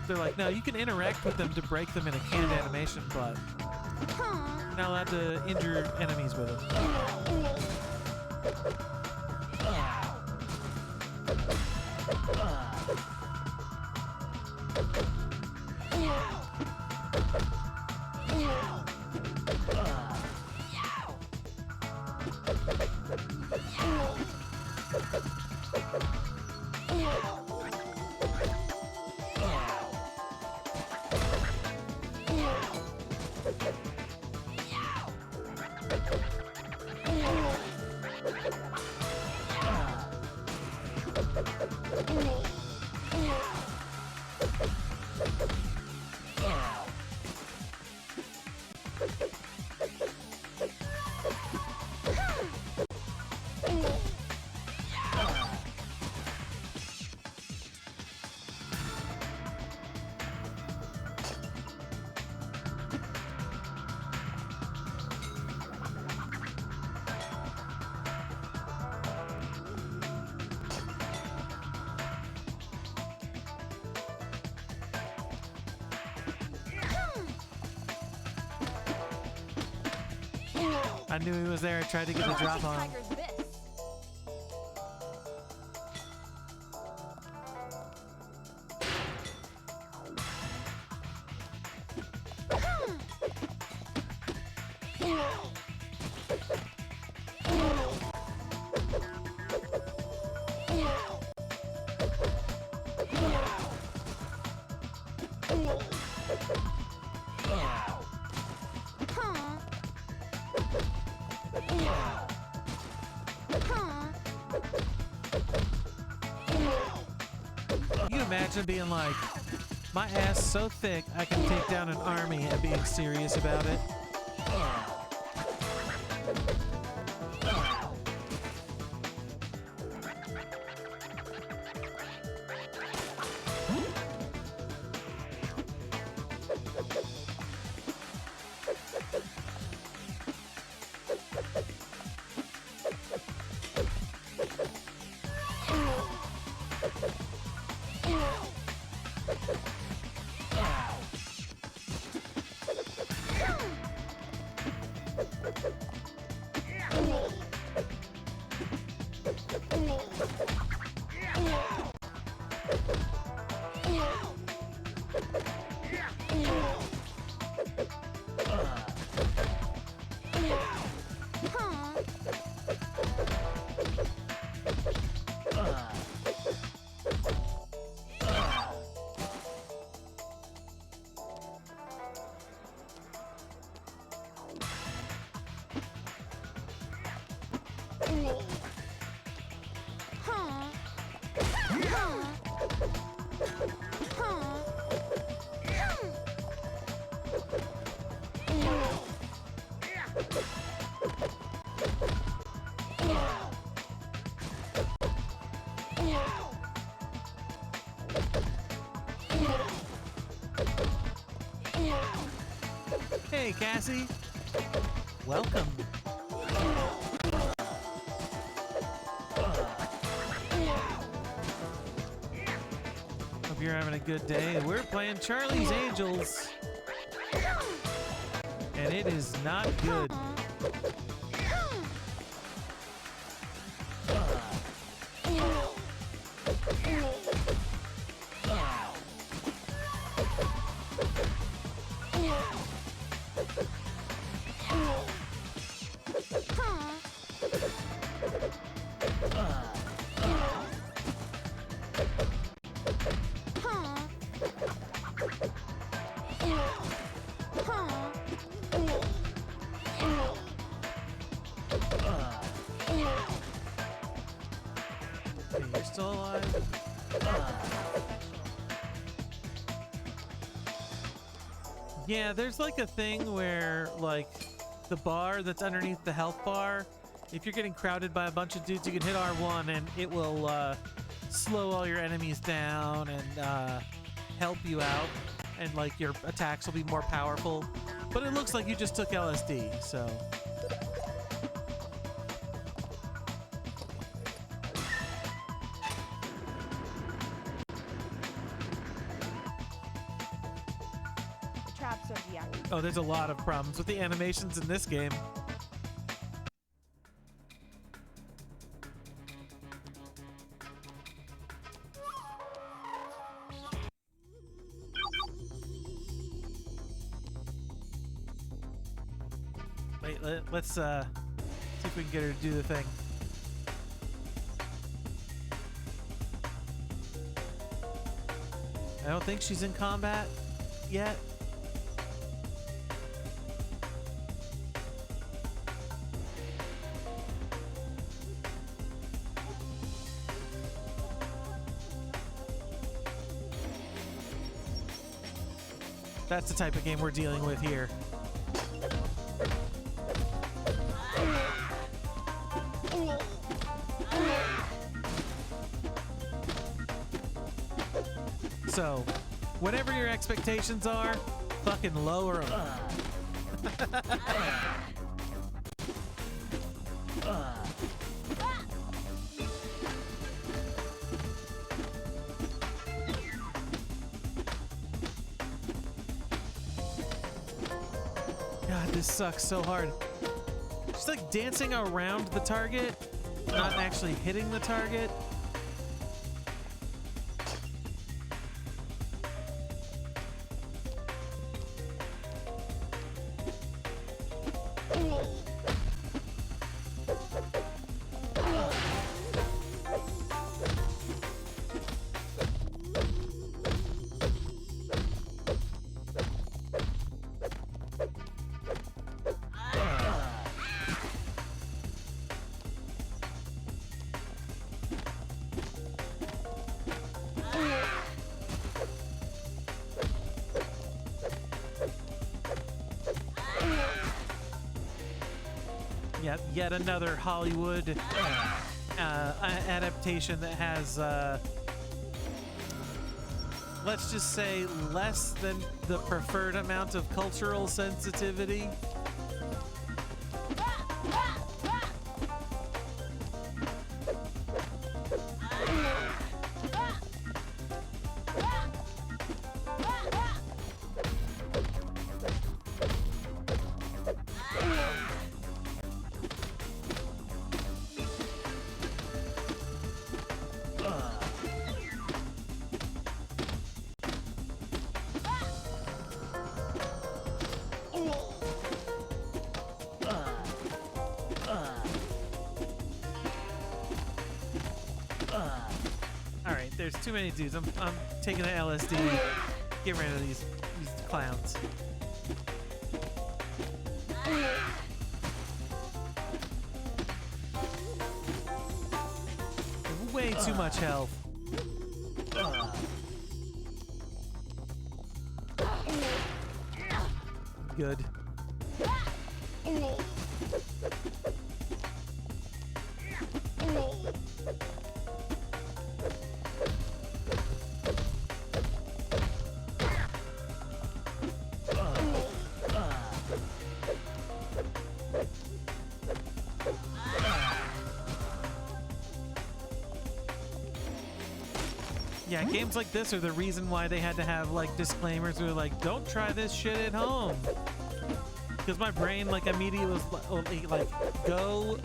Speaker 1: They're like, no, you can interact with them to break them in a canned animation, but you're not allowed to injure enemies with them. I knew he was there. I tried to get the drop on him. Can you imagine being like, my ass so thick I can take down an army and being serious about it? Hey, Cassie. Welcome. Hope you're having a good day. We're playing Charlie's Angels, and it is not good. Okay, you're still alive. Yeah, there's like a thing where like the bar that's underneath the health bar, if you're getting crowded by a bunch of dudes, you can hit R1 and it will slow all your enemies down and help you out, and like your attacks will be more powerful. But it looks like you just took LSD, so.
Speaker 6: The traps are deactivated.
Speaker 1: Oh, there's a lot of problems with the animations in this game. Wait, let's see if we can get her to do the thing. I don't think she's in combat yet. That's the type of game we're dealing with here. So, whatever your expectations are, fucking lower them. God, this sucks so hard. Just like dancing around the target, not actually hitting the target. Yet another Hollywood adaptation that has, let's just say, less than the preferred amount of cultural sensitivity. Alright, there's too many dudes. I'm taking the LSD. Get rid of these clowns. Way too much health. Good. Yeah, games like this are the reason why they had to have like disclaimers who are like, don't try this shit at home. Because my brain like immediately was like, go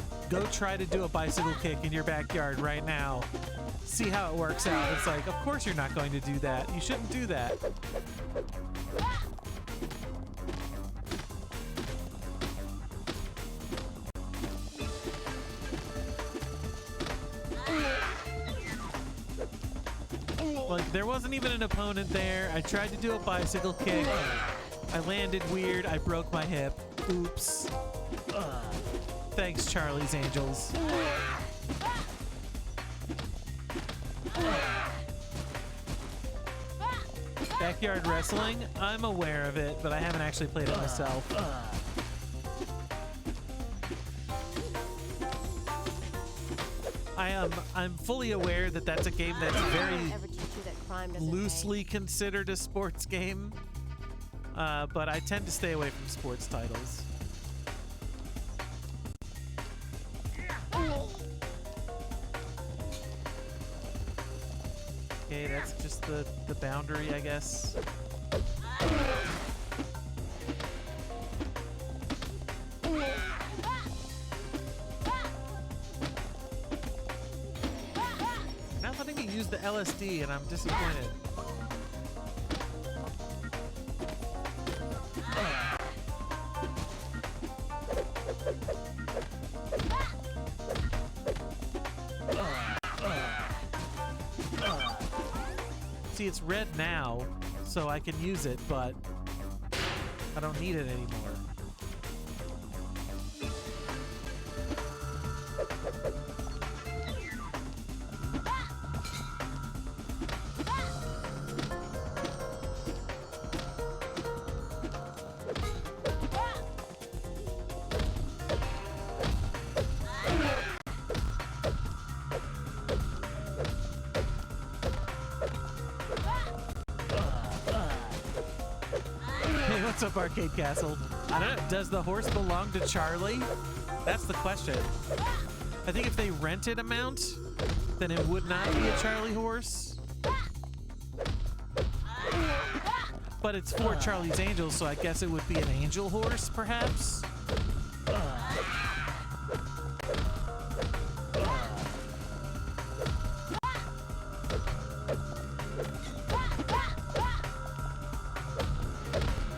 Speaker 1: try to do a bicycle kick in your backyard right now. See how it works out. It's like, of course you're not going to do that. You shouldn't do that. Like, there wasn't even an opponent there. I tried to do a bicycle kick. I landed weird. I broke my hip. Oops. Thanks, Charlie's Angels. Backyard wrestling? I'm aware of it, but I haven't actually played it myself. I'm fully aware that that's a game that's very loosely considered a sports game, but I tend to stay away from sports titles. Okay, that's just the boundary, I guess. Not letting me use the LSD, and I'm disappointed. See, it's red now, so I can use it, but I don't need it anymore. What's up, Arcade Castle? I don't know. Does the horse belong to Charlie? That's the question. I think if they rented a mount, then it would not be a Charlie horse. But it's for Charlie's Angels, so I guess it would be an angel horse, perhaps?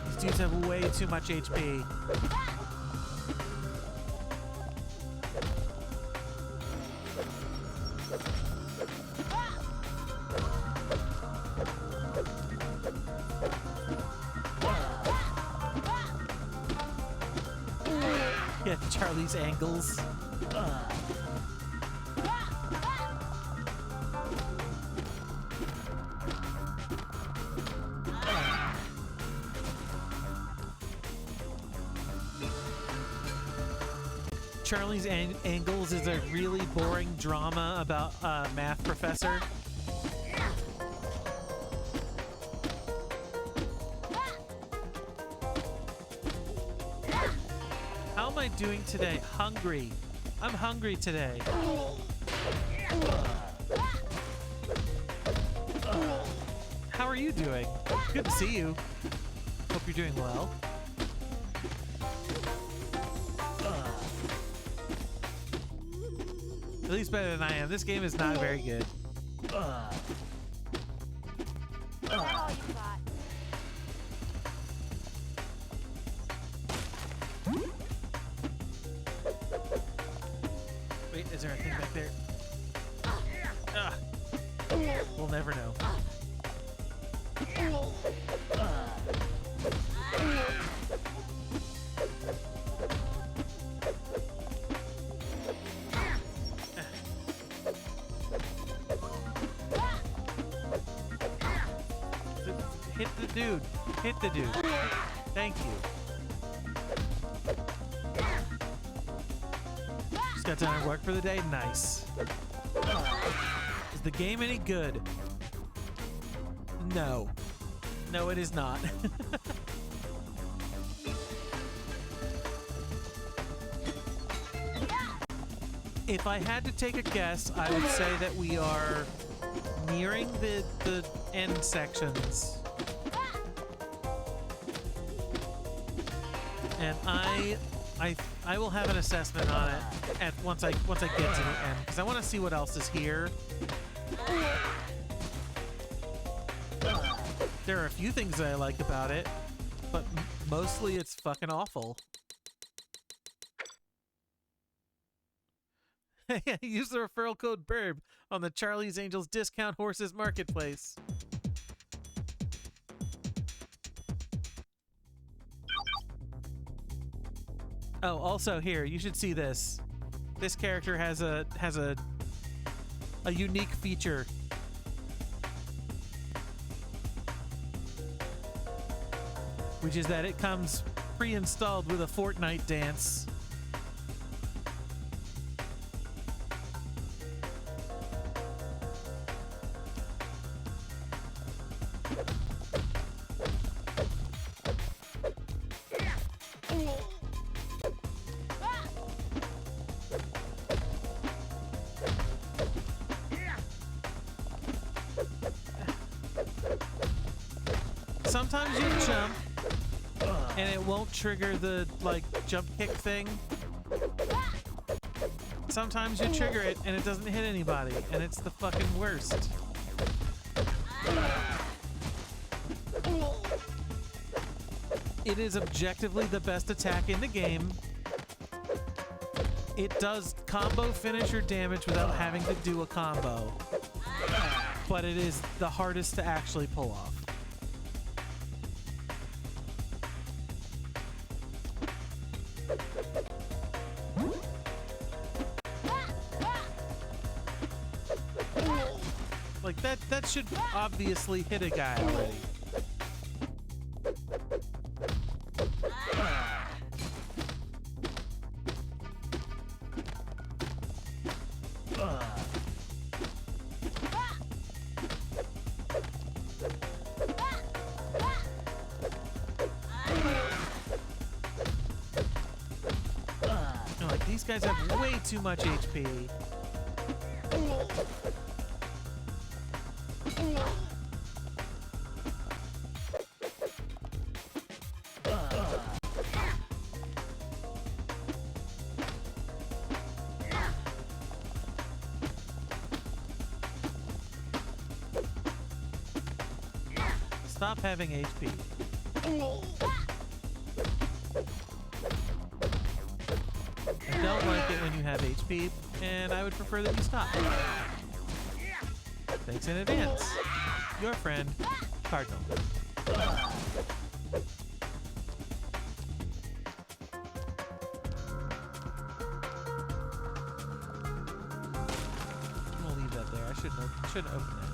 Speaker 1: These dudes have way too much HP. Yeah, Charlie's angles. Charlie's Angles is a really boring drama about a math professor. How am I doing today? Hungry. I'm hungry today. How are you doing? Good to see you. Hope you're doing well. At least better than I am. This game is not very good. Wait, is there a thing back there? We'll never know. Hit the dude. Hit the dude. Thank you. Just got done work for the day. Nice. Is the game any good? No. No, it is not. If I had to take a guess, I would say that we are nearing the end sections. and I will have an assessment on it at once I get to the end, because I want to see what else is here. There are a few things that I like about it, but mostly it's fucking awful. Use the referral code BURB on the Charlie's Angels Discount Horses Marketplace. Oh, also here, you should see this. This character has a unique feature. Which is that it comes pre-installed with a Fortnite dance. Sometimes you jump and it won't trigger the like jump kick thing. Sometimes you trigger it and it doesn't hit anybody, and it's the fucking worst. It is objectively the best attack in the game. It does combo finish or damage without having to do a combo. But it is the hardest to actually pull off. Like that should obviously hit a guy already. Like these guys have way too much HP. Stop having HP. I don't like it when you have HP, and I would prefer that you stop. Thanks in advance. Your friend, Cardinal. I'm gonna leave that there. I shouldn't open that.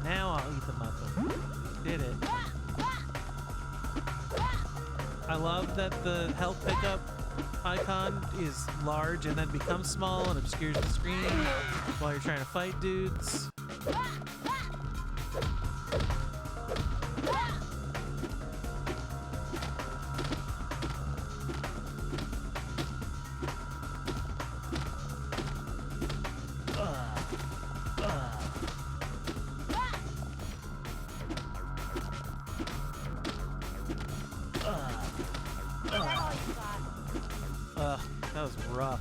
Speaker 1: Now I'll eat the muffin. Did it. I love that the health pickup icon is large and then becomes small and obscures the screen while you're trying to fight dudes. That was rough.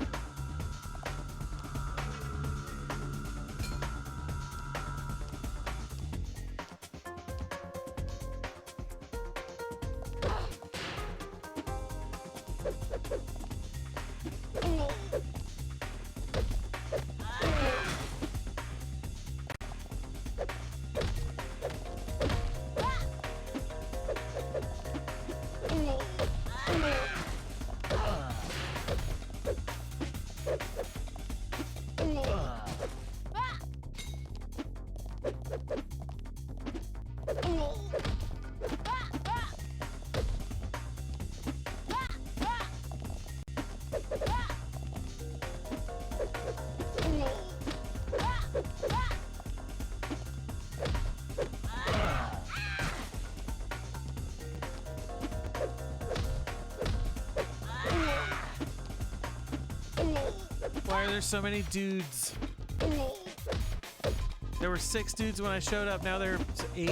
Speaker 1: Why are there so many dudes? There were 6 dudes when I showed up. Now there's 8.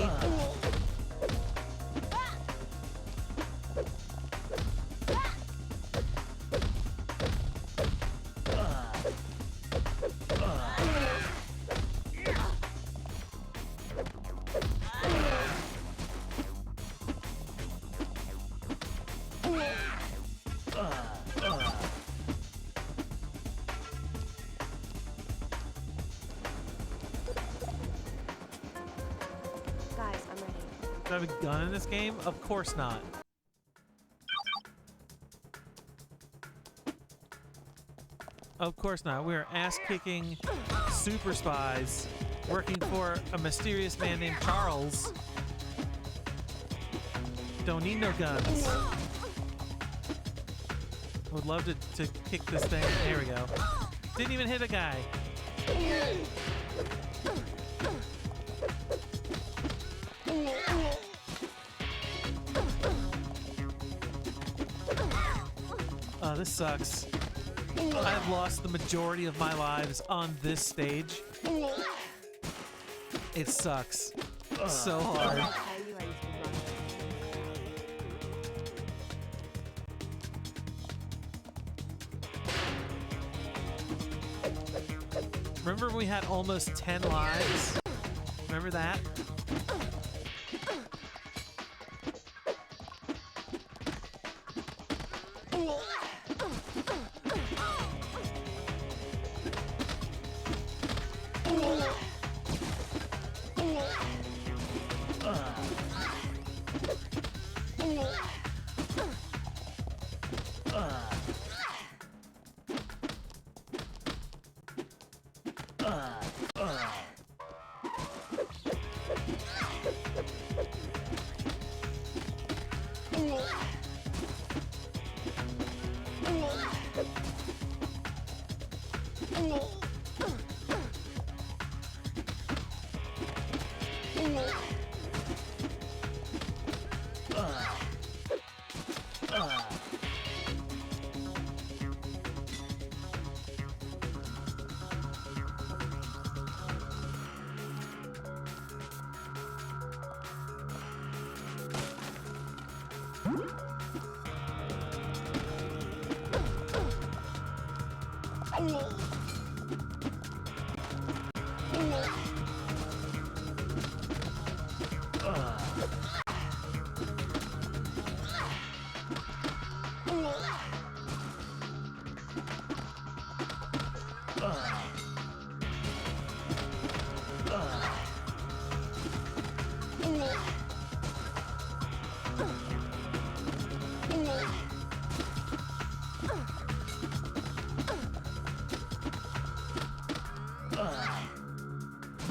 Speaker 7: Guys, I'm ready.
Speaker 1: Do I have a gun in this game? Of course not. Of course not. We are ass-kicking super spies working for a mysterious man named Charles. Don't need no guns. Would love to kick this thing. There we go. Didn't even hit a guy. Oh, this sucks. I've lost the majority of my lives on this stage. It sucks so hard. Remember when we had almost 10 lives? Remember that?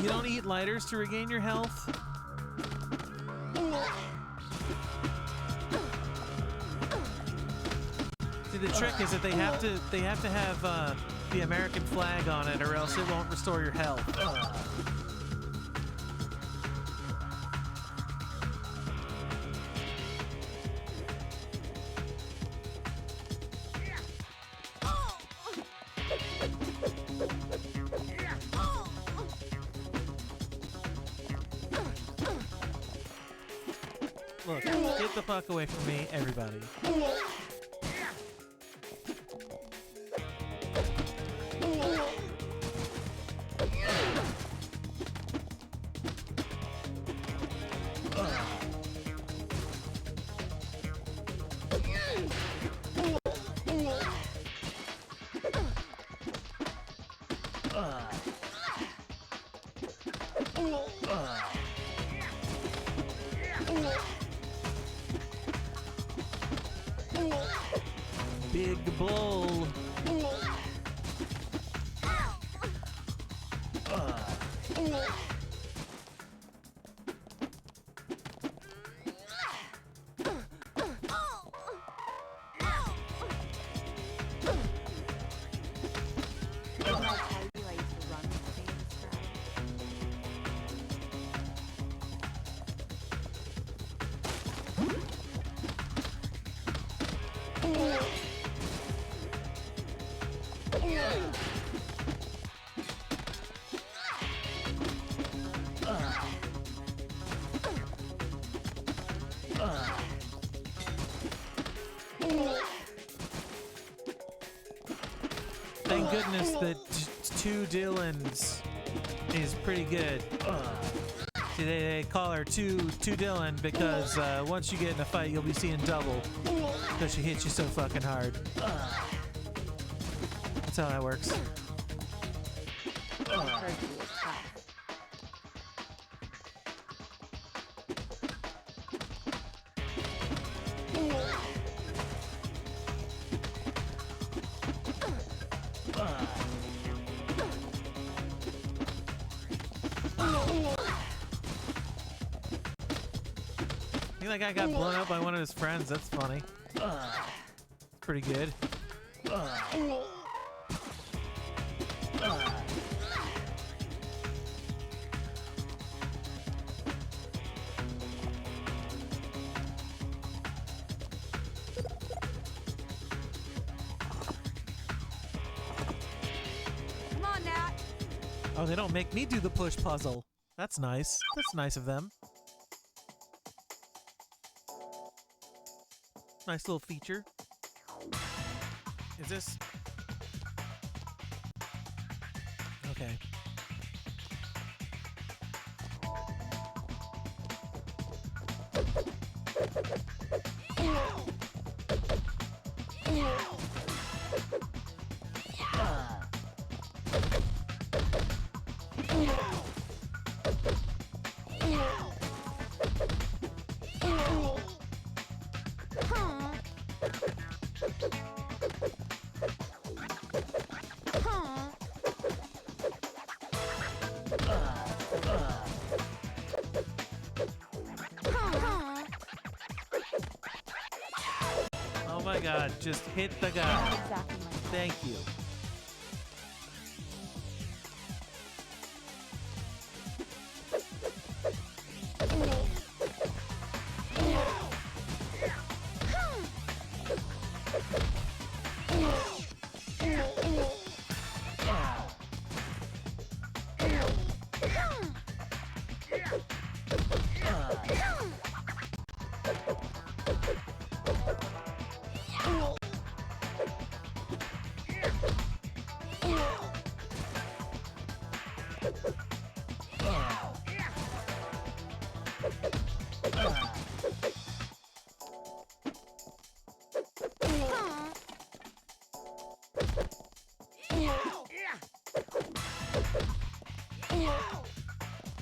Speaker 1: You don't eat lighters to regain your health? See, the trick is that they have to have the American flag on it, or else it won't restore your health. Look, get the fuck away from me, everybody. Big bull. Thank goodness that two Dylans is pretty good. See, they call her two Dylan because once you get in a fight, you'll be seeing double because she hits you so fucking hard. That's how that works. I think that guy got blown up by one of his friends. That's funny. Pretty good.
Speaker 5: Come on, Nat.
Speaker 1: Oh, they don't make me do the push puzzle. That's nice. That's nice of them. Nice little feature. Is this... Okay. Oh my god, just hit the guy.
Speaker 6: Exactly my
Speaker 1: Thank you.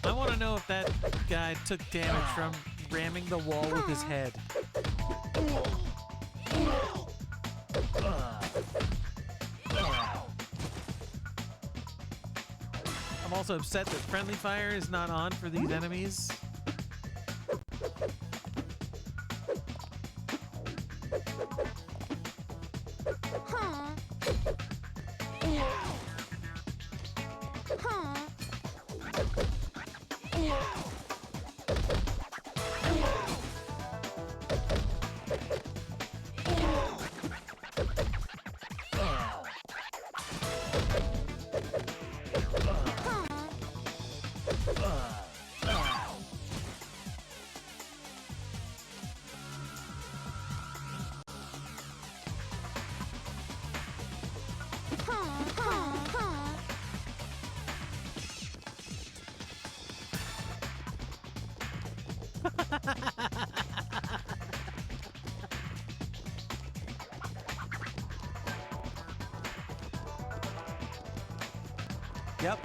Speaker 1: I want to know if that guy took damage from ramming the wall with his head. I'm also upset that friendly fire is not on for these enemies. Yep.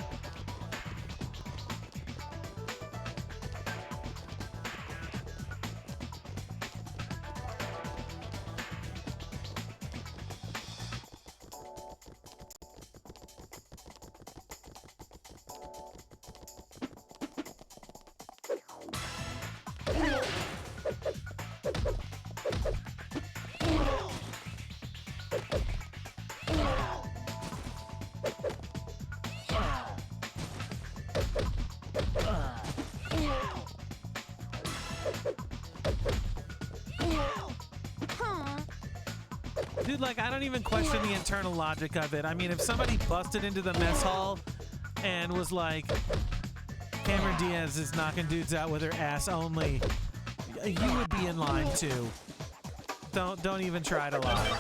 Speaker 1: Dude, like, I don't even question the internal logic of it. I mean, if somebody busted into the mess hall and was like, Cameron Diaz is knocking dudes out with her ass only, you would be in line too. Don't even try to lie.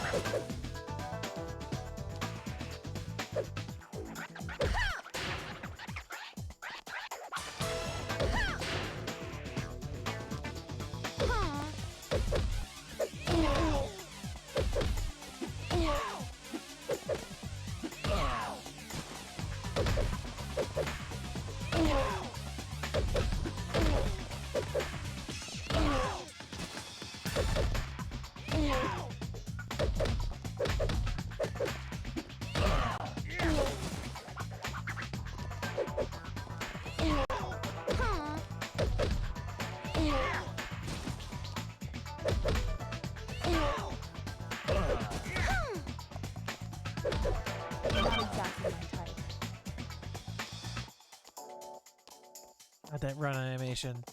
Speaker 1: Got that run animation.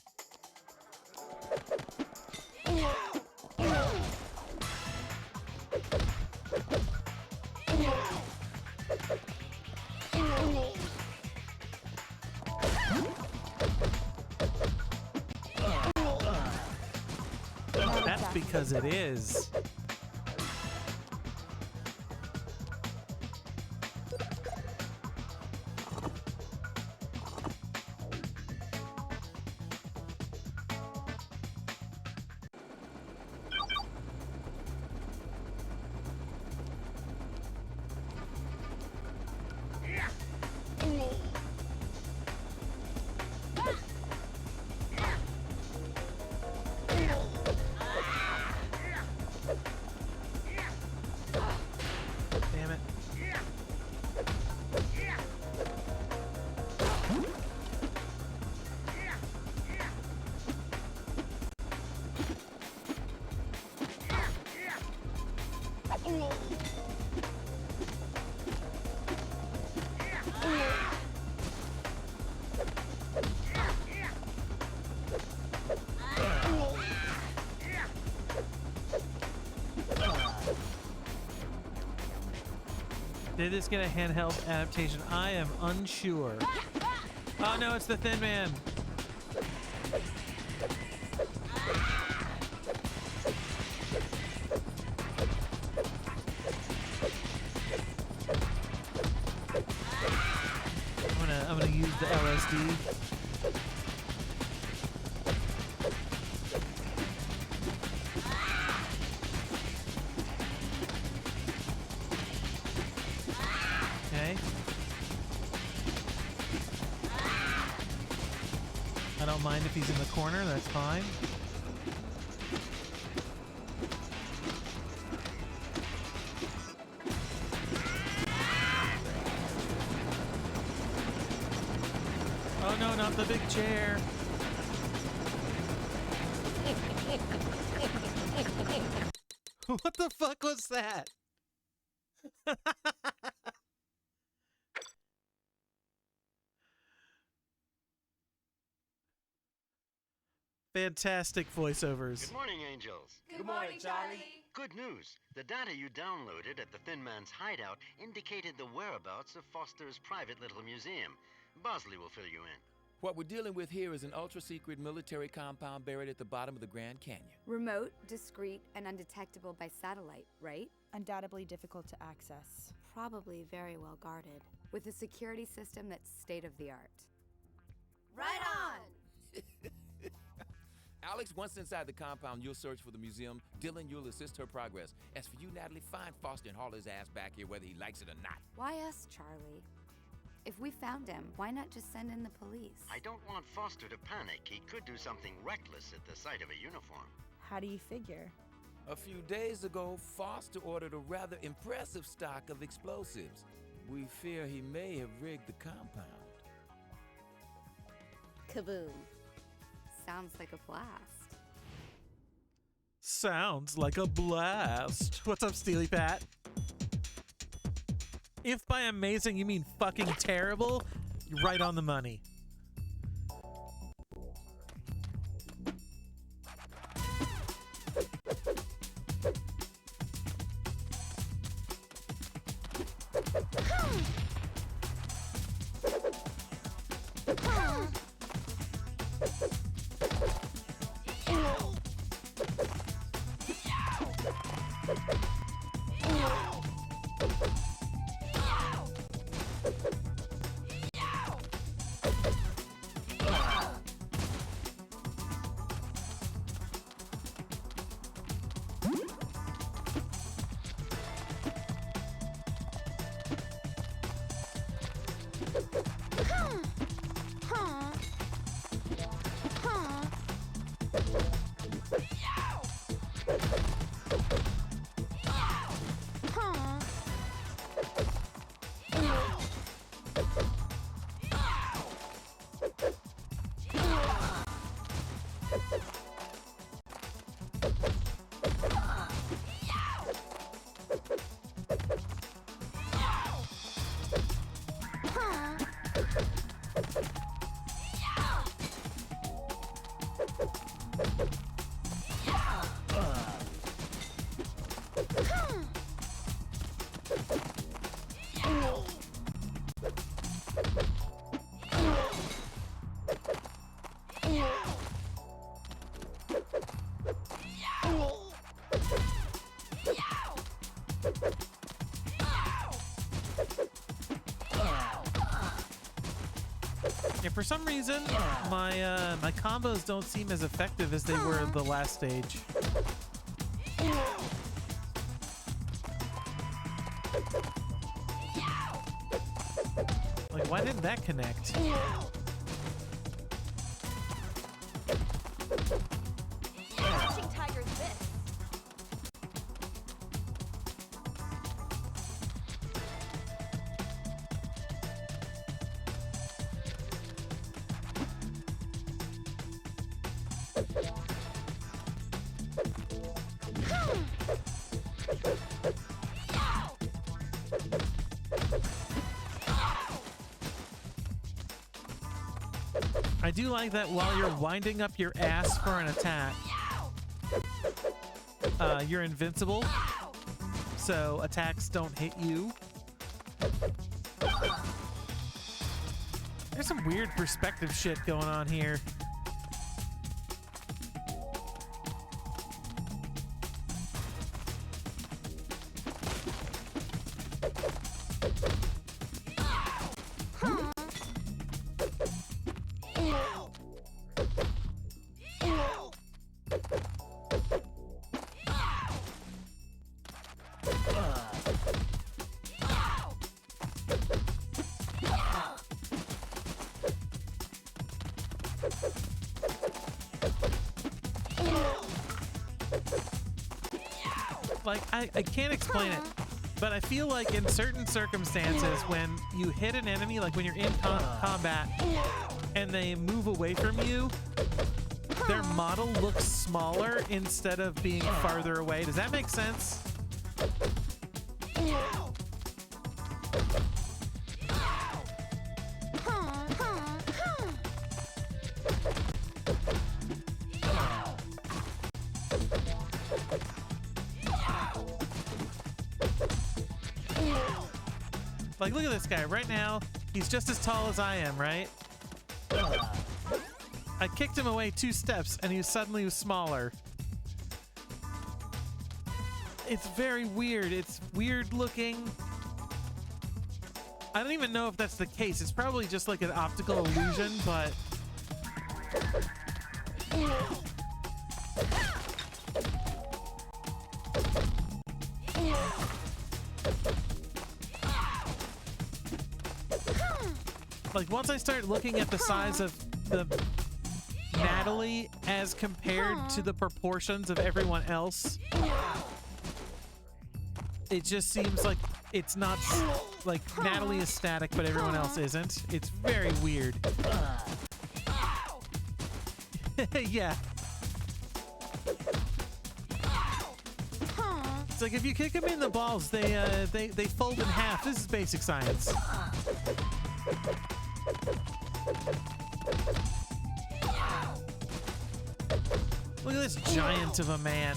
Speaker 1: That's because it is. Damn it. Did this get a handheld adaptation? I am unsure. Oh no, it's the Thin Man. I'm gonna use the LSD. Okay. I don't mind if he's in the corner, that's fine. Oh no, not the big chair. What the fuck was that? Fantastic voiceovers.
Speaker 3: Good morning, Angels.
Speaker 8: Good morning, Charlie.
Speaker 3: Good news. The data you downloaded at the Thin Man's hideout indicated the whereabouts of Foster's private little museum. Bosley will fill you in.
Speaker 4: What we're dealing with here is an ultra-secret military compound buried at the bottom of the Grand Canyon.
Speaker 5: Remote, discreet, and undetectable by satellite, right?
Speaker 6: Undoubtedly difficult to access.
Speaker 7: Probably very well guarded.
Speaker 5: With a security system that's state of the art.
Speaker 7: Right on!
Speaker 4: Alex, once inside the compound, you'll search for the museum. Dylan, you'll assist her progress. As for you, Natalie, find Foster and haul his ass back here whether he likes it or not.
Speaker 5: Why us, Charlie? If we found him, why not just send in the police?
Speaker 3: I don't want Foster to panic. He could do something reckless at the sight of a uniform.
Speaker 6: How do you figure?
Speaker 4: A few days ago, Foster ordered a rather impressive stock of explosives. We fear he may have rigged the compound.
Speaker 7: Kaboom.
Speaker 5: Sounds like a blast.
Speaker 1: Sounds like a blast. What's up, Steely Pat? If by amazing you mean fucking terrible, you're right on the money. Yeah, for some reason, my combos don't seem as effective as they were the last stage. Like, why didn't that connect?
Speaker 6: Catching tigers this.
Speaker 1: I do like that while you're winding up your ass for an attack, you're invincible, so attacks don't hit you. There's some weird perspective shit going on here. Like, I can't explain it, but I feel like in certain circumstances when you hit an enemy, like when you're in combat and they move away from you, their model looks smaller instead of being farther away. Does that make sense? Like, look at this guy. Right now, he's just as tall as I am, right? I kicked him away 2 steps, and he suddenly was smaller. It's very weird. It's weird looking. I don't even know if that's the case. It's probably just like an optical illusion, but... Like, once I start looking at the size of the Natalie as compared to the proportions of everyone else, it just seems like it's not, like, Natalie is static, but everyone else isn't. It's very weird. Yeah. It's like if you kick them in the balls, they fold in half. This is basic science. Look at this giant of a man.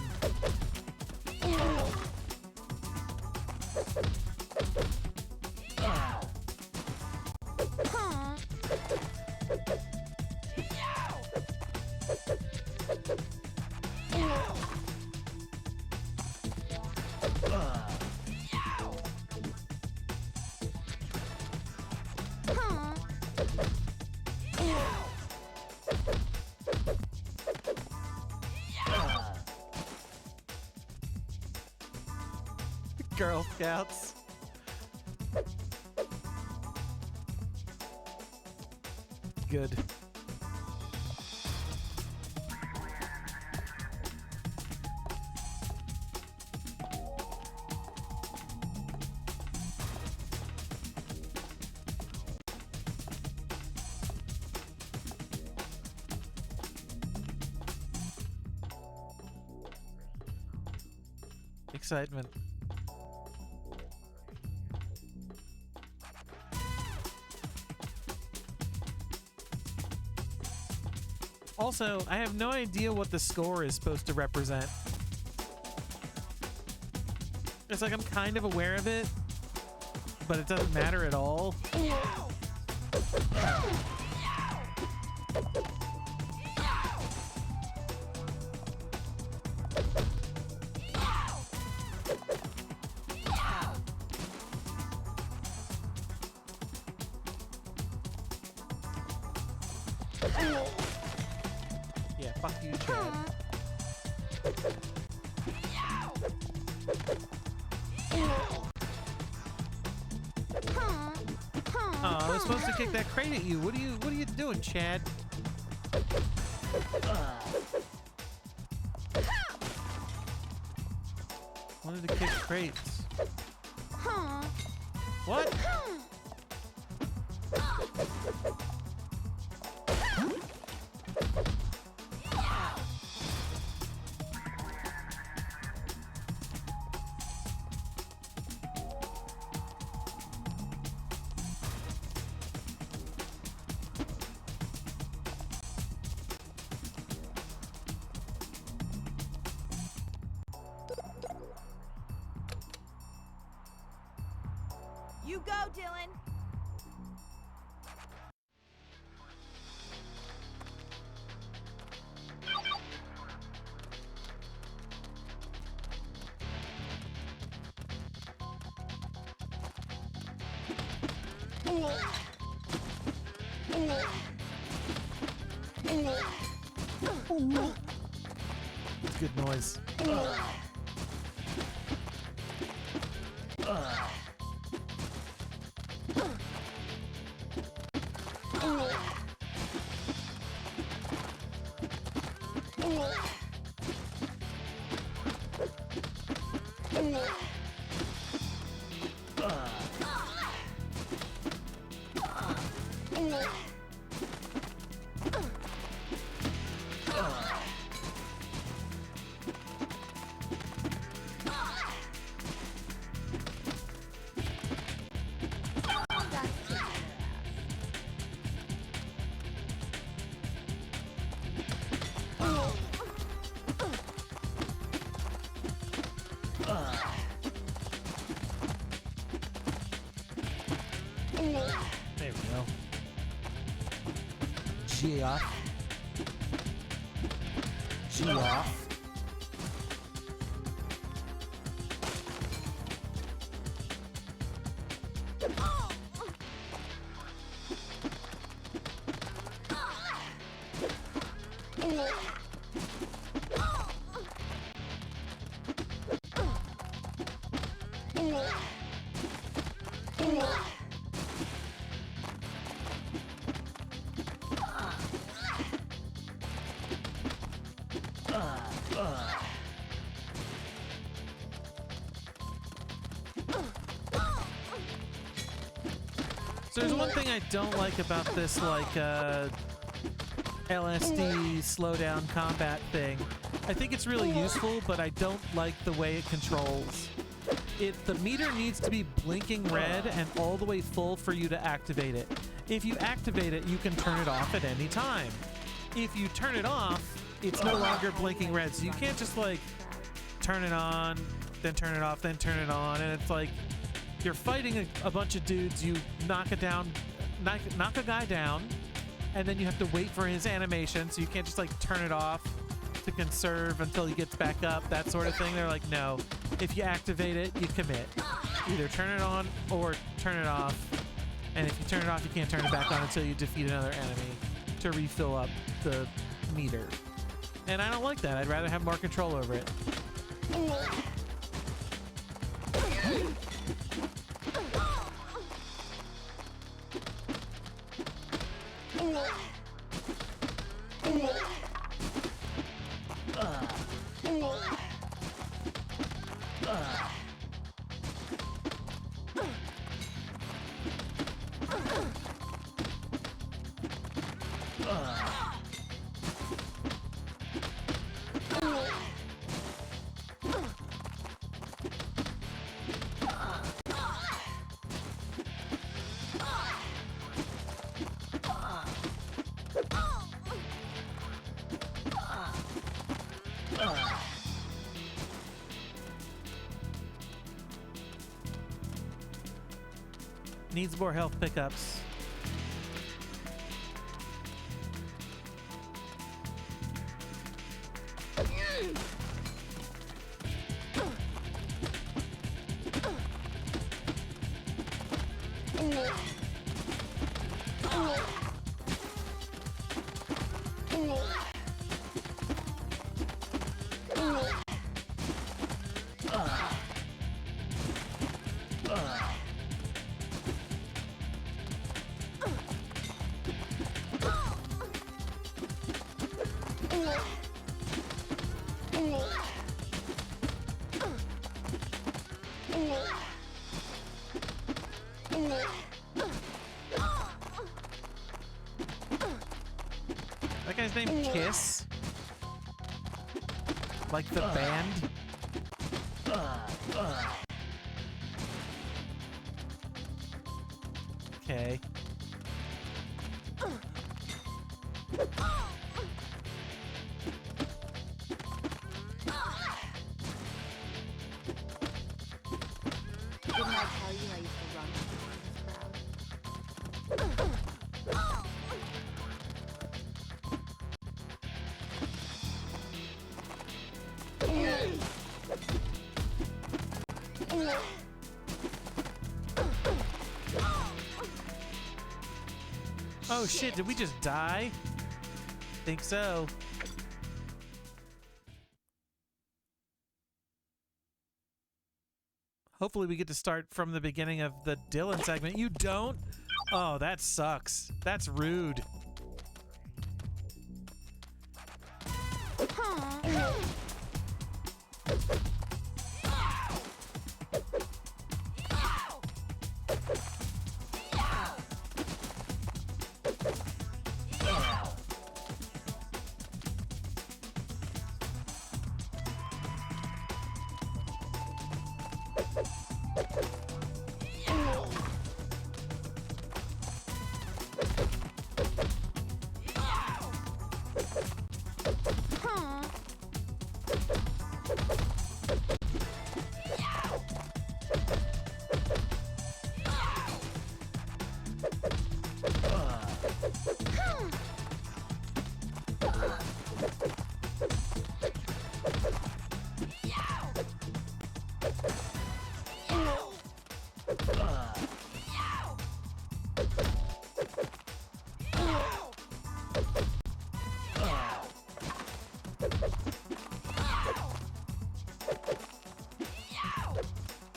Speaker 1: Girl Scouts. Good. Excitement. Also, I have no idea what the score is supposed to represent. It's like I'm kind of aware of it, but it doesn't matter at all. Yeah, fuck you, Chad. Oh, I was supposed to kick that crate at you. What are you doing, Chad? Wanted to kick crates. What?
Speaker 6: You go, Dylan.
Speaker 1: Good noise. There we go. G off. G off. So there's one thing I don't like about this, like, LSD slowdown combat thing. I think it's really useful, but I don't like the way it controls. The meter needs to be blinking red and all the way full for you to activate it. If you activate it, you can turn it off at any time. If you turn it off, it's no longer blinking red, so you can't just, like, turn it on, then turn it off, then turn it on, and it's like you're fighting a bunch of dudes, you knock a guy down, and then you have to wait for his animation, so you can't just, like, turn it off to conserve until he gets back up, that sort of thing. They're like, no, if you activate it, you commit. Either turn it on or turn it off, and if you turn it off, you can't turn it back on until you defeat another enemy to refill up the meter. And I don't like that. I'd rather have more control over it. Needs more health pickups. That guy's name Kiss? Like the band? Okay.
Speaker 5: Didn't I tell you I used to run with this crowd?
Speaker 1: Oh shit, did we just die? Think so. Hopefully we get to start from the beginning of the Dylan segment. You don't? Oh, that sucks. That's rude.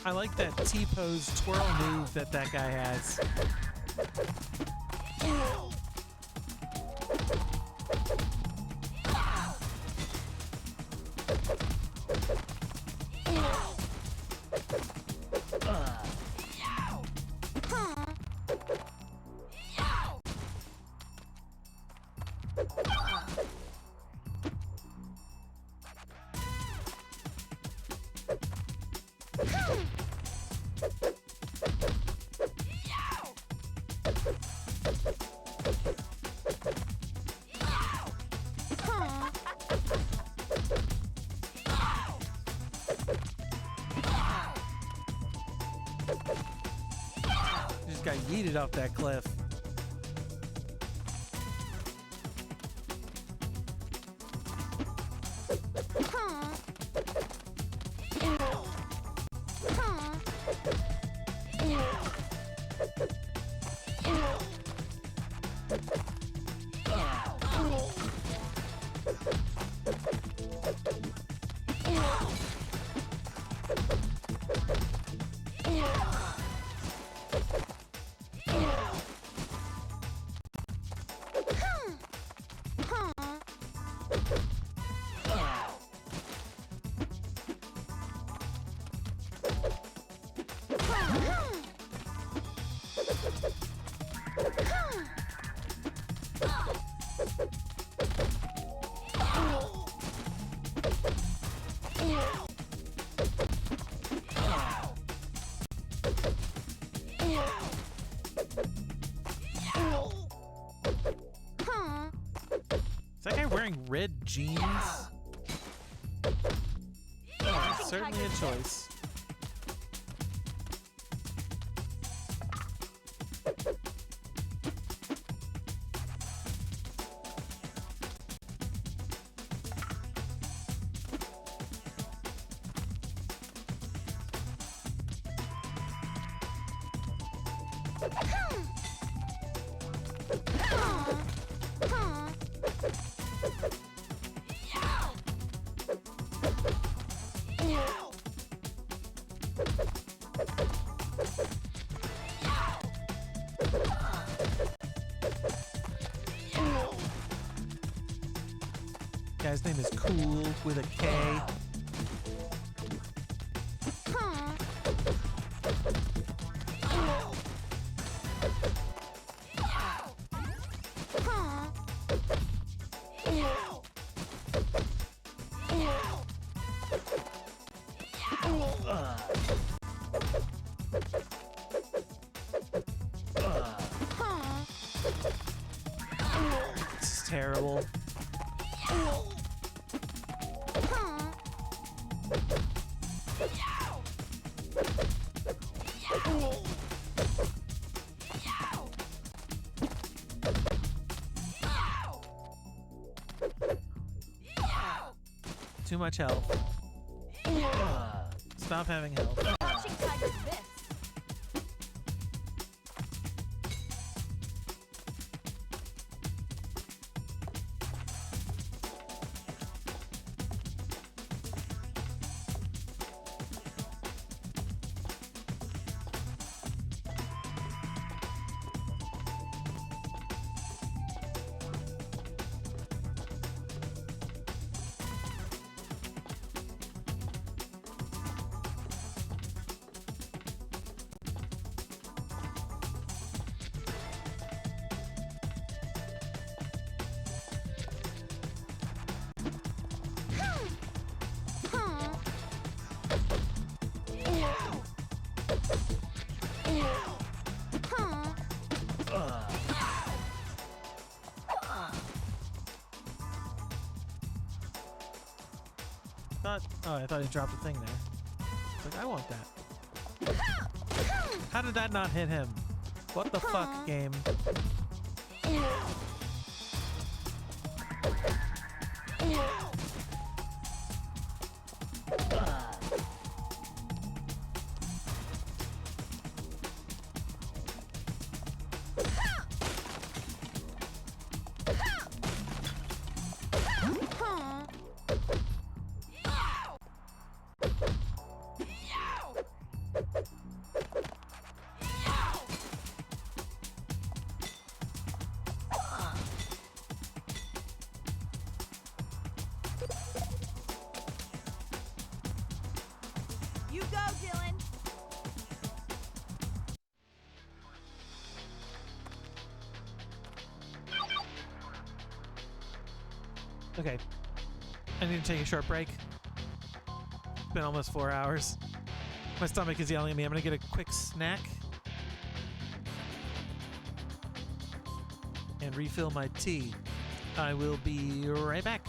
Speaker 1: I like that T-pose twirl move that guy has. Just got yeeted off that cliff. Is that guy wearing red jeans? That's certainly a choice. guy's name is Cool with a K. This is terrible. Too much health. Stop having health.
Speaker 6: Crouching tiger's this. Oh, I thought he dropped a thing there. It's like, I want that. How did that not hit him? What the fuck, game? You go, Dylan.
Speaker 1: Okay. I need to take a short break. It's been almost 4 hours. My stomach is yelling at me. I'm gonna get a quick snack. And refill my tea. I will be right back.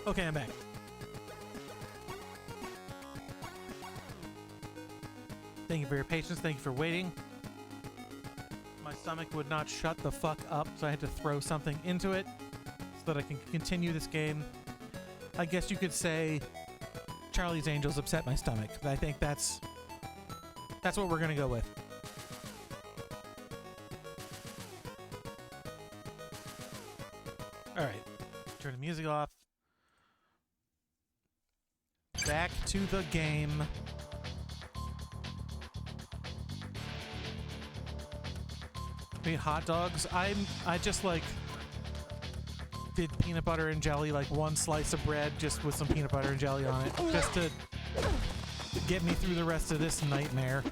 Speaker 1: Okay, I'm back. Thank you for your patience. Thank you for waiting. My stomach would not shut the fuck up, so I had to throw something into it so that I can continue this game. I guess you could say Charlie's Angels upset my stomach, but I think that's what we're gonna go with. All right, turn the music off. Back to the game. Wait, hot dogs? I just like did peanut butter and jelly, like one slice of bread just with some peanut butter and jelly on it, just to get me through the rest of this nightmare.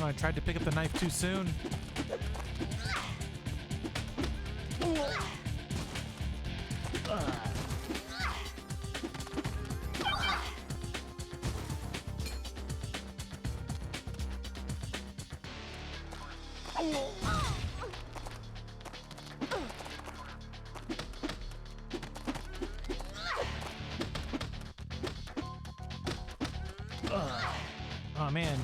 Speaker 1: Oh, I tried to pick up the knife too soon. Oh man,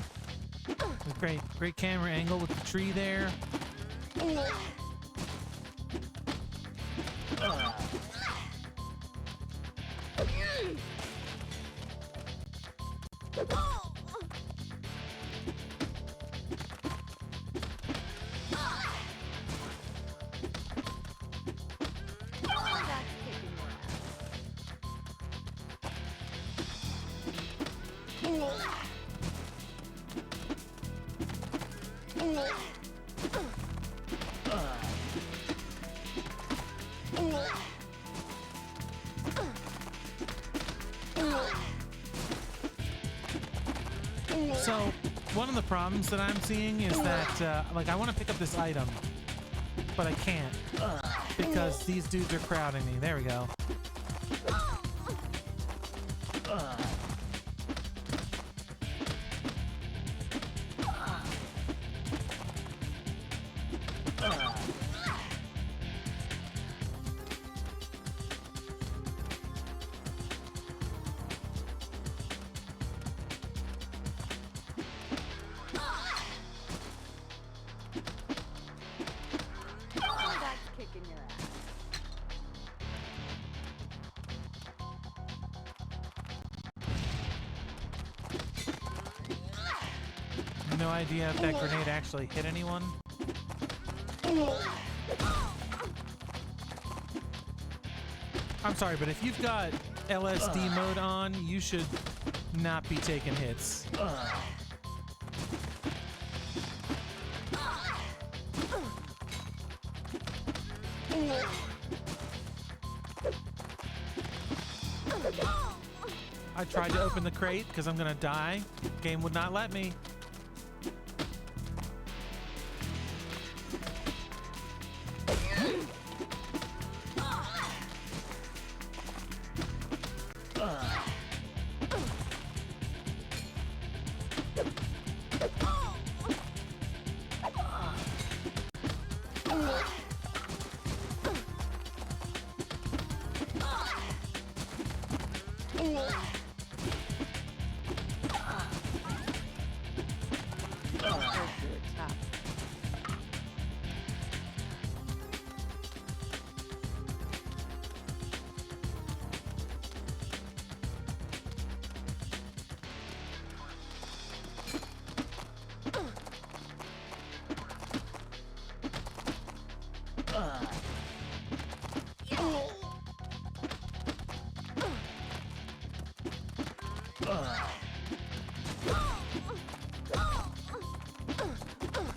Speaker 1: great camera angle with the tree there. So, one of the problems that I'm seeing is that, like, I want to pick up this item, but I can't because these dudes are crowding me. There we go. No idea if that grenade actually hit anyone. I'm sorry, but if you've got LSD mode on, you should not be taking hits. I tried to open the crate because I'm gonna die. Game would not let me.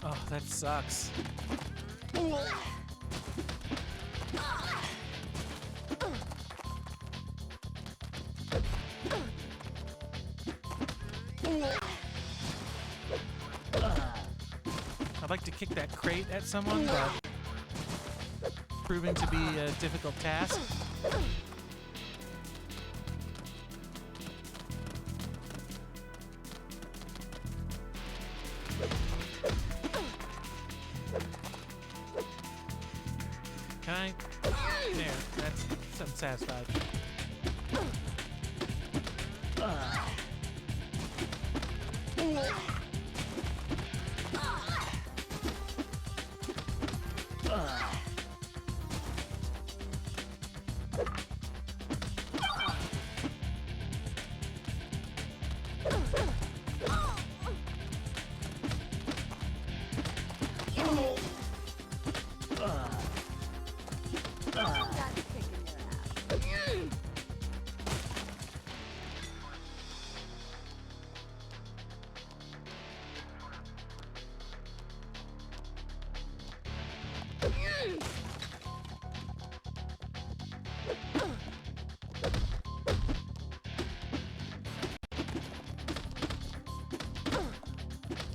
Speaker 1: Oh, that sucks. I'd like to kick that crate at someone, but proving to be a difficult task. Can I? There, I'm satisfied.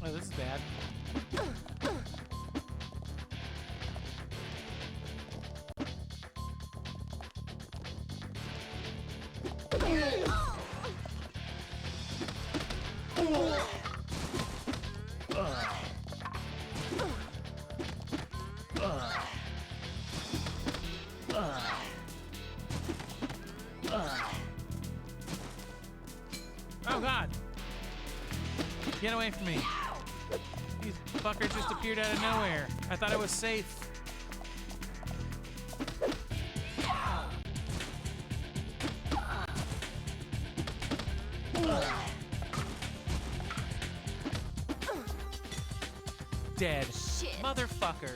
Speaker 1: Oh, this is bad. Oh God! Get away from me! These fuckers just appeared out of nowhere. I thought I was safe. Dead.
Speaker 7: Shit.
Speaker 1: Motherfucker.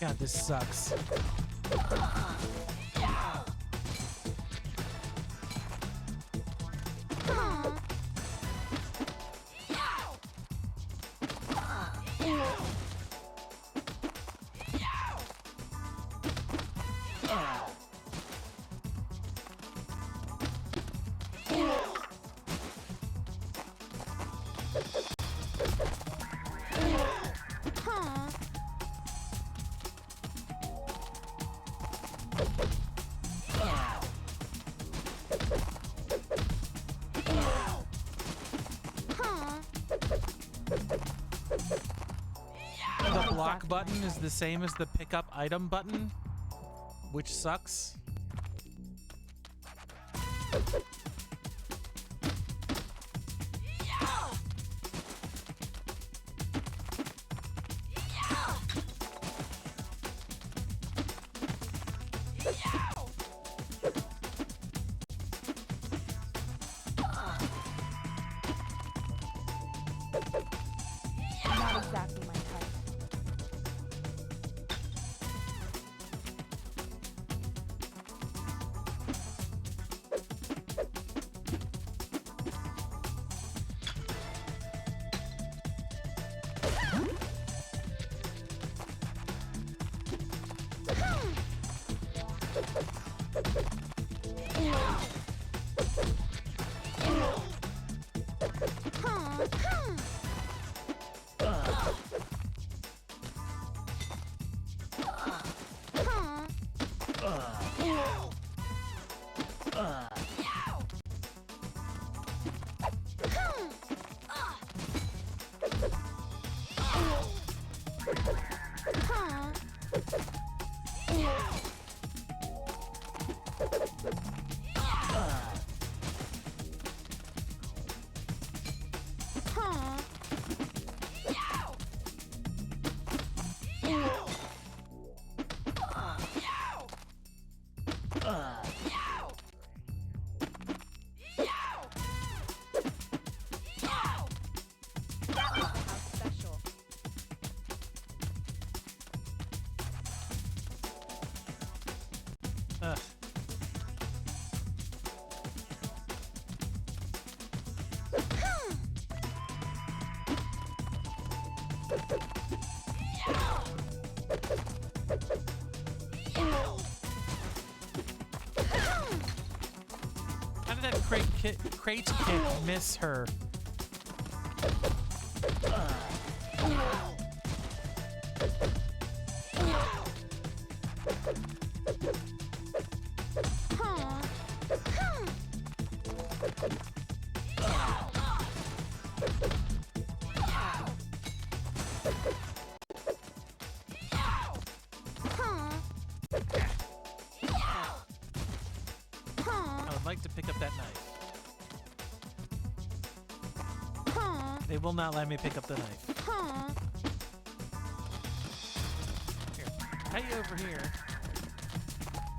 Speaker 1: God, this sucks. The block button is the same as the pick up item button, which sucks.
Speaker 8: Not exactly my type.
Speaker 6: Ugh. How did that crate kick miss her? I would like to pick up that knife. They will not let me pick up the knife. Here, how you over here?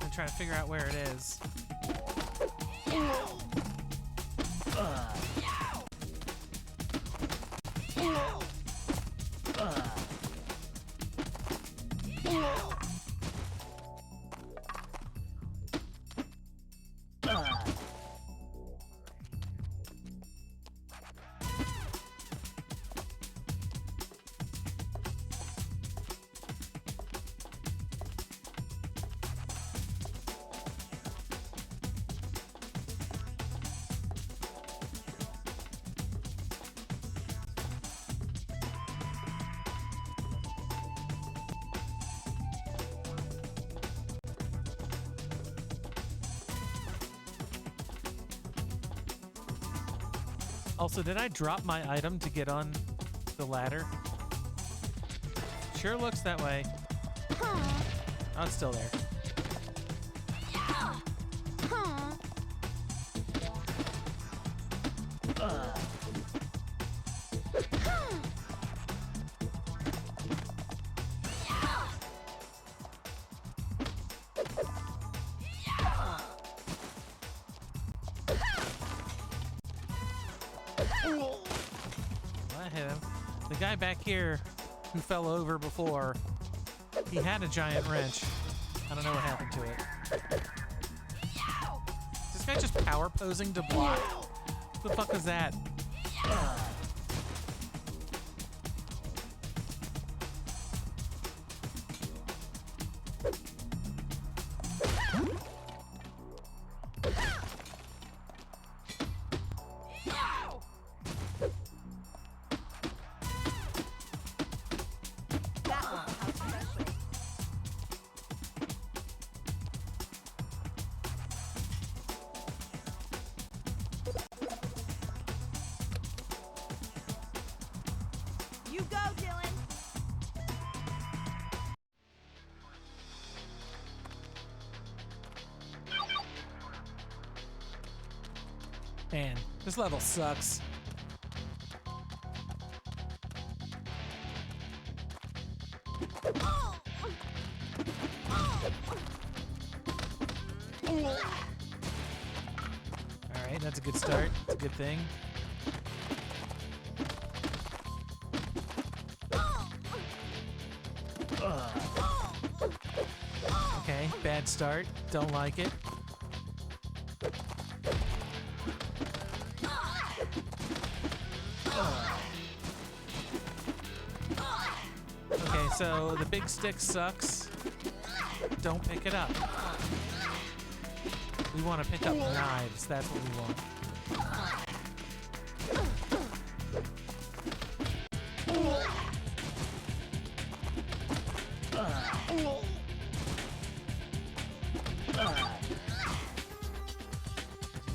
Speaker 6: I'm trying to figure out where it is. Also, did I drop my item to get on the ladder? Sure looks that way. Oh, it's still there. I hit him. The guy back here who fell over before, he had a giant wrench. I don't know what happened to it. Is this guy just power posing to block? What the fuck is that?
Speaker 8: You go, Dylan.
Speaker 6: Man, this level sucks. Alright, that's a good start. It's a good thing. Okay, bad start. Don't like it. Okay, so the big stick sucks. Don't pick it up. We want to pick up knives. That's what we want.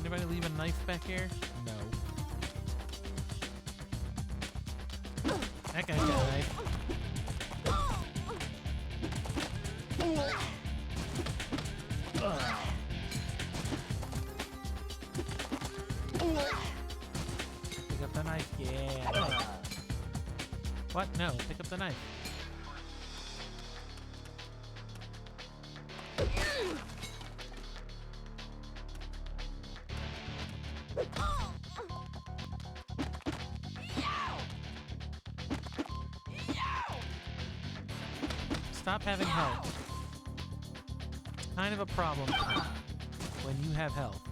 Speaker 6: Anybody leave a knife back here? No. That guy got a knife. Pick up the knife, yeah. What? No, pick up the knife. Stop having help. kind of a problem when you have health.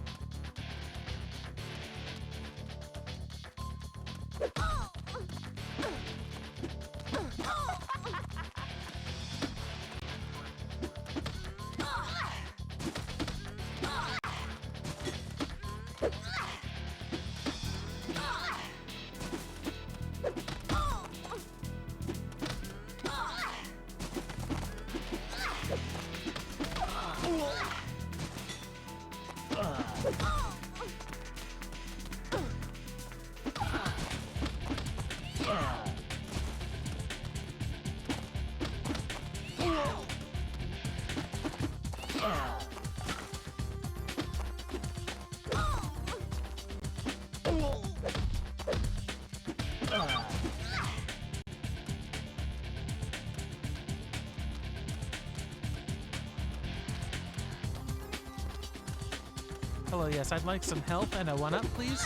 Speaker 6: Hello, yes, I'd like some health and a 1-up, please.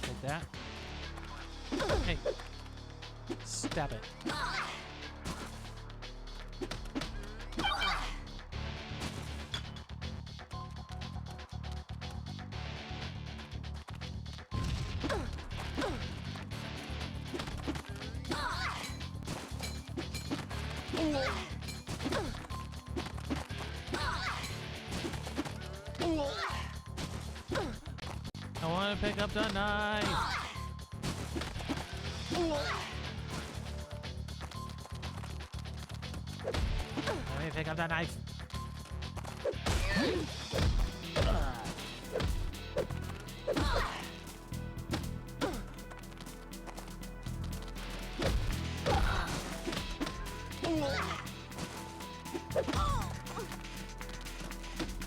Speaker 6: Take that. Hey. Stab it. I want to pick up the knife. Let me pick up the knife.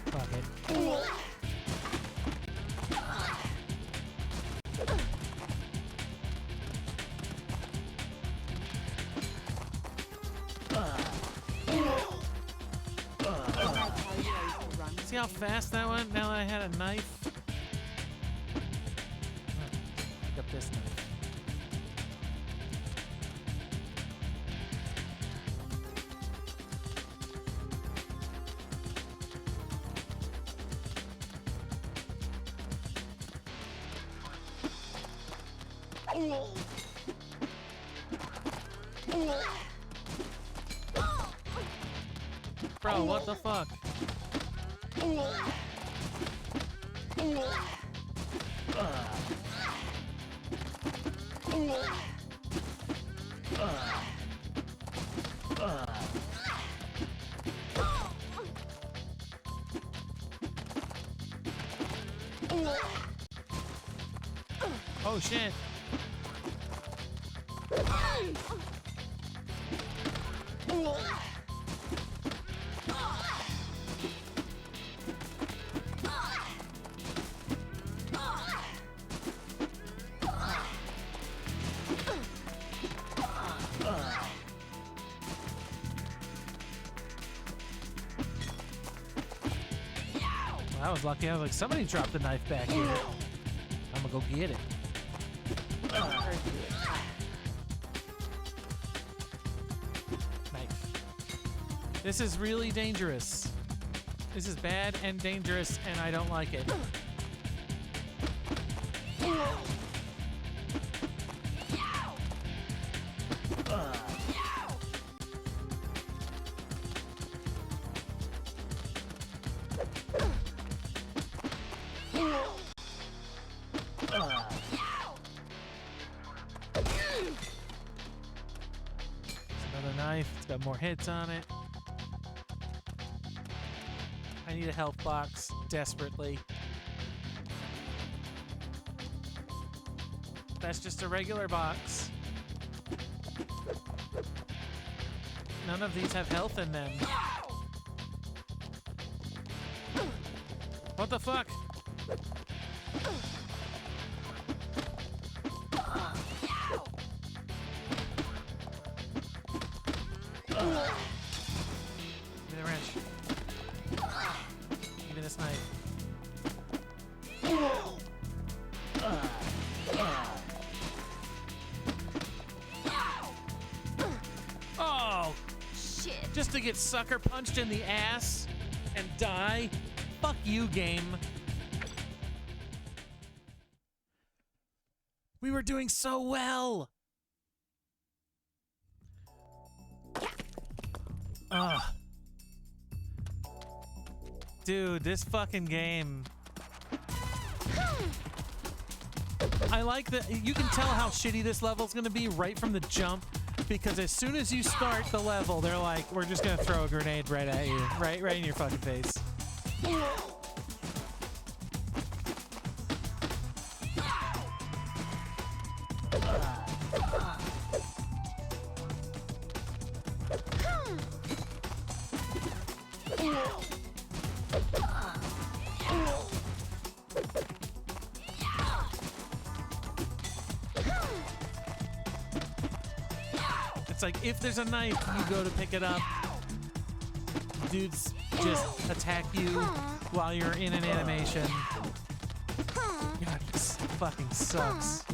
Speaker 6: Fuck it. See how fast that went now that I had a knife? Pick up this knife. Bro, what the fuck? Oh shit. Well, I was lucky. I was like, somebody dropped the knife back here. I'm gonna go get it. Knife. This is really dangerous. This is bad and dangerous, and I don't like it. Another knife. It's got more hits on it. I need a health box desperately. That's just a regular box. None of these have health in them. What the fuck? Give me the wrench. Give me this knife. Oh!
Speaker 7: Shit.
Speaker 1: just to get sucker punched in the ass and die? Fuck you, game. We were doing so well. Ugh. Dude, this fucking game. I like that you can tell how shitty this level's gonna be right from the jump, because as soon as you start the level, they're like, we're just gonna throw a grenade right at you. Right in your fucking face. It's like, if there's a knife, you go to pick it up. Dudes just attack you while you're in an animation. God, this fucking sucks.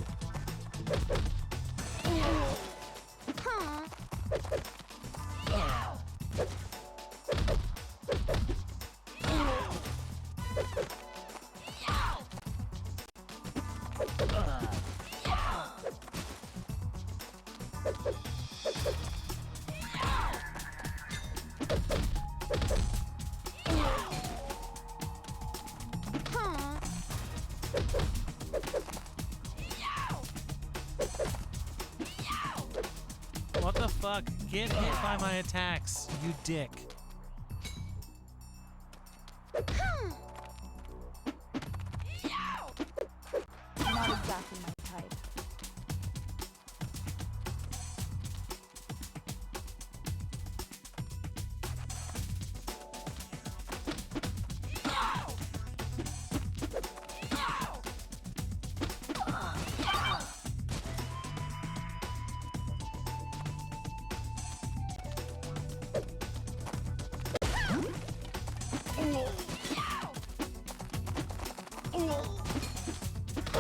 Speaker 1: What the fuck? Get hit by my attacks, you dick.
Speaker 8: Not exactly my type.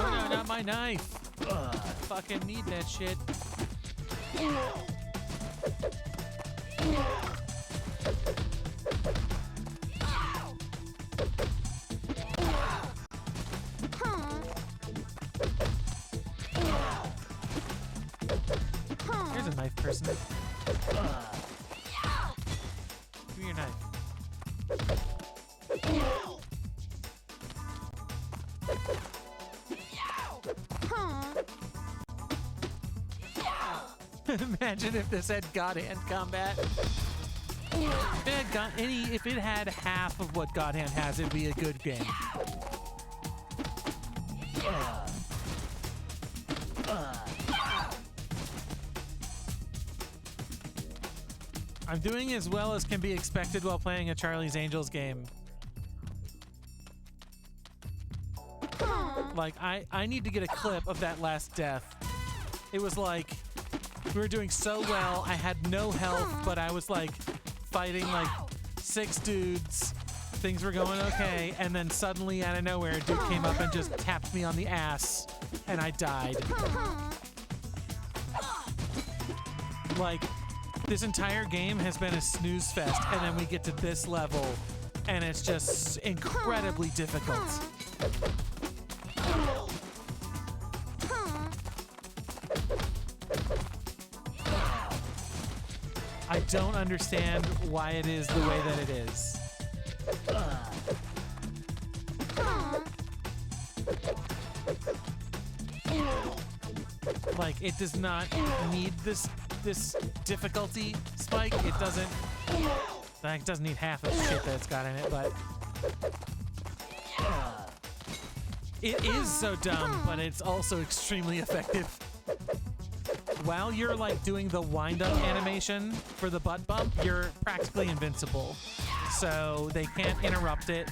Speaker 1: Oh no, not my knife. Fucking need that shit. Here's a knife person. Give me your knife. Imagine if this had God Hand combat. If it had half of what God Hand has, it'd be a good game. I'm doing as well as can be expected while playing a Charlie's Angels game. Like, I need to get a clip of that last death. It was like, we were doing so well, I had no health, but I was like fighting like 6 dudes. Things were going okay, and then suddenly out of nowhere, a dude came up and just tapped me on the ass, and I died. Like, this entire game has been a snooze fest, and then we get to this level, and it's just incredibly difficult. I don't understand why it is the way that it is. Like, it does not need this difficulty spike. It doesn't. Like, it doesn't need half of the shit that it's got in it, but it is so dumb, but it's also extremely effective. While you're like doing the wind-up animation for the butt bump, you're practically invincible. So they can't interrupt it.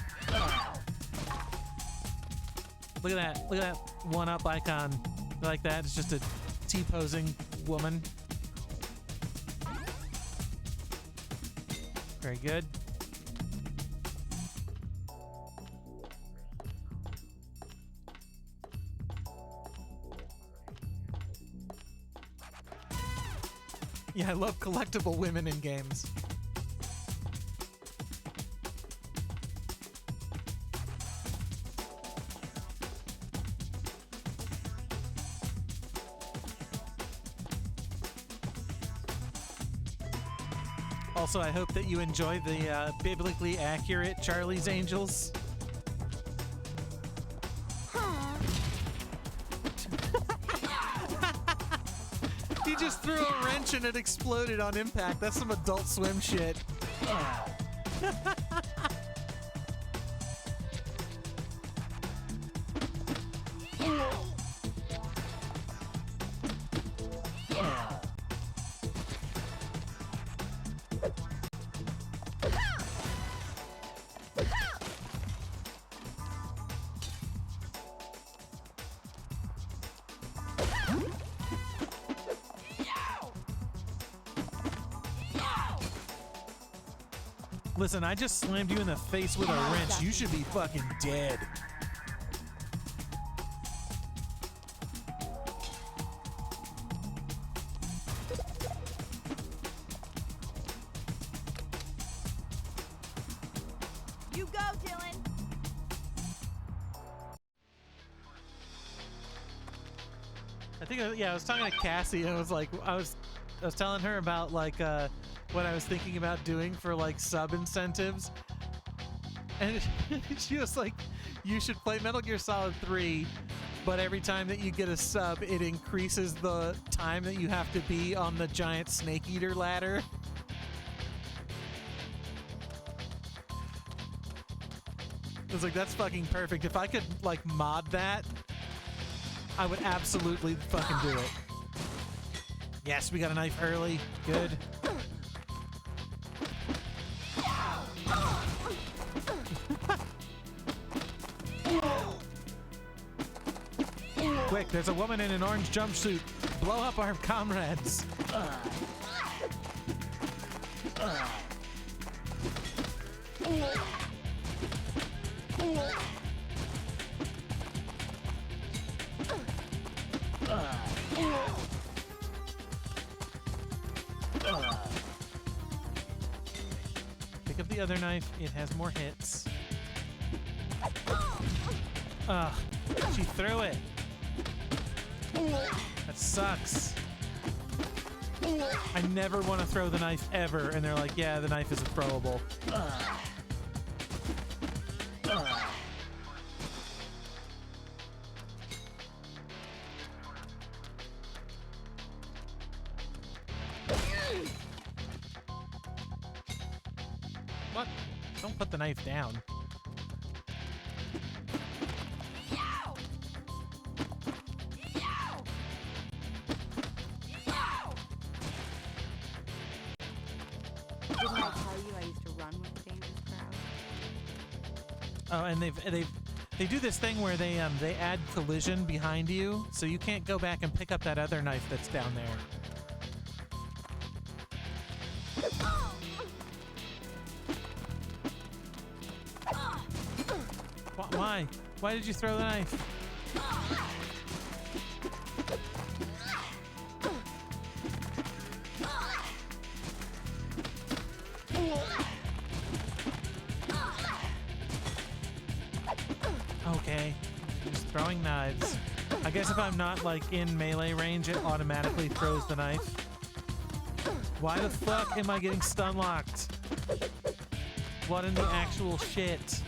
Speaker 1: Look at that. Look at that one-up icon. Like that. It's just a T-posing woman. Very good. Yeah, I love collectible women in games. Also, I hope that you enjoy the biblically accurate Charlie's Angels. He just threw a wrench and it exploded on impact. That's some Adult Swim shit. Listen, I just slammed you in the face with a wrench. You should be fucking dead.
Speaker 8: You go, Dylan.
Speaker 1: I think, yeah, I was talking to Cassie and I was like, I was telling her about like what I was thinking about doing for like sub incentives, and she was like, you should play Metal Gear Solid 3, but every time that you get a sub, it increases the time that you have to be on the giant snake eater ladder. I was like, that's fucking perfect. If I could like mod that, I would absolutely fucking do it. Yes, we got a knife early. Good. Quick, there's a woman in an orange jumpsuit. Blow up our comrades. Pick up the other knife. It has more hits. Ugh, she threw it. That sucks. I never want to throw the knife ever, and they're like, yeah, the knife isn't throwable. What? Don't put the knife down.
Speaker 5: Didn't I tell you I used to run with the dangerous crowd?
Speaker 1: Oh, and they do this thing where they add collision behind you, so you can't go back and pick up that other knife that's down there. Why? Why did you throw the knife? Okay, just throwing knives. I guess if I'm not like in melee range, it automatically throws the knife. Why the fuck am I getting stun locked? What in the actual shit?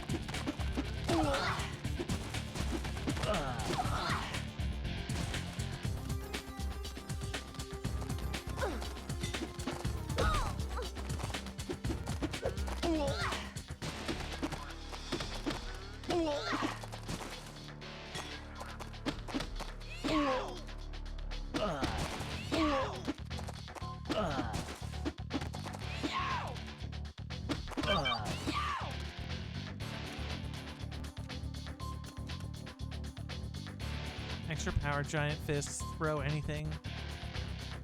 Speaker 1: Extra power, giant fists, throw anything.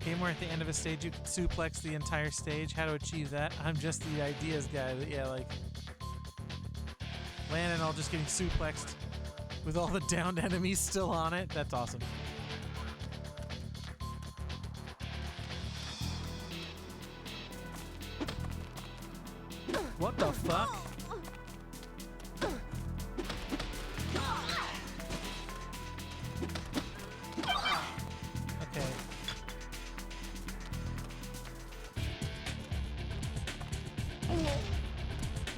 Speaker 1: Game where at the end of a stage you can suplex the entire stage. How to achieve that? I'm just the ideas guy, but yeah, like landing all just getting suplexed with all the downed enemies still on it. That's awesome. What the fuck? Okay.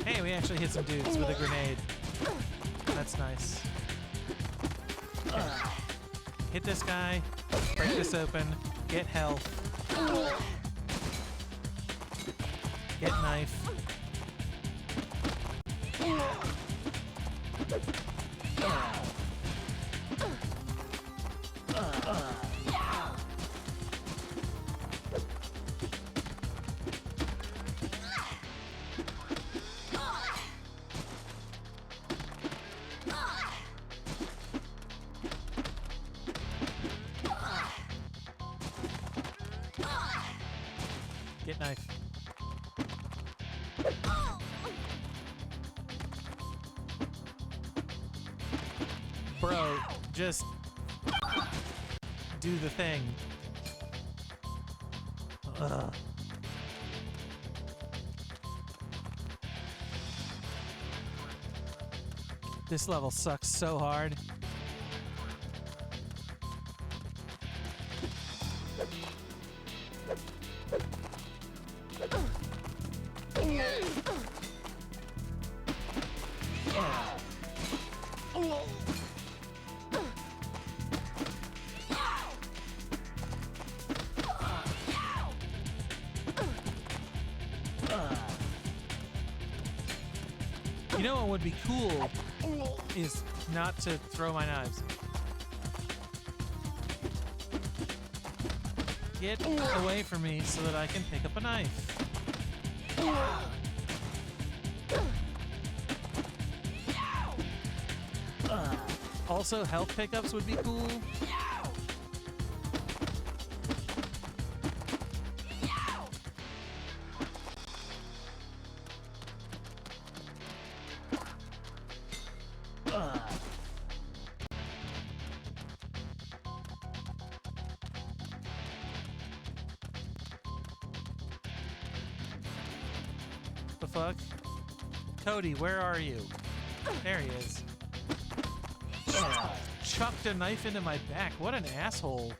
Speaker 6: Hey, we actually hit some dudes with a grenade. That's nice. Okay. Hit this guy. Break this open. Get health. Get knife. Get knife. Bro, just do the thing. Ugh. This level sucks so hard. You know what would be cool is not to throw my knives. Get away from me so that I can pick up a knife. Also, health pickups would be cool. The fuck? Cody, where are you? There he is. Chucked a knife into my back. What an asshole.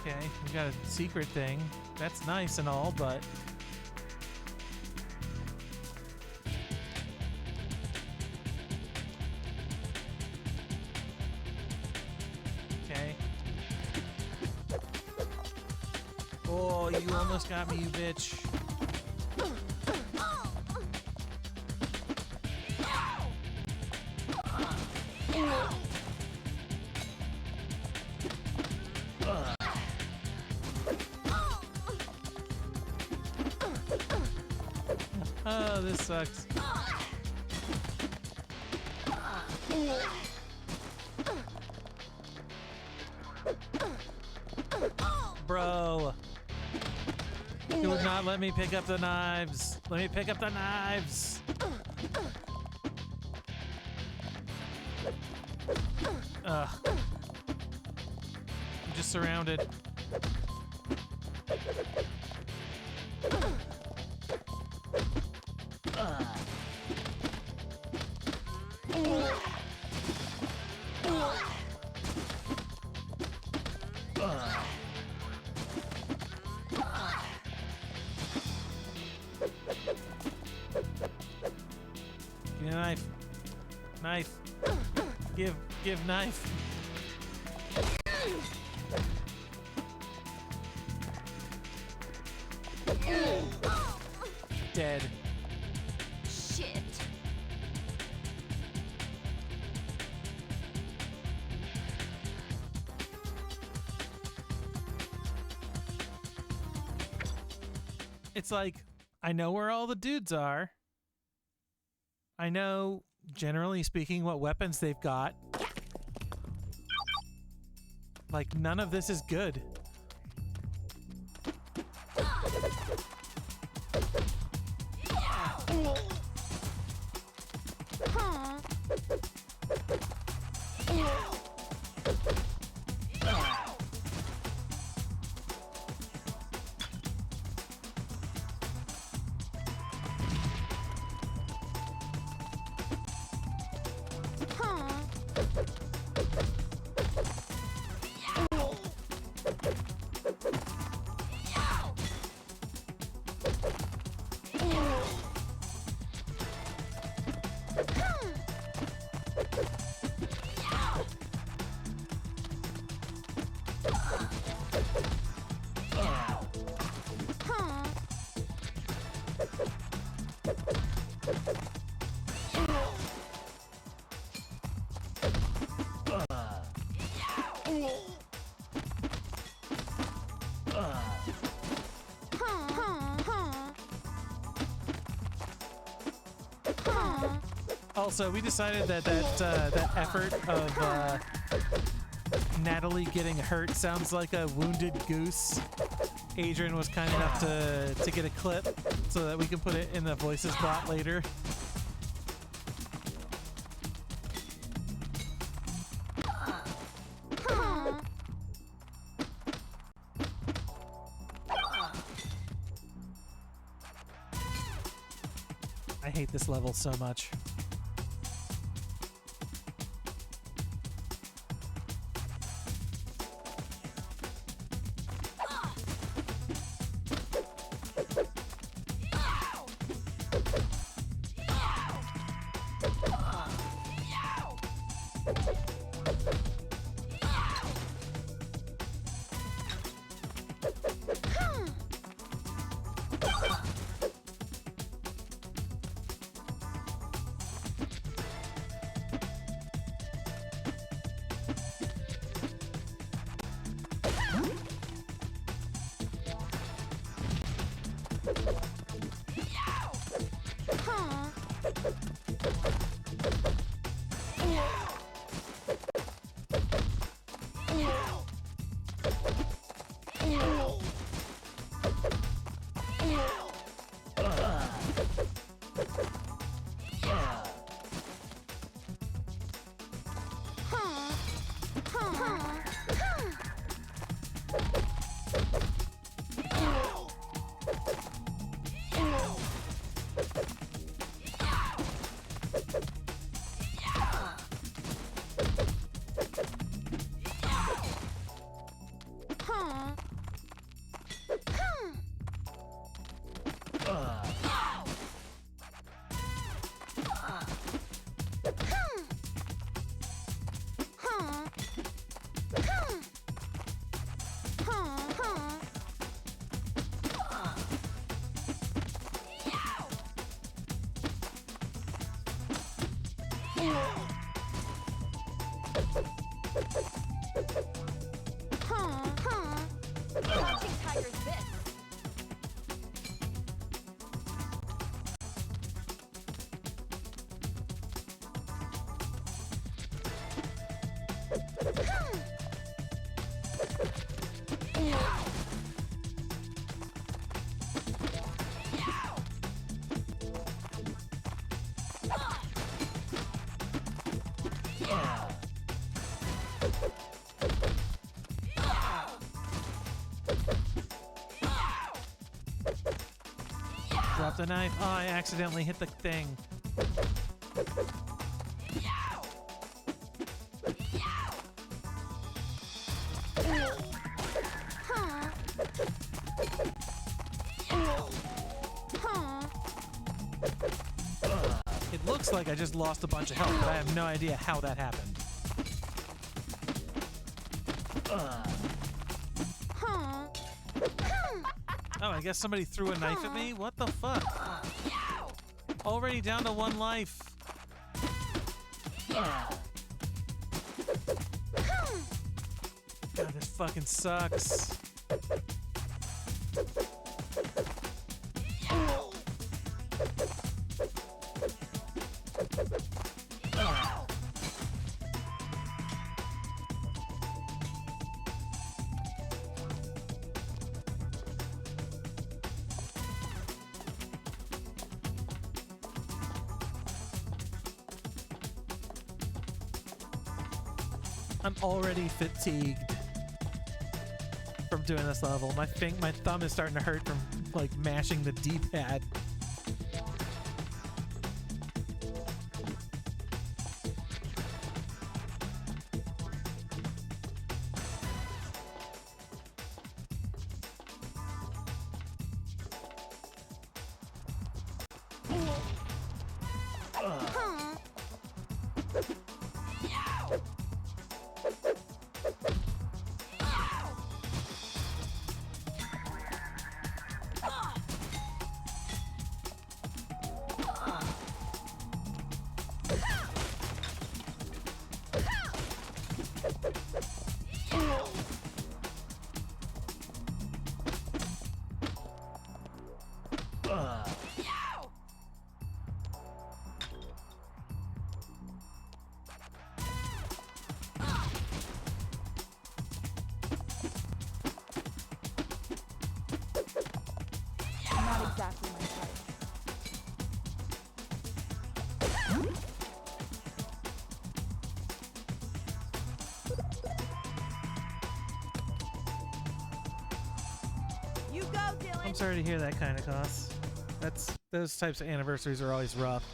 Speaker 6: Okay, we got a secret thing. That's nice and all, but... Okay. Oh, you almost got me, you bitch. Oh, this sucks. Bro. You would not let me pick up the knives. Let me pick up the knives. Ugh. I'm just surrounded. Give me a knife. Knife. Give knife. Dead.
Speaker 8: Shit.
Speaker 6: It's like, I know where all the dudes are. I know, generally speaking, what weapons they've got. Like, none of this is good.
Speaker 1: Also, we decided that that effort of Natalie getting hurt sounds like a wounded goose. Adrian was kind enough to get a clip so that we can put it in the voices bot later. I hate this level so much. Drop the knife. Oh, I accidentally hit the thing. It looks like I just lost a bunch of health, but I have no idea how that happened. Oh, I guess somebody threw a knife at me? What the fuck? Already down to 1 life. God, this fucking sucks. I'm already fatigued from doing this level. My thumb is starting to hurt from like mashing the D-pad.
Speaker 7: exactly my type. You go, Dylan.
Speaker 6: I'm sorry to hear that, kind of cost. Those types of anniversaries are always rough.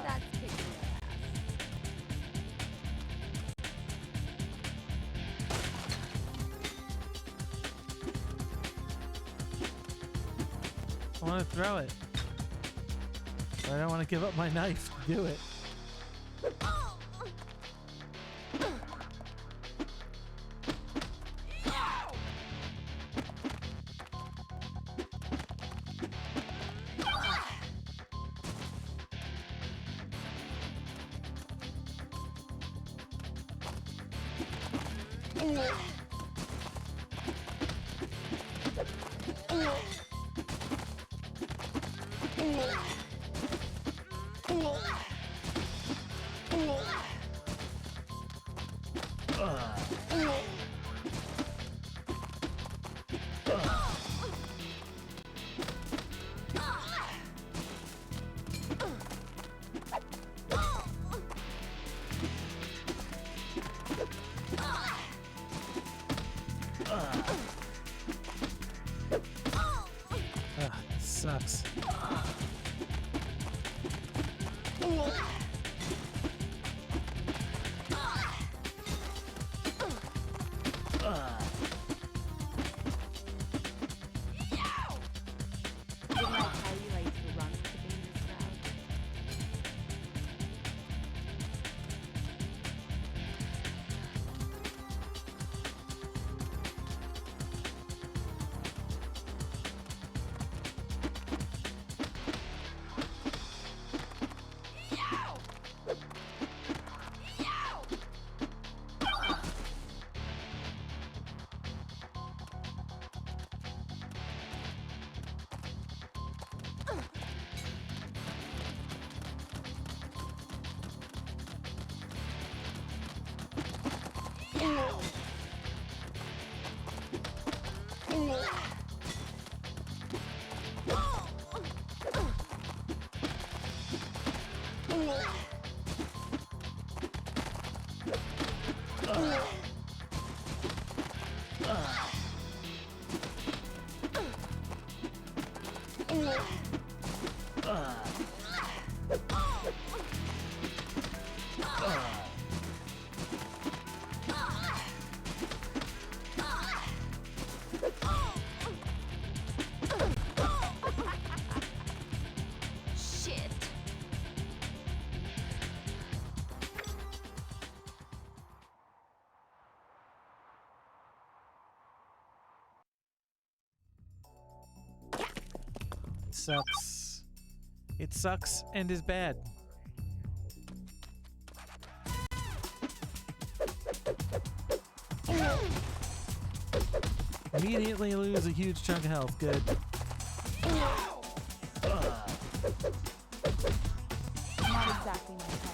Speaker 7: That's kicking your ass.
Speaker 6: I want to throw it. But I don't want to give up my knife to do it. Sucks.
Speaker 5: Didn't I tell you I used to run with the dangerous crowd?
Speaker 8: Shit.
Speaker 6: Sucks. It sucks and is bad. Immediately lose a huge chunk of health. Good.
Speaker 7: Not exactly my type.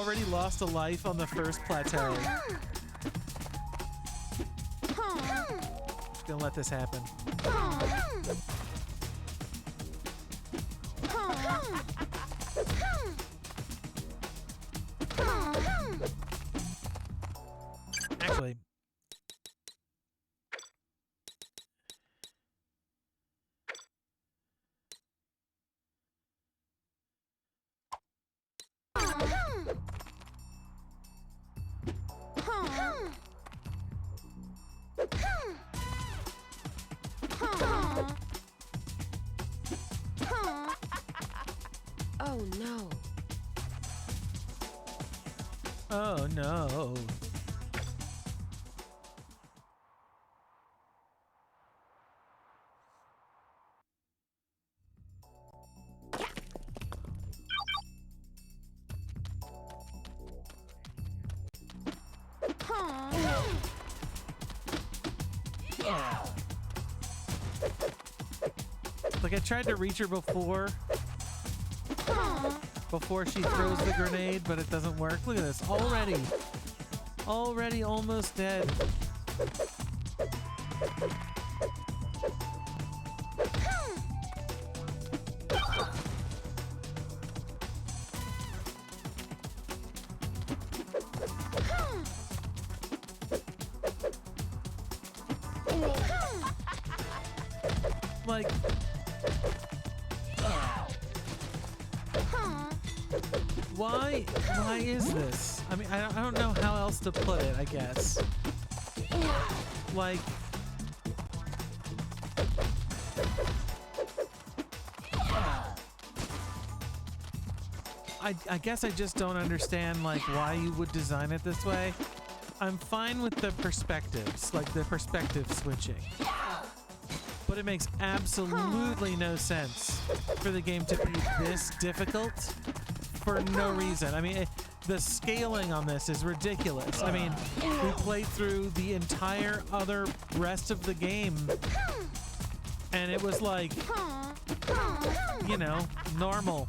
Speaker 1: already lost a life on the first plateau. Just gonna let this happen. Actually,
Speaker 7: Oh no.
Speaker 1: oh no. Like I tried to reach her before she throws the grenade, but it doesn't work. Look at this. Already almost dead. Like, why is this? I mean, I don't know how else to put it, I guess. Like, I guess I just don't understand, like, why you would design it this way. I'm fine with the perspectives, like the perspective switching. But it makes absolutely no sense for the game to be this difficult for no reason. I mean, the scaling on this is ridiculous. I mean, we played through the entire other rest of the game, and it was like, you know, normal.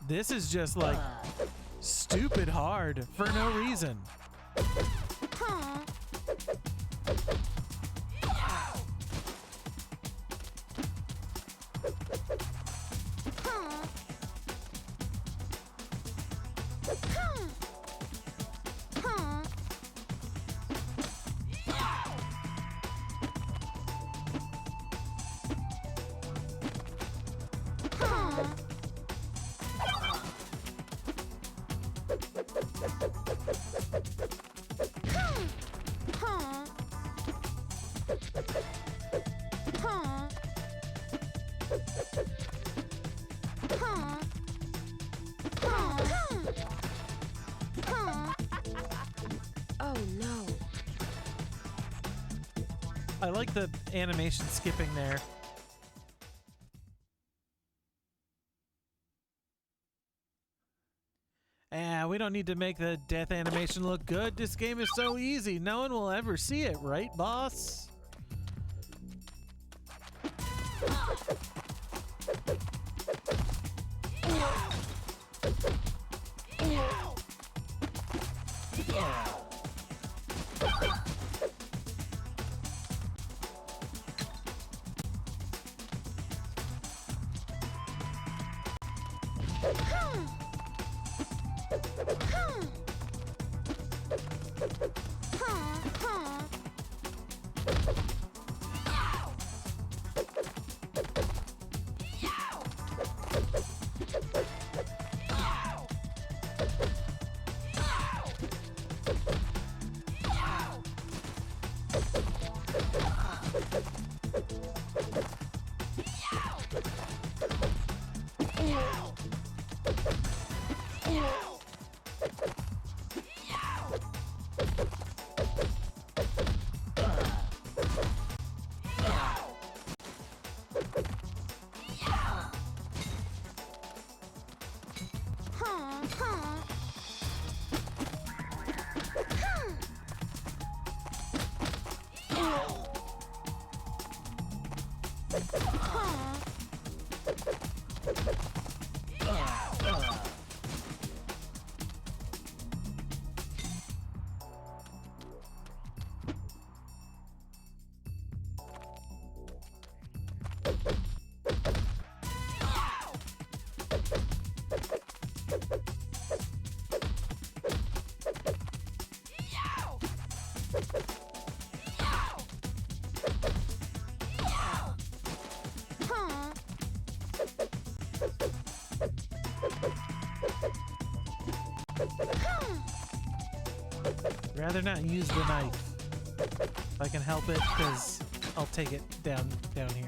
Speaker 1: This is just like stupid hard for no reason.
Speaker 7: Oh no.
Speaker 1: I like the animation skipping there. We don't need to make the death animation look good. This game is so easy. No one will ever see it, right, boss?
Speaker 6: Rather not use the knife if I can help it, because I'll take it down here.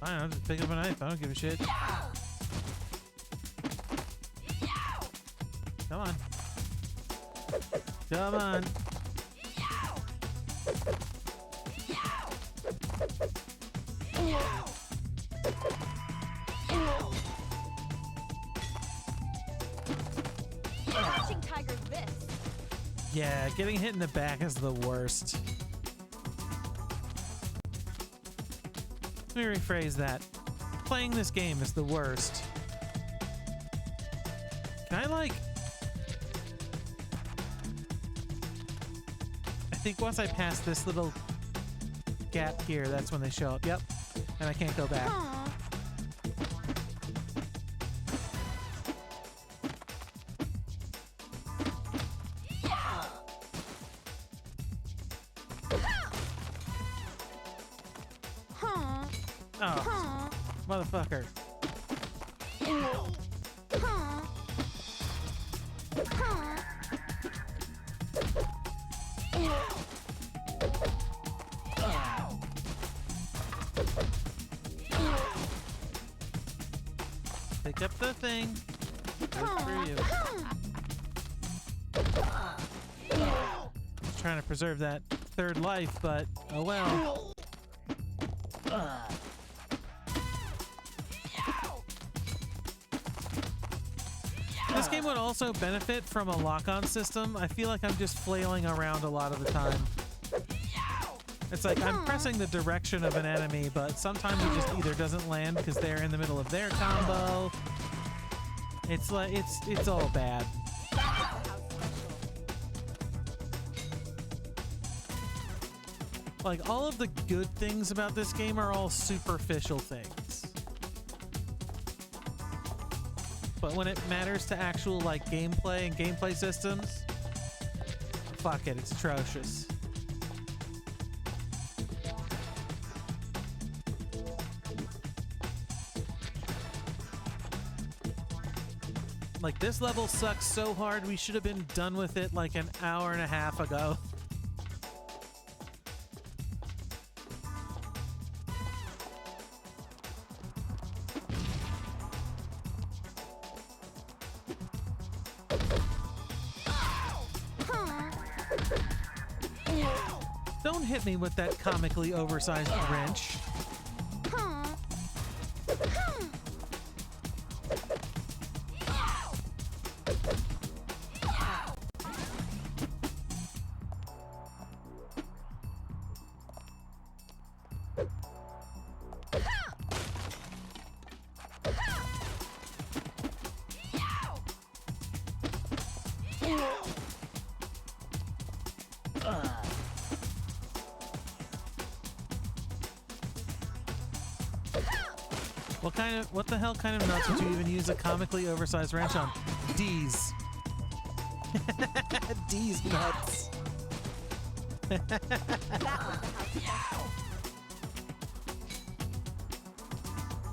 Speaker 6: Fine, I'll just pick up a knife. I don't give a shit. Come on. Come on.
Speaker 8: Catching tiger this.
Speaker 6: Yeah, getting hit in the back is the worst. Let me rephrase that. Playing this game is the worst. Can I, like... I think once I pass this little gap here, that's when they show up. Yep. And I can't go back. Oh, motherfucker. Pick up the thing. Good for you. Just trying to preserve that third life, but oh well. This game would also benefit from a lock-on system. I feel like I'm just flailing around a lot of the time. It's like I'm pressing the direction of an enemy, but sometimes it just either doesn't land because they're in the middle of their combo. It's like it's all bad. Like all of the good things about this game are all superficial things. But when it matters to actual like gameplay and gameplay systems, fuck it, it's atrocious. Like this level sucks so hard we should have been done with it like an hour and a half ago. Don't hit me with that comically oversized wrench. What the hell kind of nuts would you even use a comically oversized wrench on? D's. D's nuts.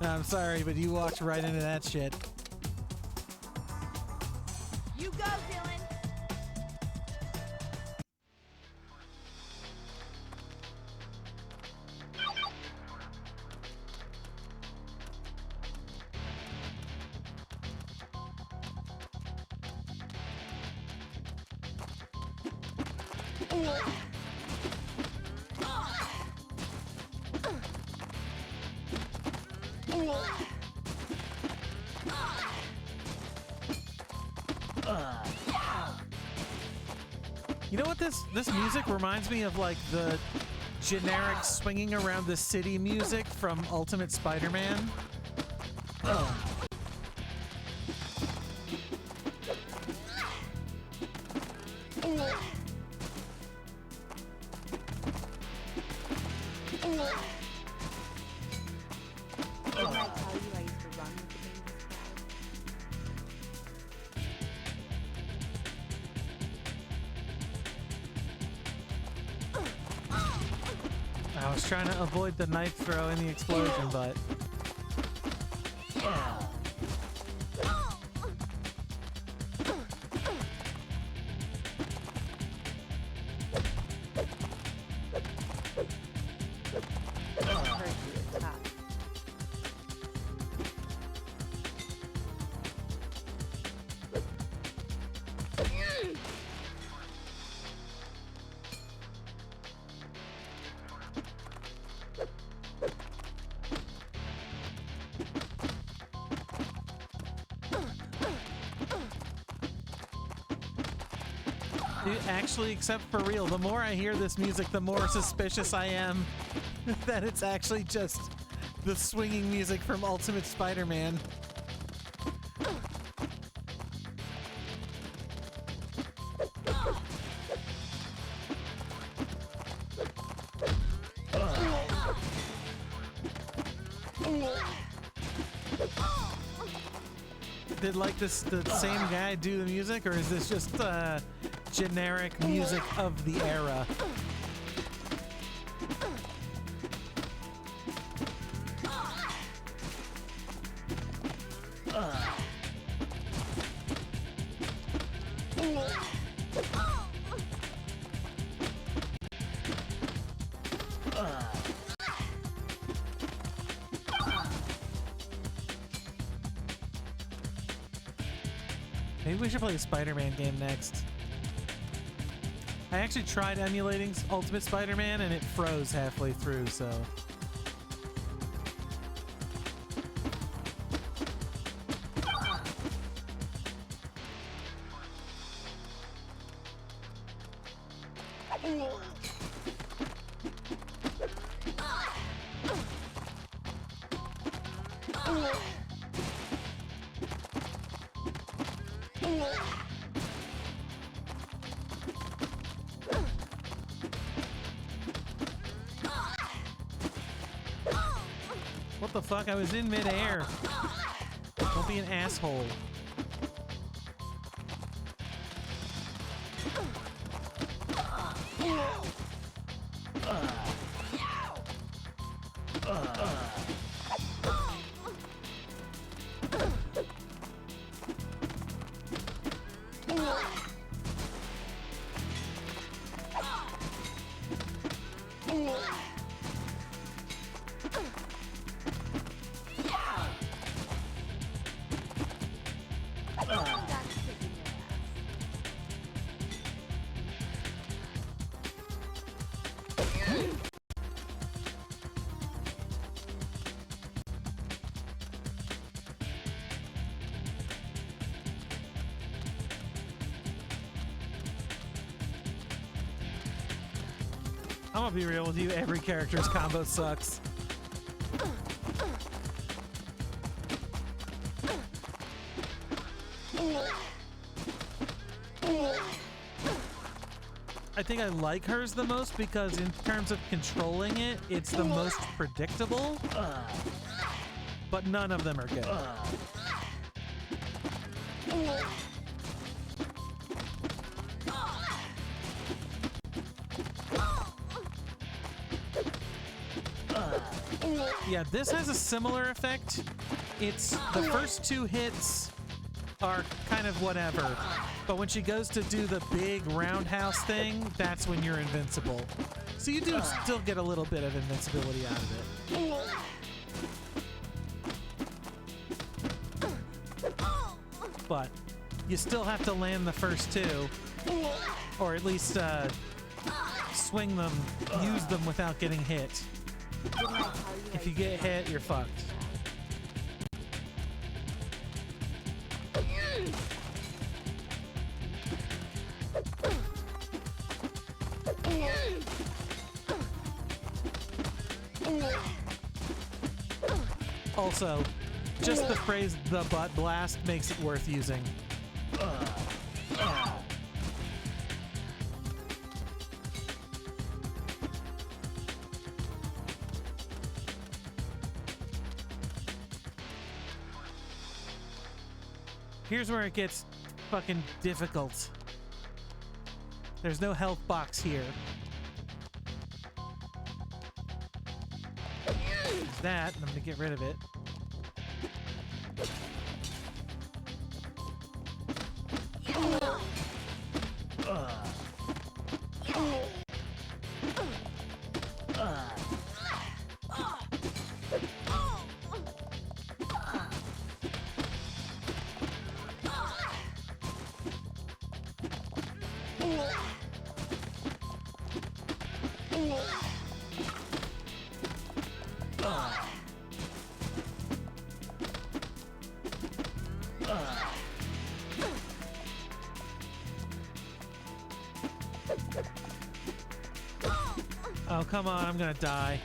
Speaker 6: I'm sorry, but you walked right into that shit.
Speaker 8: You go, Dylan.
Speaker 6: You know what this music reminds me of, like the generic swinging around the city music from Ultimate Spider-Man.
Speaker 5: Didn't I tell you I used to run with the dangerous crowd?
Speaker 6: I was trying to avoid the knife throw in the explosion, but
Speaker 5: I heard you were tough.
Speaker 6: dude, actually, except for real, the more I hear this music, the more suspicious I am that it's actually just the swinging music from Ultimate Spider-Man. Did like the same guy do the music, or is this just generic music of the era? Maybe we should play a Spider-Man game next. I actually tried emulating Ultimate Spider-Man and it froze halfway through, so... What the fuck? I was in midair. Don't be an asshole. I'm gonna be real with you, every character's combo sucks. I think I like hers the most because in terms of controlling it, it's the most predictable, but none of them are good. Yeah, this has a similar effect. It's the first two hits are kind of whatever, but when she goes to do the big roundhouse thing, that's when you're invincible. So you do still get a little bit of invincibility out of it. But you still have to land the first two, or at least swing them, use them without getting hit.
Speaker 5: Didn't I tell you
Speaker 6: If you get hit, you're fucked. Also, just the phrase "the butt blast" makes it worth using. Here's where it gets fucking difficult. There's no health box here. There's that, and I'm gonna get rid of it. Oh, come on, I'm gonna die.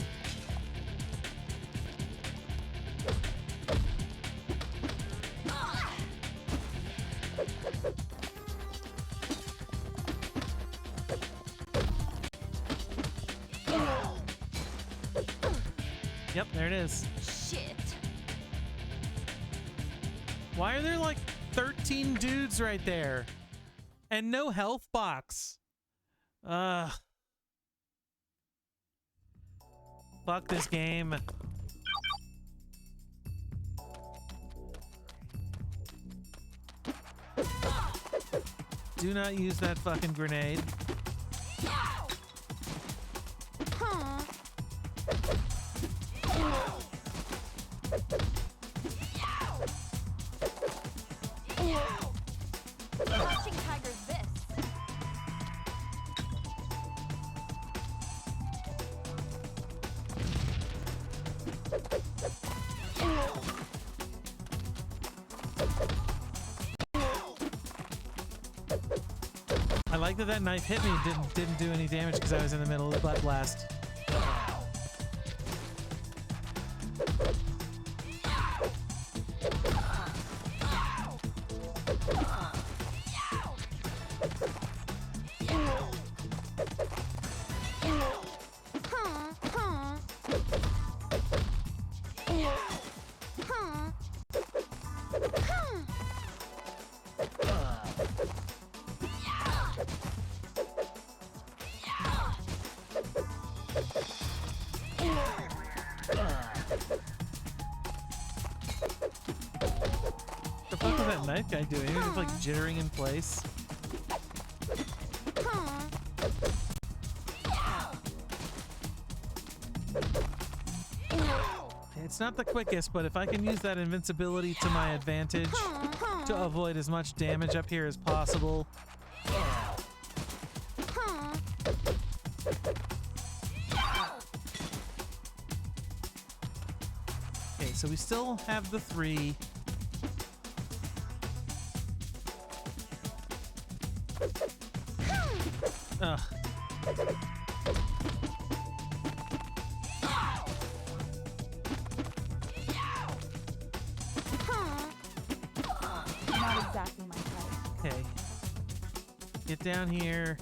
Speaker 6: Yep, there it is.
Speaker 8: Shit.
Speaker 6: Why are there like 13 dudes right there? And no health box? Ugh. Fuck this game. Do not use that fucking grenade.
Speaker 8: Clutching tiger's this.
Speaker 6: I like that that knife hit me and didn't do any damage because I was in the middle of the butt blast. The fuck was that knife guy doing? He was just like jittering in place. It's not the quickest, but if I can use that invincibility to my advantage to avoid as much damage up here as possible. Okay, so we still have the 3. Ugh.
Speaker 8: Not exactly my type.
Speaker 6: Okay. Get down here.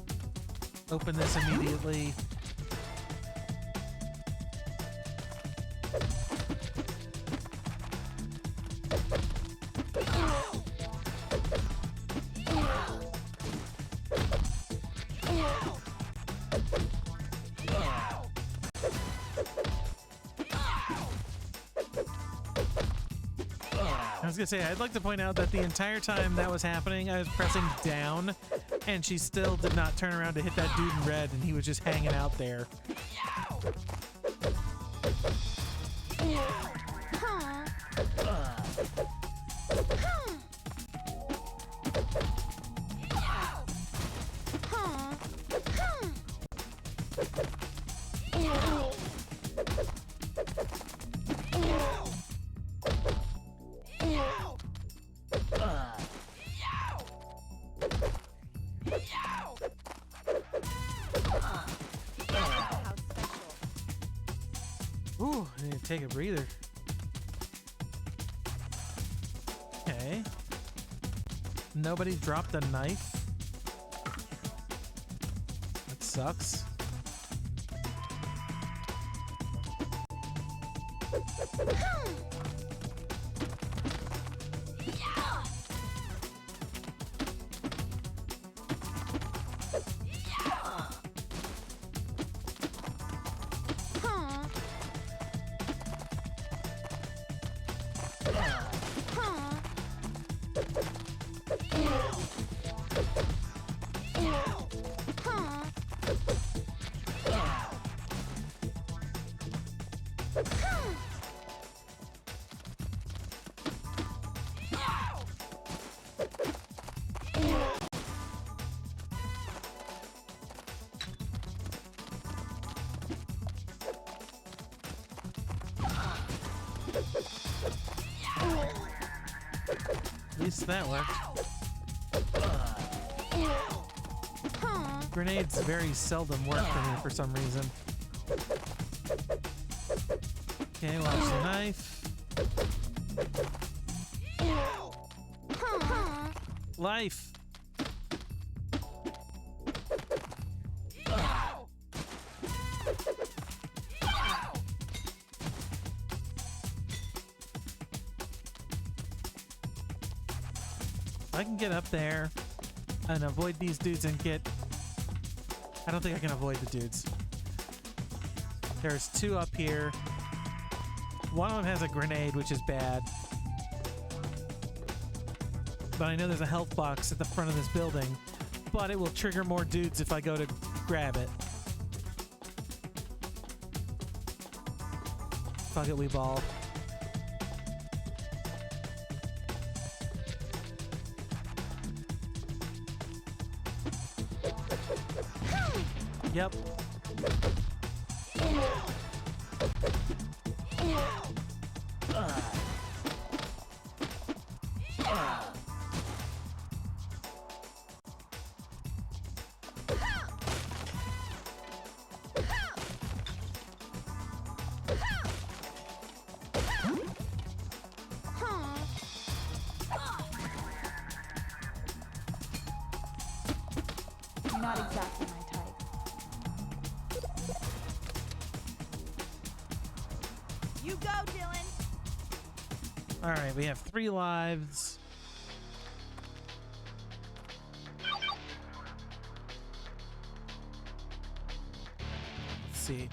Speaker 6: Open this immediately. I was gonna say, I'd like to point out that the entire time that was happening, I was pressing down, and she still did not turn around to hit that dude in red, and he was just hanging out there. take a breather. Okay. Nobody dropped a knife. That sucks. At least that worked. Grenades very seldom work for me for some reason. Okay, watch the knife. Life. I can get up there and avoid these dudes and get... I don't think I can avoid the dudes. There's two up here. One of them has a grenade, which is bad. But I know there's a health box at the front of this building, but it will trigger more dudes if I go to grab it. Fuck it, we ball. Yep.
Speaker 8: Not exactly my type. You go, Dylan.
Speaker 6: All right, we have 3 lives. Let's see.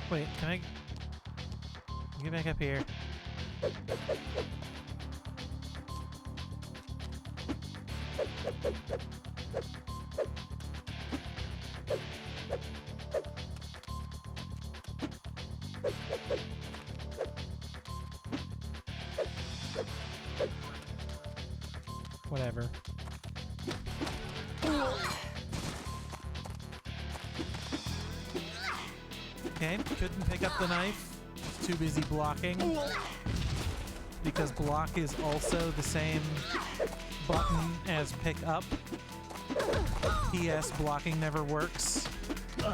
Speaker 6: Wait, can I get back up here? Whatever. Okay, couldn't pick up the knife. Too busy blocking. Because block is also the same button as pick up. PS blocking never works. Look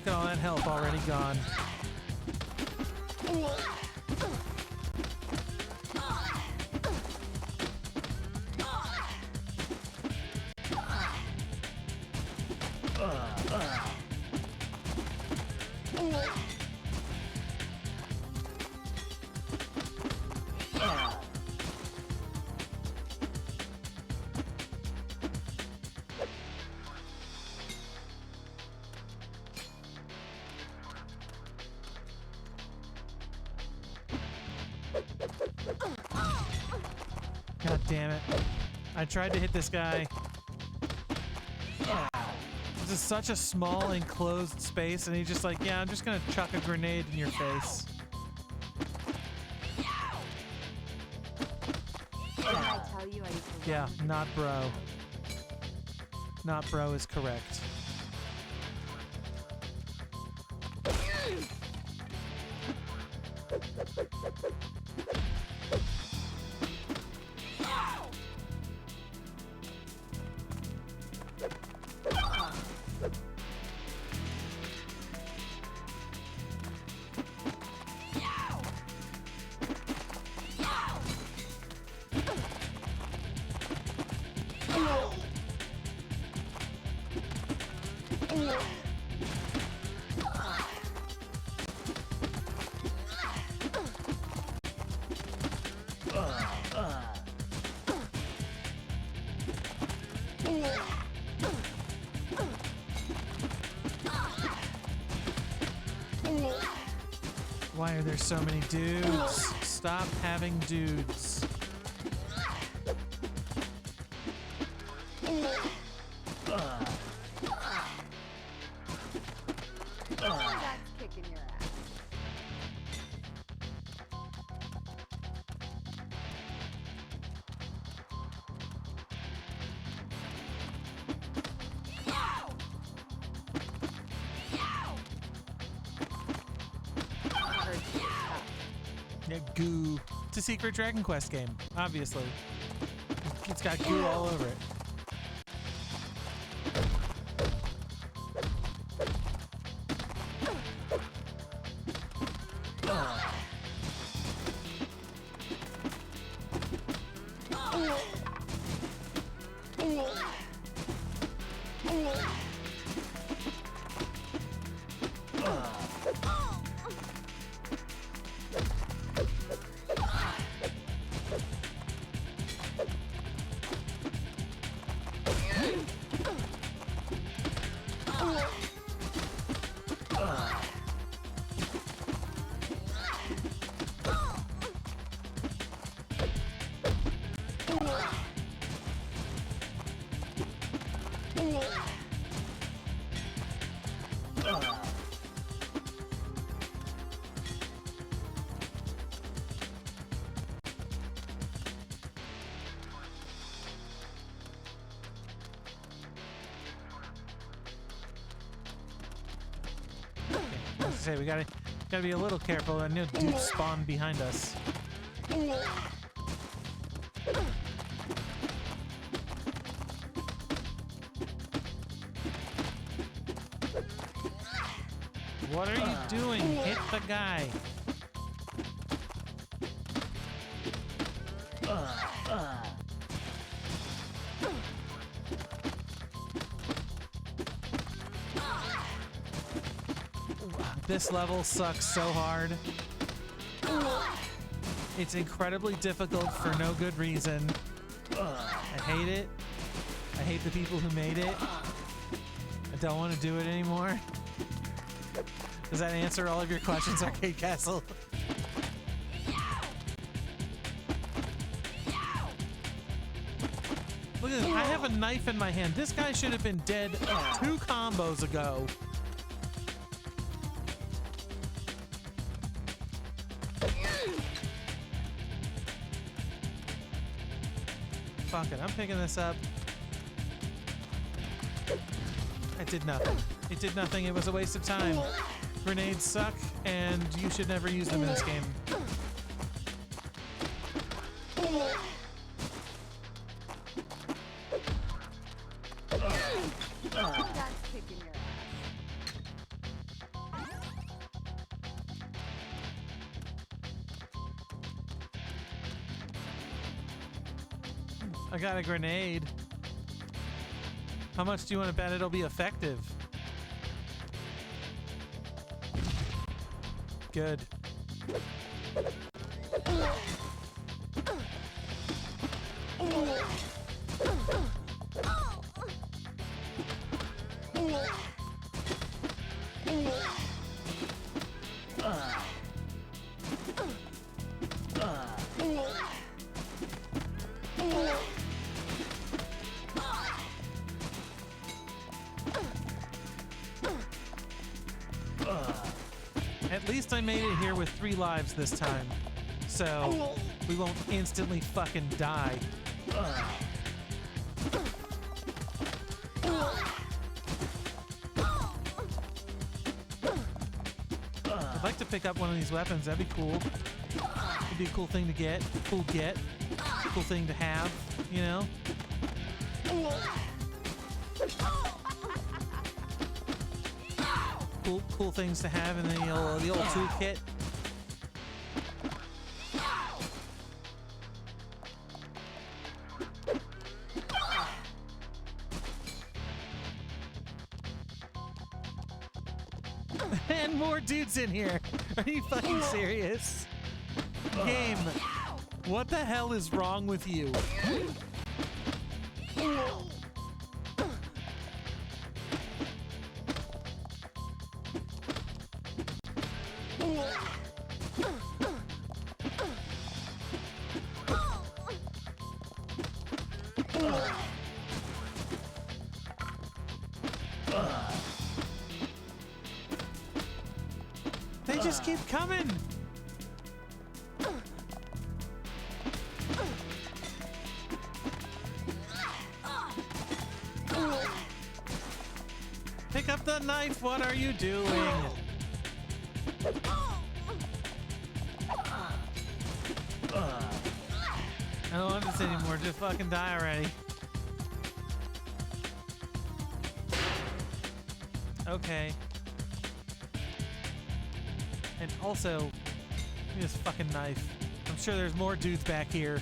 Speaker 6: at all that health already gone. God damn it. I tried to hit this guy. This is such a small enclosed space and he's just like, yeah, I'm just gonna chuck a grenade in your face.
Speaker 5: Did I tell you I used to
Speaker 6: Yeah,
Speaker 5: run?
Speaker 6: not bro. Not bro is correct. Why are there so many dudes? Stop having dudes.
Speaker 5: That's kicking your ass.
Speaker 6: Yeah, goo. It's a secret Dragon Quest game, obviously. It's got goo all over it. Say we gotta be a little careful. I know dudes spawn behind us. What are you doing? Hit the guy. This level sucks so hard. It's incredibly difficult for no good reason. I hate it. I hate the people who made it. I don't want to do it anymore. Does that answer all of your questions, Arcade Castle? Look at this. I have a knife in my hand. This guy should have been dead 2 combos ago. Fuck it, I'm picking this up. It did nothing. It did nothing. It was a waste of time. Grenades suck, and you should never use them in this game.
Speaker 5: That's kicking your ass.
Speaker 6: I got a grenade. How much do you want to bet it'll be effective? Good. At least I made it here with 3 lives this time, so we won't instantly fucking die. I'd like to pick up one of these weapons. That'd be cool. It'd be a cool thing to get. Cool thing to have, you know? Cool things to have in the old toolkit. And more dudes in here. Are you fucking serious? Game, what the hell is wrong with you? They just keep coming. Pick up the knife. What are you doing? I don't want this anymore. Just fucking die already. Okay. And also, give me this fucking knife. I'm sure there's more dudes back here.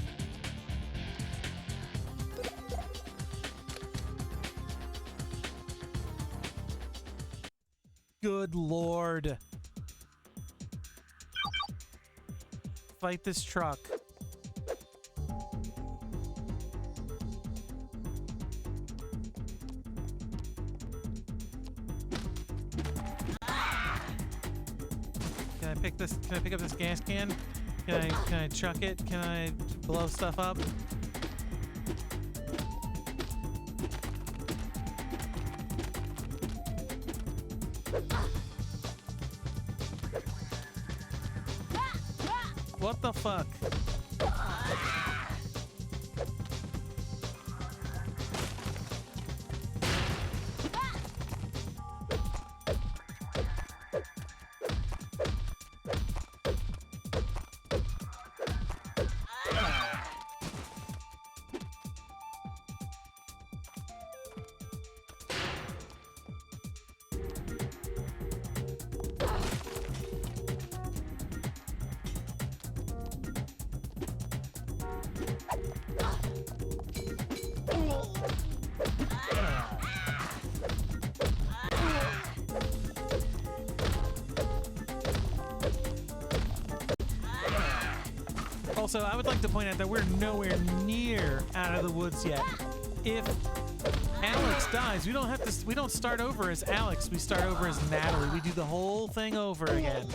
Speaker 6: Good lord. Fight this truck. Can I pick up this gas can? Can I chuck it? Can I blow stuff up? What the fuck? Also, I would like to point out that we're nowhere near out of the woods yet. If Alex dies, we don't start over as Alex, we start over as Natalie. We do the whole thing over again.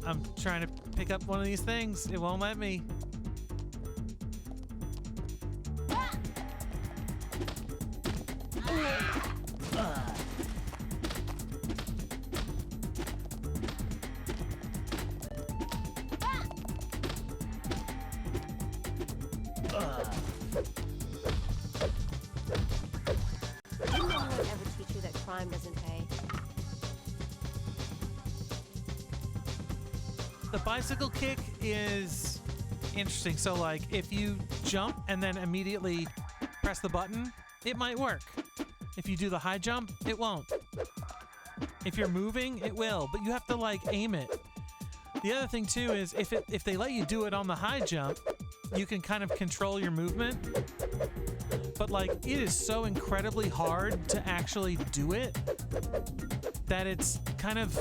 Speaker 6: I'm trying to pick up one of these things. It won't let me. The bicycle kick is interesting. So, like, if you jump and then immediately press the button, it might work. If you do the high jump, it won't. If you're moving, it will, but you have to, like, aim it. The other thing, too, is if they let you do it on the high jump, you can kind of control your movement. But, like, it is so incredibly hard to actually do it that it's kind of,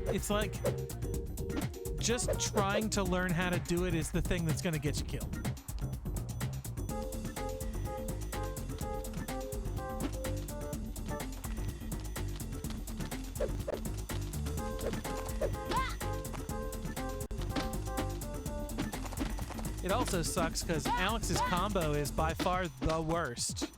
Speaker 6: it's like just trying to learn how to do it is the thing that's going to get you killed. It also sucks because Alex's combo is by far the worst.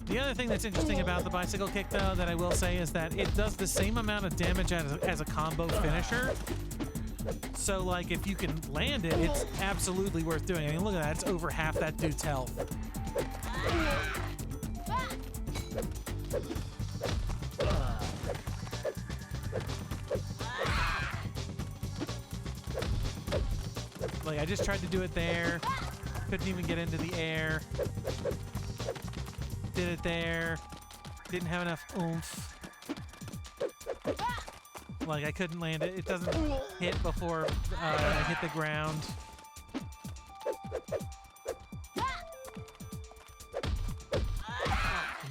Speaker 6: The other thing that's interesting about the bicycle kick, though, that I will say is that it does the same amount of damage as a combo finisher. So, like, if you can land it, it's absolutely worth doing. I mean, look at that. It's over half that dude's health. Like, I just tried to do it there. Couldn't even get into the air. Did it there. didn't have enough oomph. Like, I couldn't land it. It doesn't hit before I hit the ground.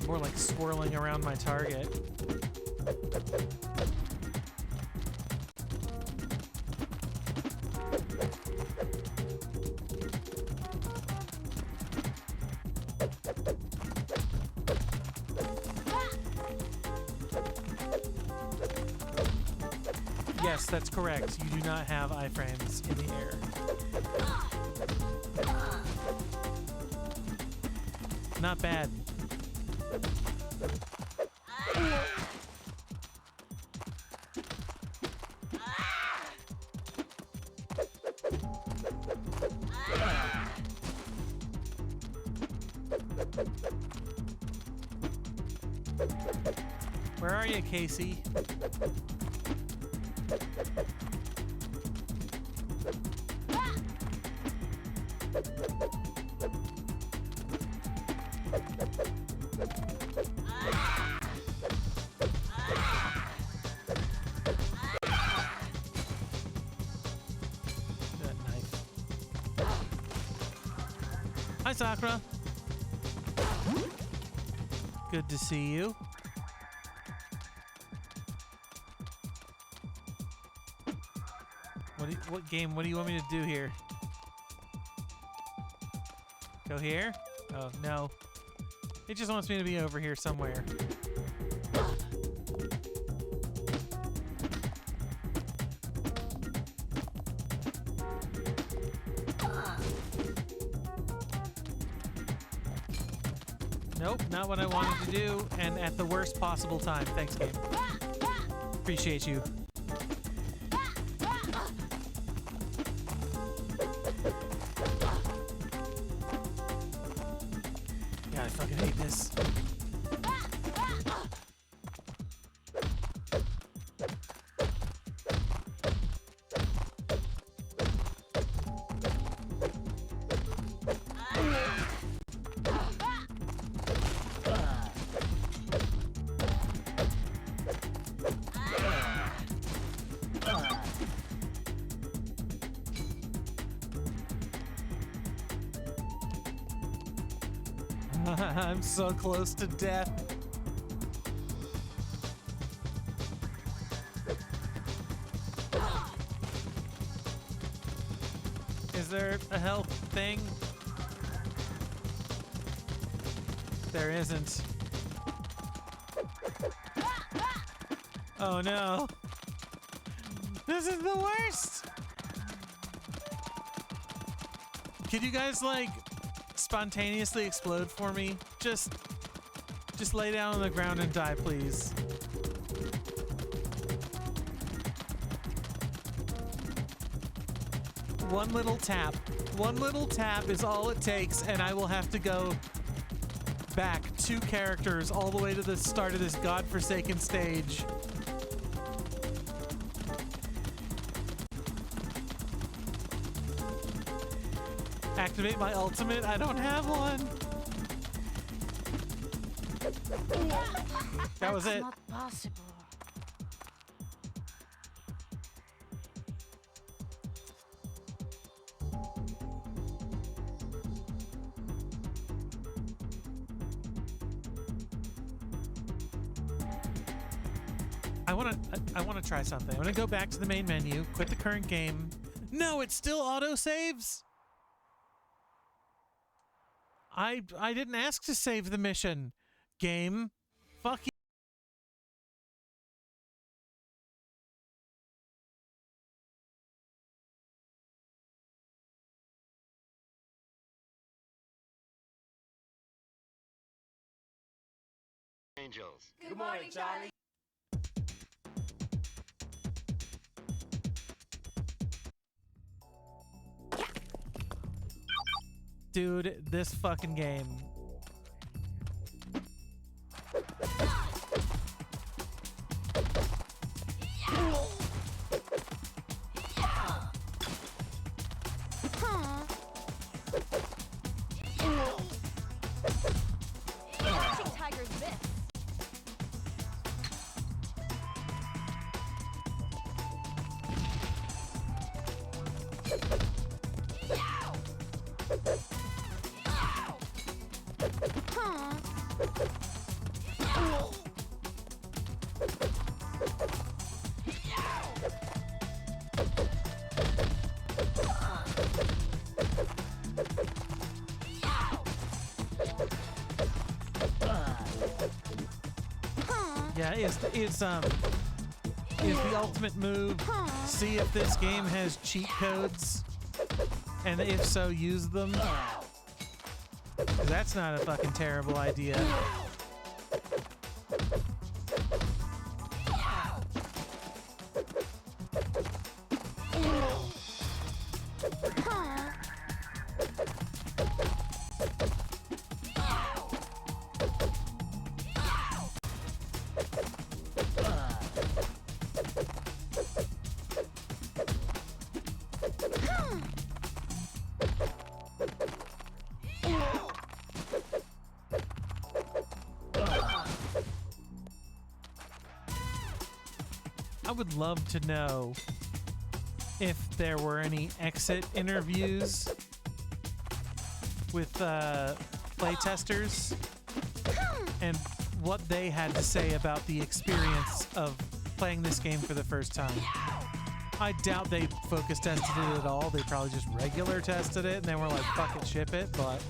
Speaker 6: More like swirling around my target. Yes, that's correct. You do not have iframes in the air. Not bad. Where are you, Casey? Hi, Sakura. Good to see you. What game? What do you want me to do here? Go here? Oh, no. It just wants me to be over here somewhere. Nope, not what I wanted to do, and at the worst possible time. Thanks, game. Appreciate you. God, I fucking hate this. I'm so close to death. Is there a health thing? There isn't. Oh no. This is the worst. Could you guys like spontaneously explode for me? Just lay down on the ground and die, please. One little tap is all it takes, and I will have to go back 2 characters all the way to the start of this godforsaken stage. Activate my ultimate? I don't have one. That was it.
Speaker 8: Not possible.
Speaker 6: I want to try something. I'm going to go back to the main menu, quit the current game. No, it still auto-saves? I didn't ask to save the mission. Game. Fuck you.
Speaker 3: Angels.
Speaker 7: Good morning, Charlie.
Speaker 6: Dude, this fucking game.
Speaker 8: Catching tigers this.
Speaker 6: Yeah, is the ultimate move see if this game has cheat codes, and if so, use them? 'Cause that's not a fucking terrible idea. I would love to know if there were any exit interviews with playtesters and what they had to say about the experience of playing this game for the first time. I doubt they focus tested it at all. They probably just regular tested it and then were like, fuck it, ship it. But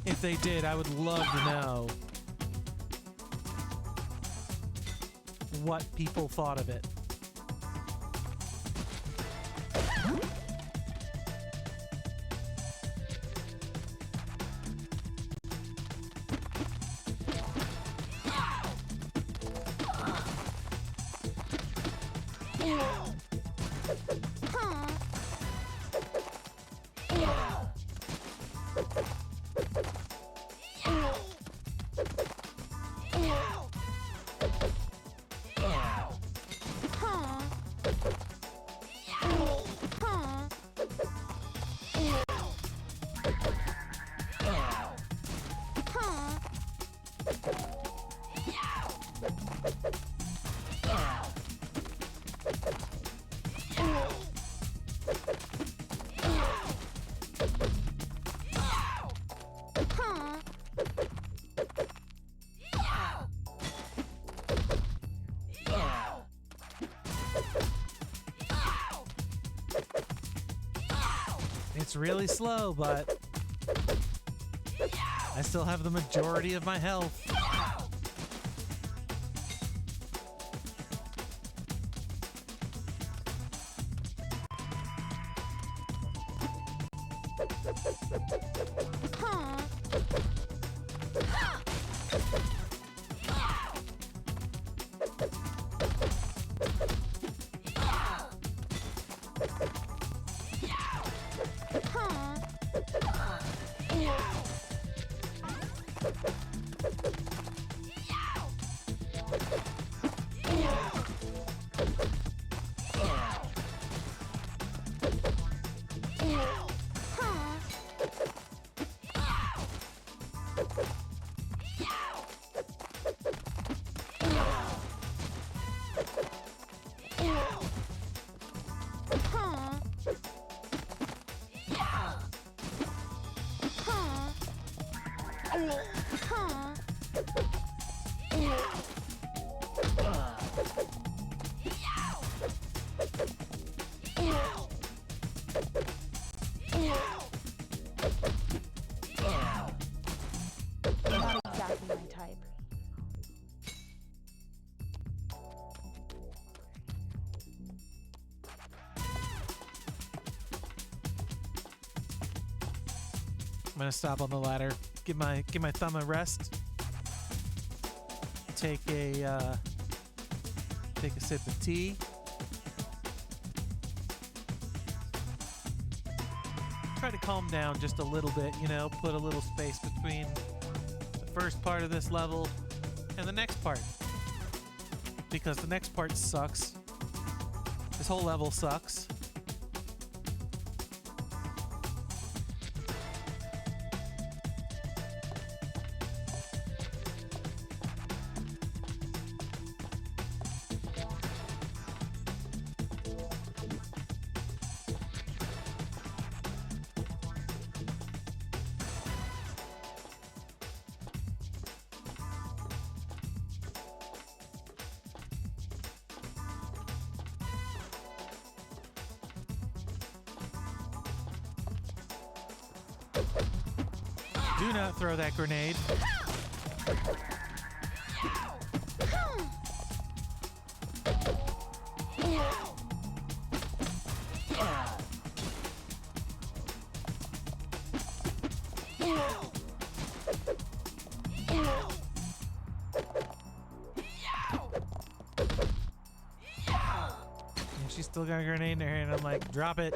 Speaker 6: if they did, I would love to know what people thought of it. It's really slow, but I still have the majority of my health.
Speaker 8: Not exactly my type.
Speaker 6: I'm gonna stop on the ladder, give my thumb a rest, take a sip of tea. Try to calm down just a little bit, you know, put a little space between the first part of this level and the next part. Because the next part sucks. This whole level sucks. Do not throw that grenade. And she's still got a grenade in her hand. I'm like, drop it.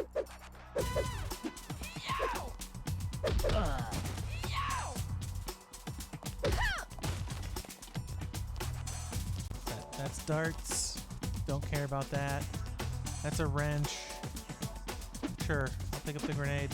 Speaker 6: That's darts. Don't care about that. That's a wrench. Sure, I'll pick up the grenade.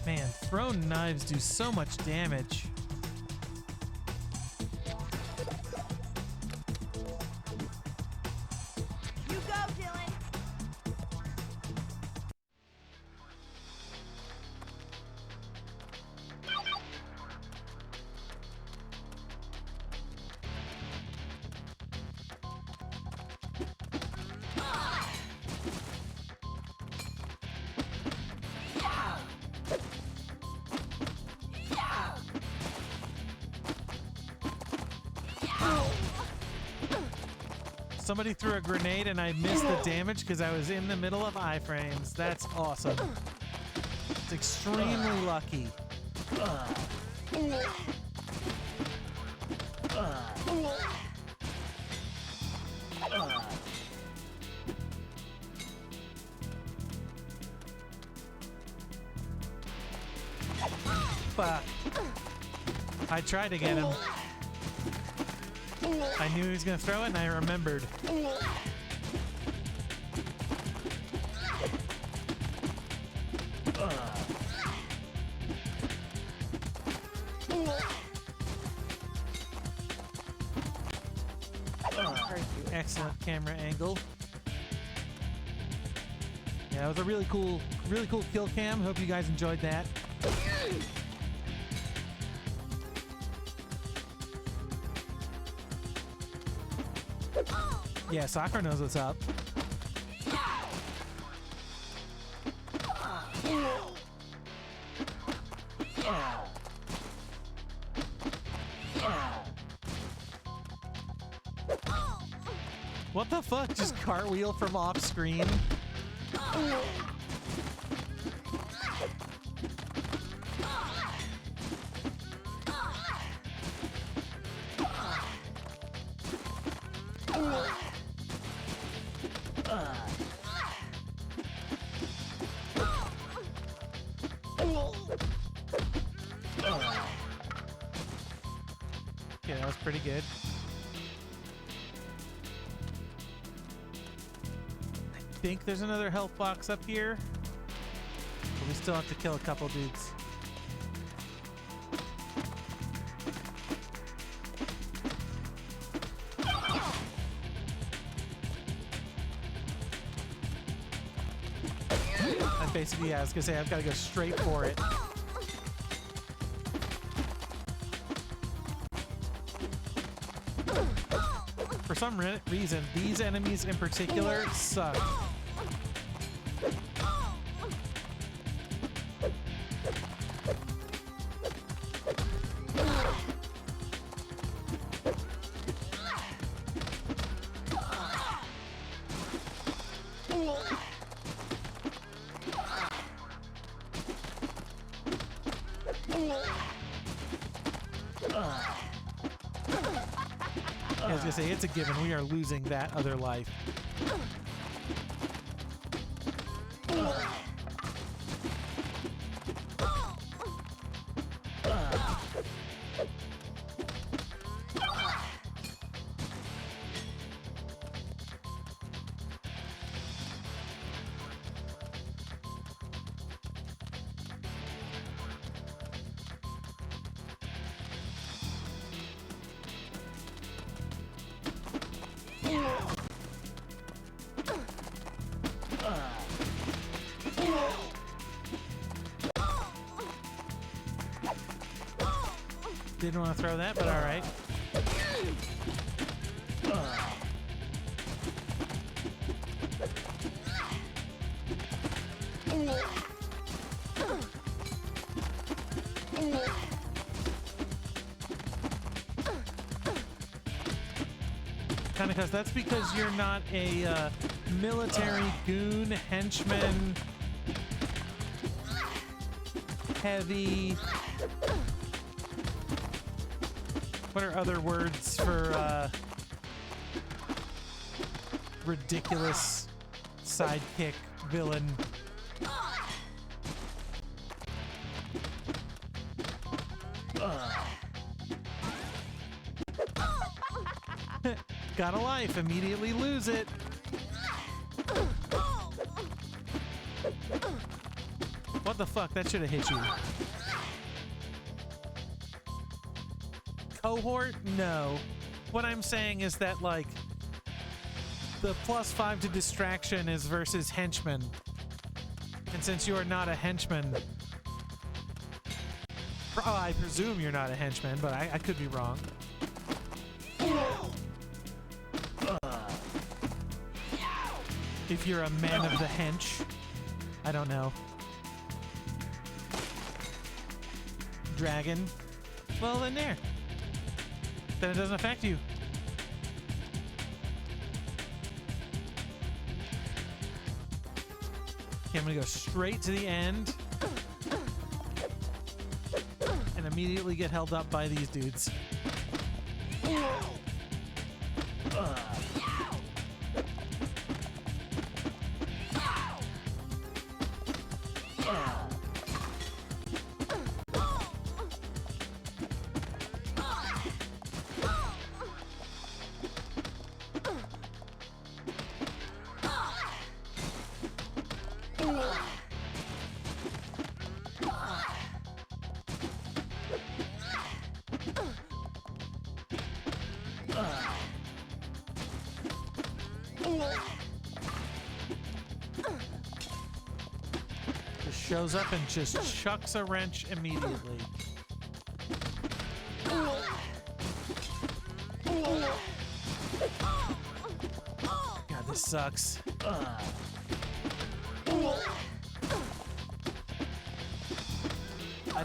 Speaker 6: Man, thrown knives do so much damage.
Speaker 8: You go, Dylan.
Speaker 6: Somebody threw a grenade and I missed the damage because I was in the middle of iframes. That's awesome. It's extremely lucky. Fuck. I tried to get him. I knew he was going to throw it, and I remembered. Excellent camera angle. Yeah, it was a really cool kill cam. Hope you guys enjoyed that. Yeah, Soccer knows what's up. What the fuck? Just cartwheel from off screen? Okay, that was pretty good. I think there's another health box up here, but we still have to kill a couple dudes. Basically, yeah, I was gonna say I've got to go straight for it. For some reason, these enemies in particular suck. I was gonna say, it's a given. We are losing that other life. Didn't want to throw that, but all right. Kind of, because that's because you're not a military goon henchman heavy. What are other words for ridiculous sidekick villain? Got a life, immediately lose it. What the fuck? That should have hit you. Cohort? No. What I'm saying is that, like, the +5 to distraction is versus henchman. And since you are not a henchman, I presume you're not a henchman, but I could be wrong. If you're a man of the hench, I don't know. Dragon? Well, then there. Then it doesn't affect you. Okay, I'm gonna go straight to the end and immediately get held up by these dudes. Shows up and just chucks a wrench immediately. God, this sucks. I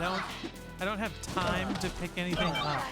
Speaker 6: don't have time to pick anything up.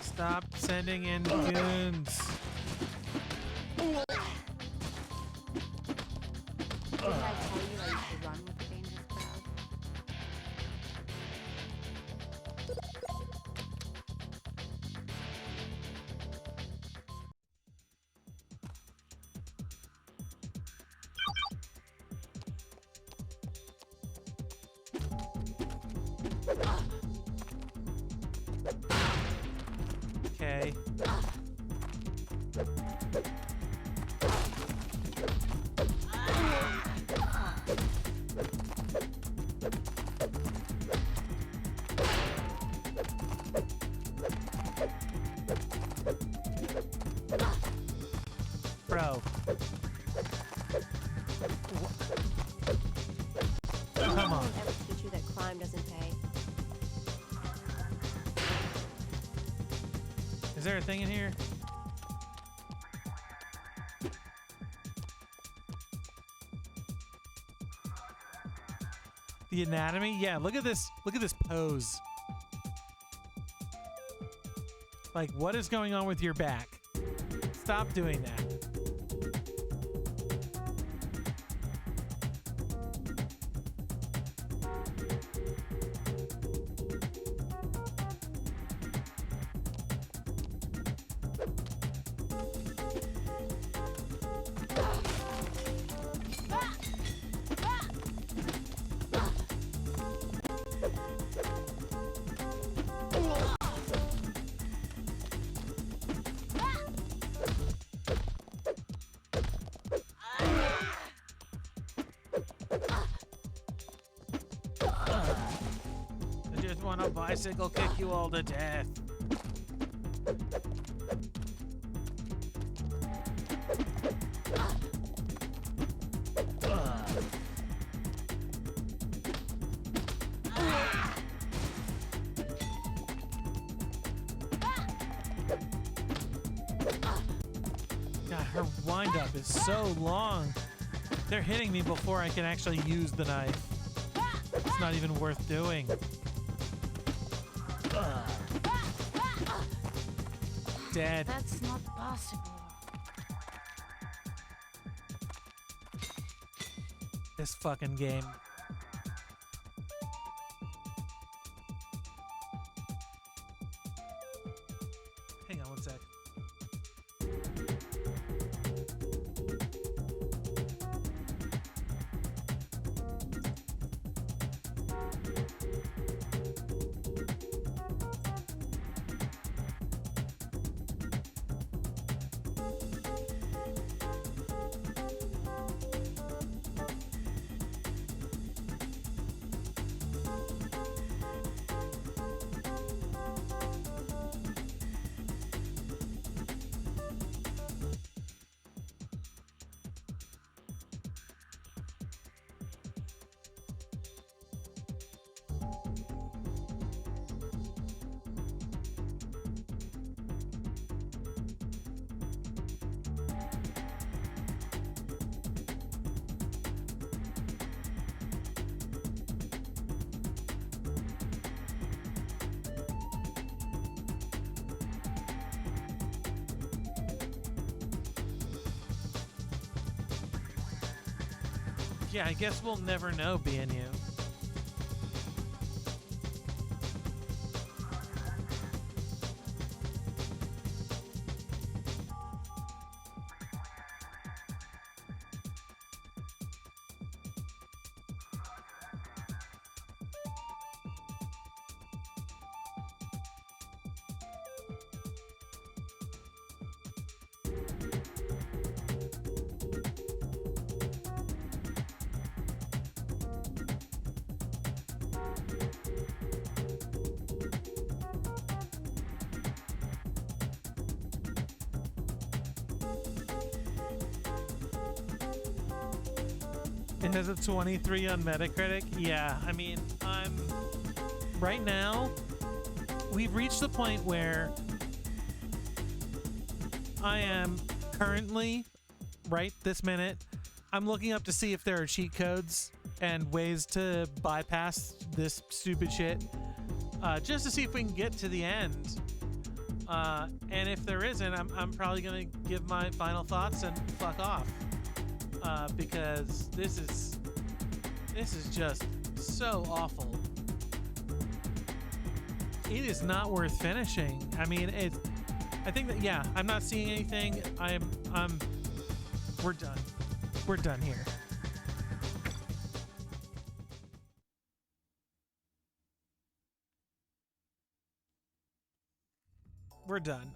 Speaker 6: Stop sending in goons.
Speaker 5: Did I tell you I used to run with the dangerous crowd?
Speaker 6: Okay. Bro. Come on.
Speaker 7: Ever teach you that crime doesn't pay?
Speaker 6: Is there a thing in here? The anatomy? Yeah, look at this. Look at this pose. Like, what is going on with your back? Stop doing that. I just want to bicycle kick you all to death. God, her wind-up is so long. They're hitting me before I can actually use the knife. It's not even worth doing. Dead.
Speaker 8: That's not possible.
Speaker 6: This fucking game. Hang on one sec. Yeah, I guess we'll never know, being you. It has a 23 on Metacritic. Yeah, I mean, right now, we've reached the point where I am currently, right this minute, I'm looking up to see if there are cheat codes and ways to bypass this stupid shit, just to see if we can get to the end. And if there isn't, I'm probably gonna give my final thoughts and fuck off. Because this is just so awful. It is not worth finishing. I mean, I think that, yeah, I'm not seeing anything. We're done. We're done here. We're done.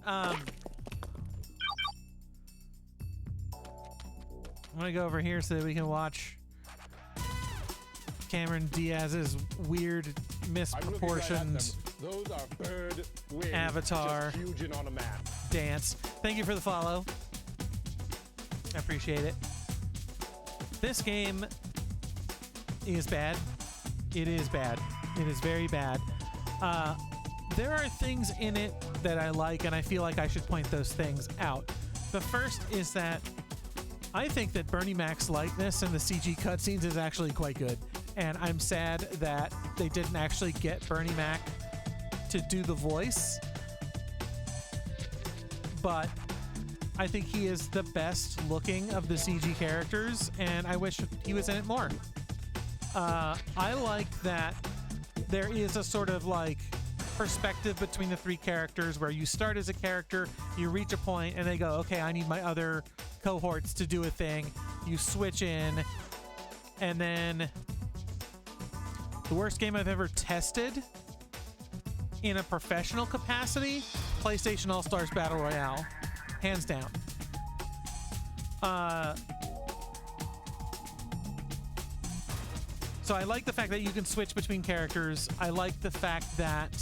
Speaker 6: I'm gonna go over here so that we can watch Cameron Diaz's weird, misproportioned
Speaker 9: Those are bird wings,
Speaker 6: avatar
Speaker 9: just fusion on a map.
Speaker 6: dance. Thank you for the follow. I appreciate it. This game is bad. It is bad. It is very bad. There are things in it that I like, and I feel like I should point those things out. The first is that I think that Bernie Mac's likeness in the CG cutscenes is actually quite good. And I'm sad that they didn't actually get Bernie Mac to do the voice. But I think he is the best looking of the CG characters, and I wish he was in it more. I like that there is a sort of like perspective between the three characters where you start as a character, you reach a point, and they go, okay, I need my other cohorts to do a thing. You switch in, and then the worst game I've ever tested in a professional capacity, PlayStation All-Stars Battle Royale, hands down. So I like the fact that you can switch between characters. I like the fact that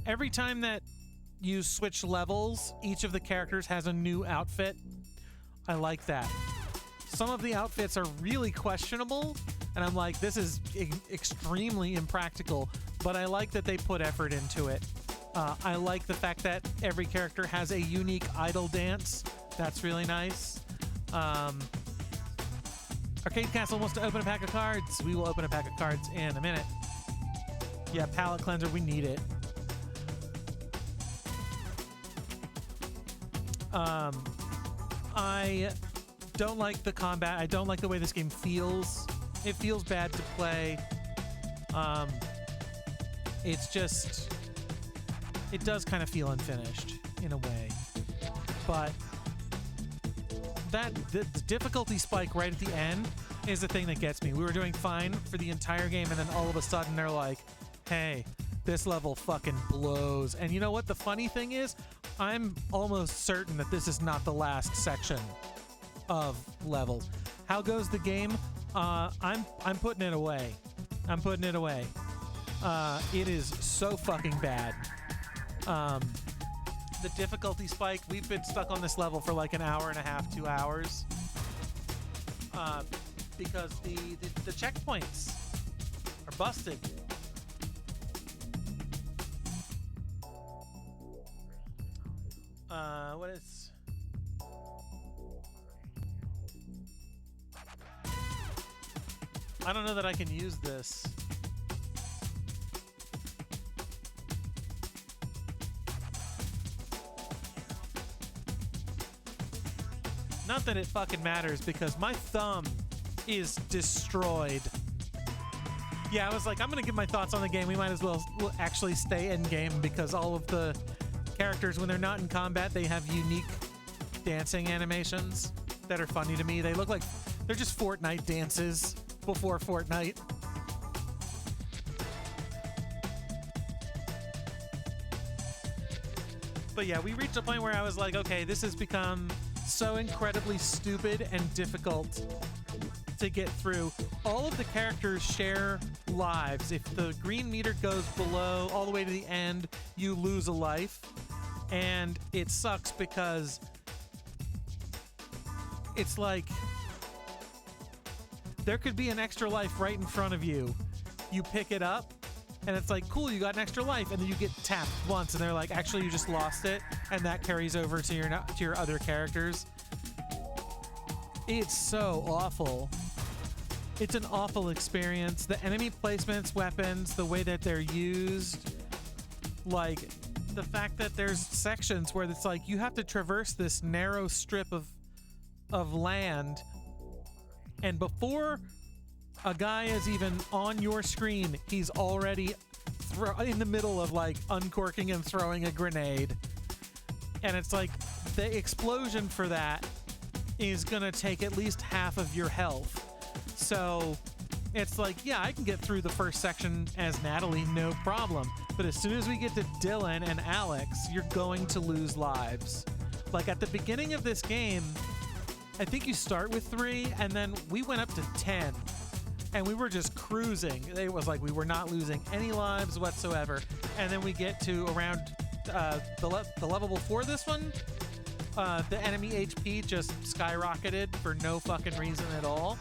Speaker 6: every time that you switch levels, each of the characters has a new outfit. I like that. Some of the outfits are really questionable, and I'm like, this is extremely impractical, but I like that they put effort into it. I like the fact that every character has a unique idol dance. That's really nice. Arcade Castle wants to open a pack of cards. We will open a pack of cards in a minute. Yeah, palette cleanser, we need it. I don't like the combat. I don't like the way this game feels. It feels bad to play. It's just, it does kind of feel unfinished in a way. But the difficulty spike right at the end is the thing that gets me. We were doing fine for the entire game, and then all of a sudden they're like, hey, this level fucking blows. And you know what the funny thing is? I'm almost certain that this is not the last section of levels. How goes the game? I'm putting it away. I'm putting it away. It is so fucking bad. The difficulty spike, we've been stuck on this level for like an hour and a half, 2 hours. Because the checkpoints are busted. What is... I don't know that I can use this. Not that it fucking matters, because my thumb is destroyed. Yeah, I was like, I'm gonna give my thoughts on the game. We might as well actually stay in game, because all of the characters, when they're not in combat, they have unique dancing animations that are funny to me. They look like they're just Fortnite dances before Fortnite. But yeah, we reached a point where I was like, okay, this has become so incredibly stupid and difficult to get through. All of the characters share lives. If the green meter goes below all the way to the end, you lose a life. And it sucks because it's like there could be an extra life right in front of you. You pick it up and it's like, cool, you got an extra life, and then you get tapped once and they're like, actually you just lost it, and that carries over to your other characters. It's so awful. It's an awful experience. The enemy placements, weapons, the way that they're used, like the fact that there's sections where it's like you have to traverse this narrow strip of land, and before a guy is even on your screen, he's already in the middle of like uncorking and throwing a grenade. And it's like the explosion for that is gonna take at least half of your health. So it's like, yeah, I can get through the first section as Natalie, no problem. But as soon as we get to Dylan and Alex, you're going to lose lives. Like at the beginning of this game, I think you start with 3, and then we went up to 10. And we were just cruising. It was like we were not losing any lives whatsoever. And then we get to around the level before this one. The enemy HP just skyrocketed for no fucking reason at all.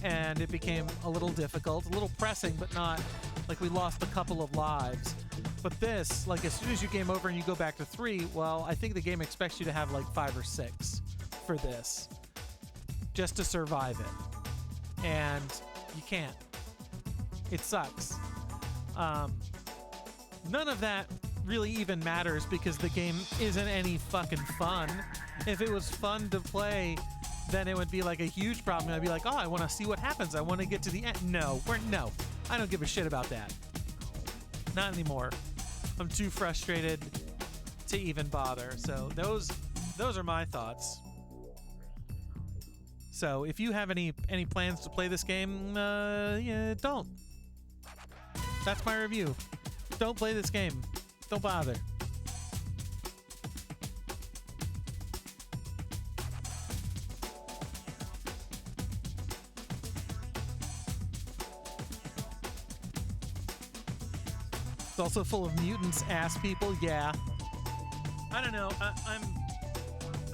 Speaker 6: And it became a little difficult, a little pressing, but not like we lost a couple of lives. But this, like as soon as you game over and you go back to 3, well, I think the game expects you to have like 5 or 6 for this just to survive it. And you can't. It sucks. none of that really even matters because the game isn't any fucking fun. If it was fun to play, then it would be like a huge problem. I'd be like, oh, I want to see what happens. I want to get to the end. No, I don't give a shit about that. Not anymore. I'm too frustrated to even bother. So those are my thoughts. So if you have any plans to play this game, yeah, don't. That's my review. Don't play this game. Don't bother. It's also full of mutants, ass people. Yeah. I don't know.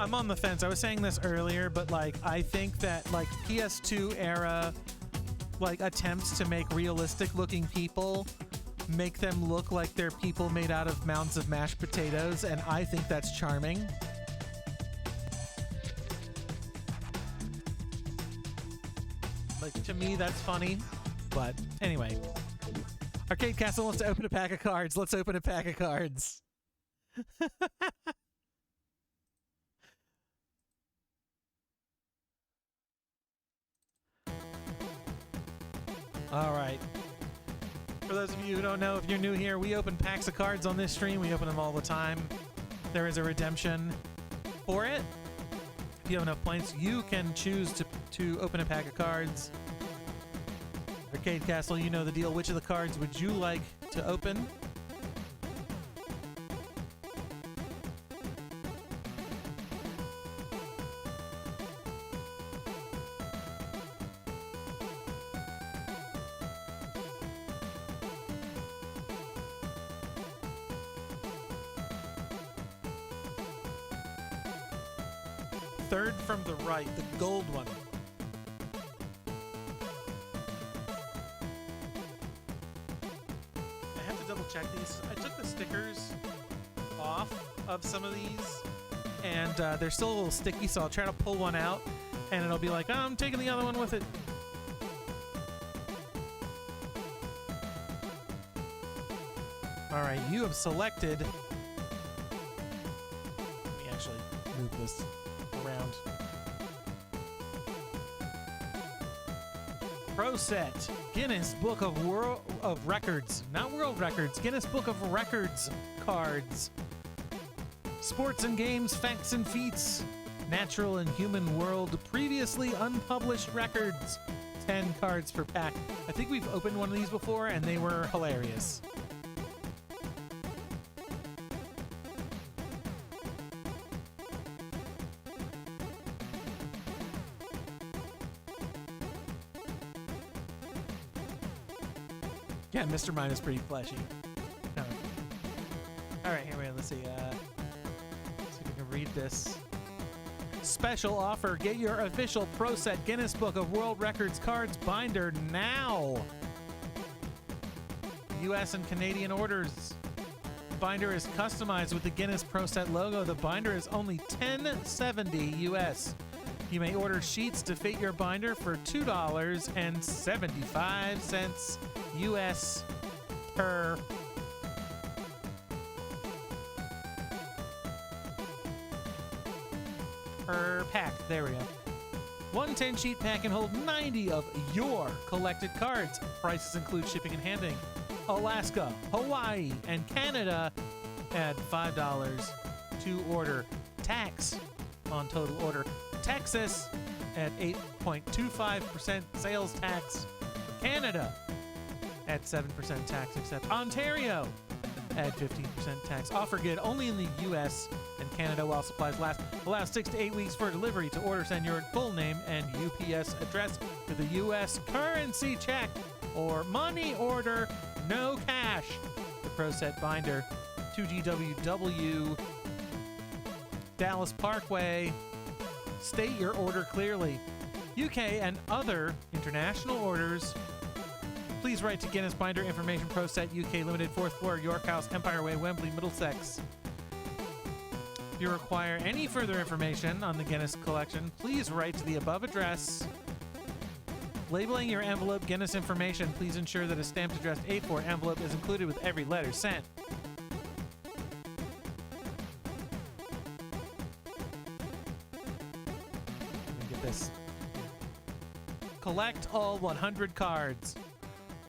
Speaker 6: I'm on the fence. I was saying this earlier, but like I think that like PS2 era like attempts to make realistic looking people make them look like they're people made out of mounds of mashed potatoes, and I think that's charming. Like, to me, that's funny. But anyway, Arcade Castle wants to open a pack of cards. Let's open a pack of cards. All right. For those of you who don't know, if you're new here, we open packs of cards on this stream. We open them all the time. There is a redemption for it. If you have enough points, you can choose to open a pack of cards. Arcade Castle, you know the deal. Which of the cards would you like to open? Third from the right, the gold one. I have to double check these. I took the stickers off of some of these, and they're still a little sticky, so I'll try to pull one out, and it'll be like, oh, I'm taking the other one with it. All right, you have selected. Let me actually move this around. Pro Set Guinness Book of Records, not World Records, Guinness Book of Records cards. Sports and games, facts and feats, natural and human world, previously unpublished records. 10 cards per pack. I think we've opened one of these before and they were hilarious. Yeah, Mr. Mime is pretty fleshy. No. All right, here we go. Let's see. See if we can read this. Special offer. Get your official Pro Set Guinness Book of World Records cards binder now. U.S. and Canadian orders. The binder is customized with the Guinness Pro Set logo. The binder is only $10.70 U.S. You may order sheets to fit your binder for $2.75 U.S. per pack. There we go. One 10-sheet pack can hold 90 of your collected cards. Prices include shipping and handling. Alaska, Hawaii, and Canada add $5 to order. Tax on total order. Texas at 8.25% sales tax. Canada at 7% tax except Ontario at 15% tax. Offer good only in the U.S. and Canada while supplies last. Allow 6 to 8 weeks for delivery. To order, send your full name and UPS address to the U.S. currency check or money order, no cash. The Pro Set binder, 2GWW, Dallas Parkway. State your order clearly. UK and other international orders. Please write to Guinness Binder Information Pro Set UK Limited, 4th floor, York House, Empire Way, Wembley, Middlesex. If you require any further information on the Guinness collection, please write to the above address. Labeling your envelope Guinness information, please ensure that a stamped addressed A4 envelope is included with every letter sent. Let me get this. Collect all 100 cards.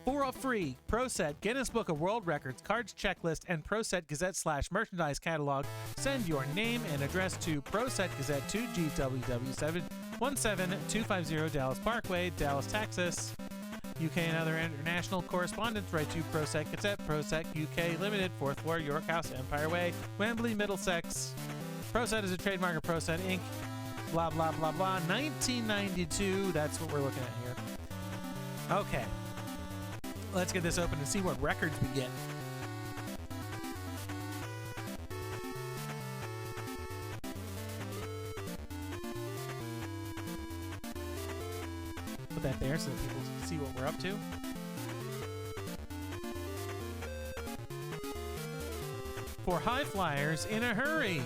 Speaker 6: For a free Pro Set Guinness Book of World Records cards checklist and Pro Set Gazette / merchandise catalog, send your name and address to Pro Set Gazette 2GWW 717250 Dallas Parkway, Dallas, Texas. UK and other international correspondence, write to Pro Set Gazette, Pro Set UK Limited, 4th floor, York House, Empire Way, Wembley, Middlesex. Pro Set is a trademark of Pro Set Inc. Blah, blah, blah, blah. 1992. That's what we're looking at here. Okay. Let's get this open and see what records we get. Put that there so that people see what we're up to. For high flyers in a hurry.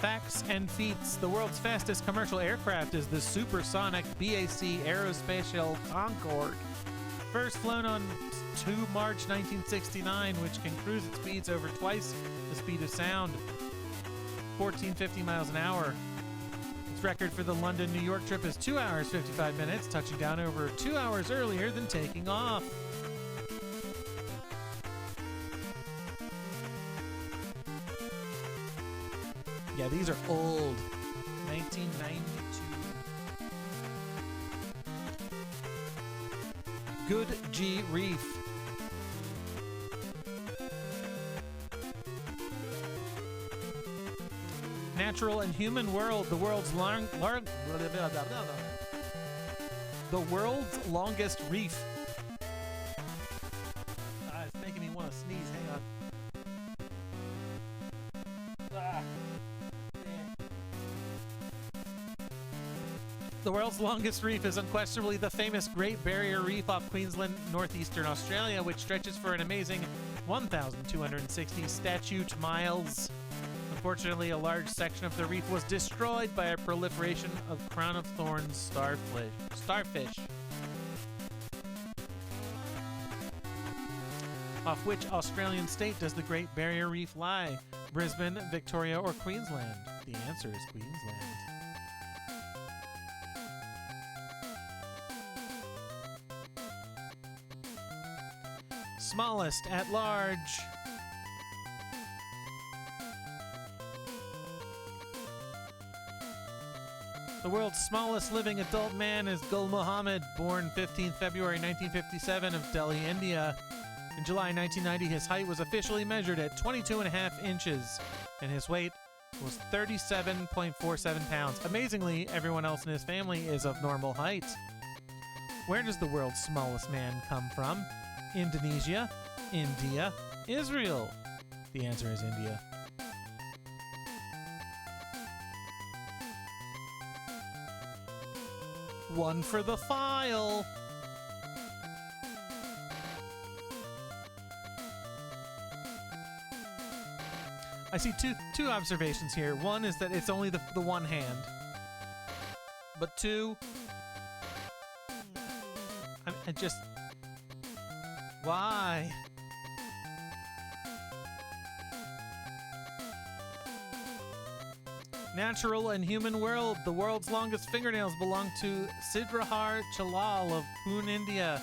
Speaker 6: Facts and feats. The world's fastest commercial aircraft is the supersonic BAC Aerospatial Concorde. First flown on 2 March 1969, which can cruise at speeds over twice the speed of sound, 1450 miles an hour. Its record for the London-New York trip is 2 hours 55 minutes, touching down over 2 hours earlier than taking off. Yeah, these are old. 1992. Good G Reef. Natural and Human World, the world's longest reef. It's making me want to sneeze. Hang on. The world's longest reef is unquestionably the famous Great Barrier Reef off Queensland, northeastern Australia, which stretches for an amazing 1,260 statute miles. Unfortunately, a large section of the reef was destroyed by a proliferation of crown-of-thorns starfish. Off which Australian state does the Great Barrier Reef lie? Brisbane, Victoria, or Queensland? The answer is Queensland. Smallest at large. The world's smallest living adult man is Gul Muhammad, born 15 February 1957 of Delhi, India. In July 1990, his height was officially measured at 22.5 inches, and his weight was 37.47 pounds. Amazingly, everyone else in his family is of normal height. Where does the world's smallest man come from? Indonesia, India, Israel. The answer is India. One for the file. I see two observations here. One is that it's only the one hand. But two, I just... Why? Natural and Human World. The world's longest fingernails belong to Sidrahar Chalal of Pune, India.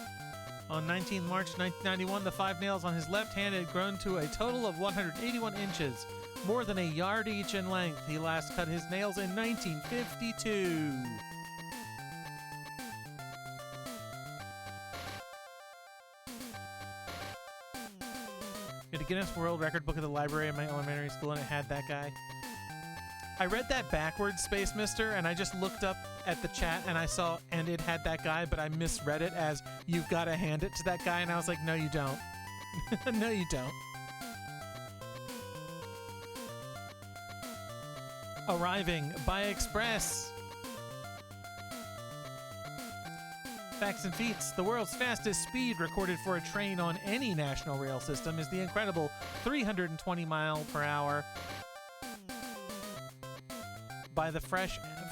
Speaker 6: On 19 March 1991, the 5 nails on his left hand had grown to a total of 181 inches, more than a yard each in length. He last cut his nails in 1952. Had a Guinness World Record book at the library in my elementary school, and it had that guy. I read that backwards, Space Mister, and I just looked up at the chat and I saw, and it had that guy, but I misread it as, you've got to hand it to that guy, and I was like, no, you don't. No, you don't. Arriving by express. Facts and feats. The world's fastest speed recorded for a train on any national rail system is the incredible 320 mile per hour by the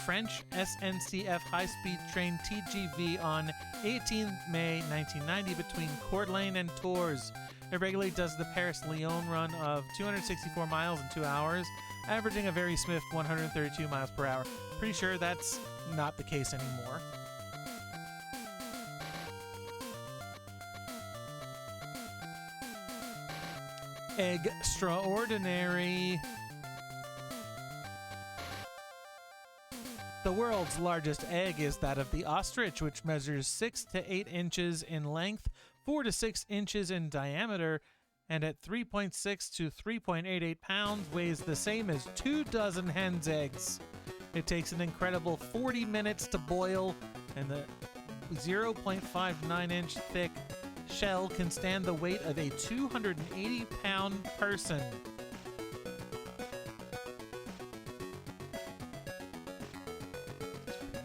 Speaker 6: French SNCF high-speed train TGV on 18 May 1990 between Coeur d'Alene and Tours. It regularly does the Paris-Lyon run of 264 miles in 2 hours, averaging a very swift 132 miles per hour. Pretty sure that's not the case anymore. Extraordinary. The world's largest egg is that of the ostrich, which measures 6 to 8 inches in length, 4 to 6 inches in diameter, and at 3.6 to 3.88 pounds weighs the same as 2 dozen hen's eggs. It takes an incredible 40 minutes to boil, and the 0.59-inch thick shell can stand the weight of a 280-pound person.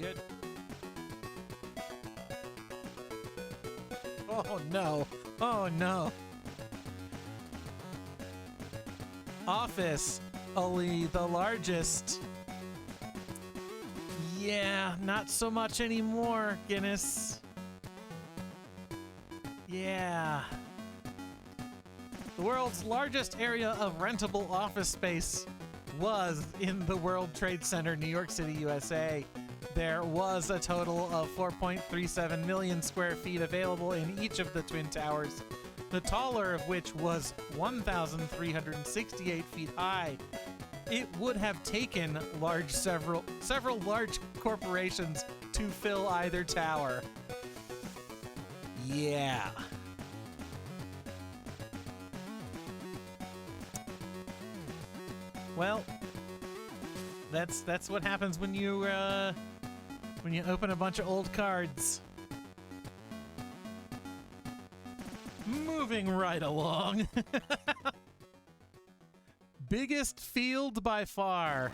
Speaker 6: Good. Oh no. Oh no. Office, only the largest. Yeah, not so much anymore, Guinness. Yeah. The world's largest area of rentable office space was in the World Trade Center, New York City, USA. There was a total of 4.37 million square feet available in each of the Twin Towers, the taller of which was 1,368 feet high. It would have taken several large corporations to fill either tower. Yeah. Well, that's what happens when you open a bunch of old cards. Moving right along. Biggest field by far.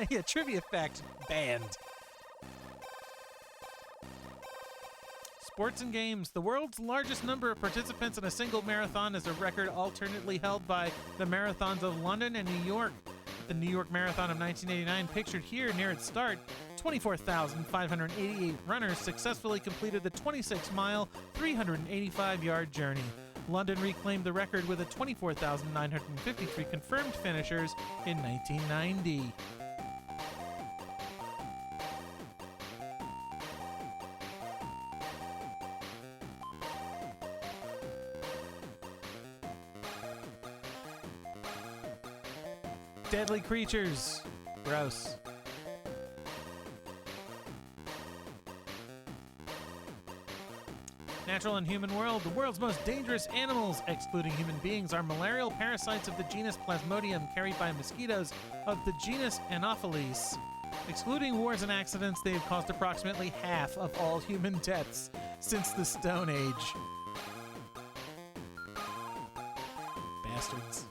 Speaker 6: Yeah, trivia fact banned. Sports and games. The world's largest number of participants in a single marathon is a record alternately held by the marathons of London and New York. The New York Marathon of 1989, pictured here near its start, 24,588 runners successfully completed the 26-mile, 385-yard journey. London reclaimed the record with a 24,953 confirmed finishers in 1990. Deadly creatures. Gross. Natural and human world. The world's most dangerous animals, excluding human beings, are malarial parasites of the genus Plasmodium carried by mosquitoes of the genus Anopheles. Excluding wars and accidents, they have caused approximately half of all human deaths since the Stone Age. Bastards.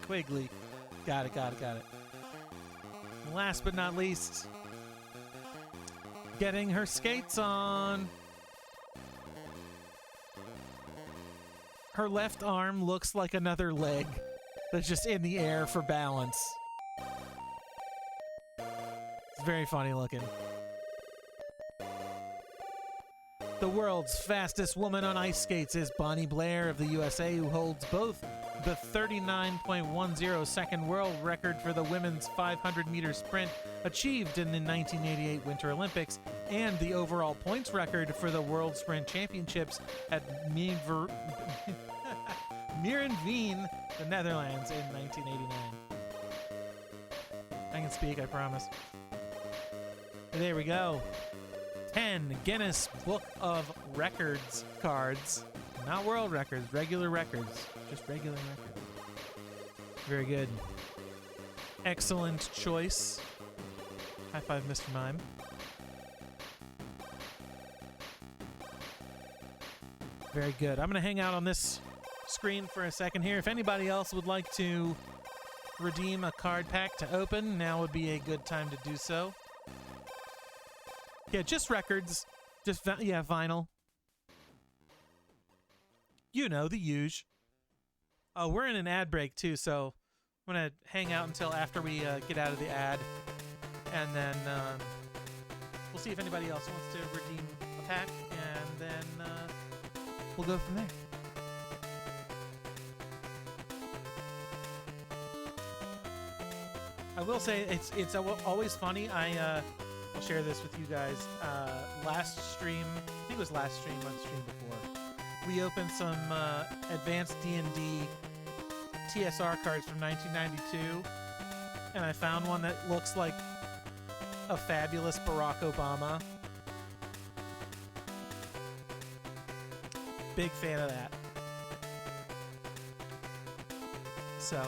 Speaker 6: Quigley. Got it. Last but not least, getting her skates on. Her left arm looks like another leg that's just in the air for balance. It's very funny looking. The world's fastest woman on ice skates is Bonnie Blair of the USA, who holds both the 39.10 second world record for the women's 500-meter sprint achieved in the 1988 Winter Olympics and the overall points record for the World Sprint Championships at Meerenveen, the Netherlands, in 1989. I can speak, I promise. There we go. 10 Guinness Book of Records cards. Not world records, regular records. Just regular records. Very good. Excellent choice. High five, Mr. Mime. Very good. I'm going to hang out on this screen for a second here. If anybody else would like to redeem a card pack to open, now would be a good time to do so. Yeah, just records. Just, yeah, vinyl. You know, the huge. Oh, we're in an ad break, too, so I'm going to hang out until after we get out of the ad. And then we'll see if anybody else wants to redeem a pack, and then we'll go from there. I will say it's always funny. I'll share this with you guys. Last stream, I think it was last stream on stream before, we opened some advanced D&D TSR cards from 1992, and I found one that looks like a fabulous Barack Obama. Big fan of that. So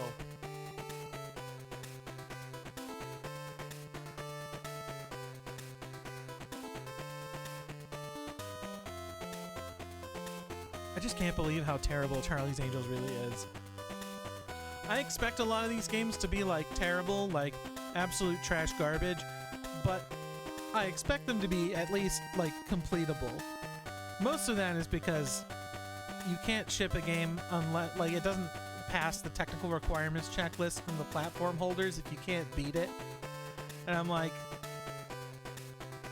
Speaker 6: I just can't believe how terrible Charlie's Angels really is. I expect a lot of these games to be like terrible, like absolute trash garbage, but I expect them to be at least like completable. Most of that is because you can't ship a game unless like it doesn't pass the technical requirements checklist from the platform holders if you can't beat it. And I'm like,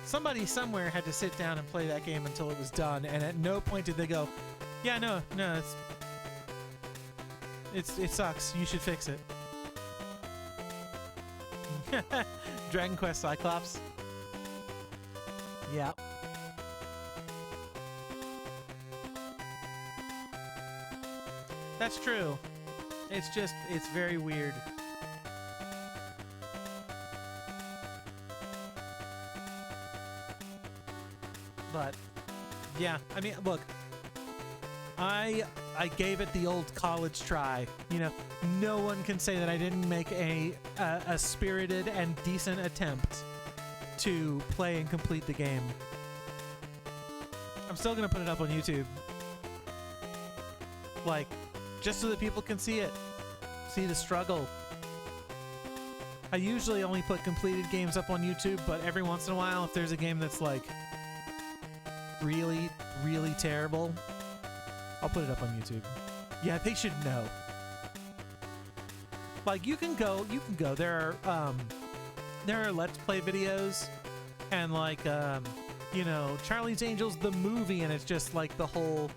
Speaker 6: somebody somewhere had to sit down and play that game until it was done, and at no point did they go, yeah, no, it sucks. You should fix it. Dragon Quest Cyclops. Yeah. That's true. It's very weird. But, yeah, I mean, look, I gave it the old college try. You know, no one can say that I didn't make a spirited and decent attempt to play and complete the game. I'm still gonna put it up on YouTube. Like, just so that people can see it. See the struggle. I usually only put completed games up on YouTube, but every once in a while, if there's a game that's like really, really terrible, I'll put it up on YouTube. Yeah, they should know. Like, you can go. There are Let's Play videos, and like, you know, Charlie's Angels the movie, and it's just like the whole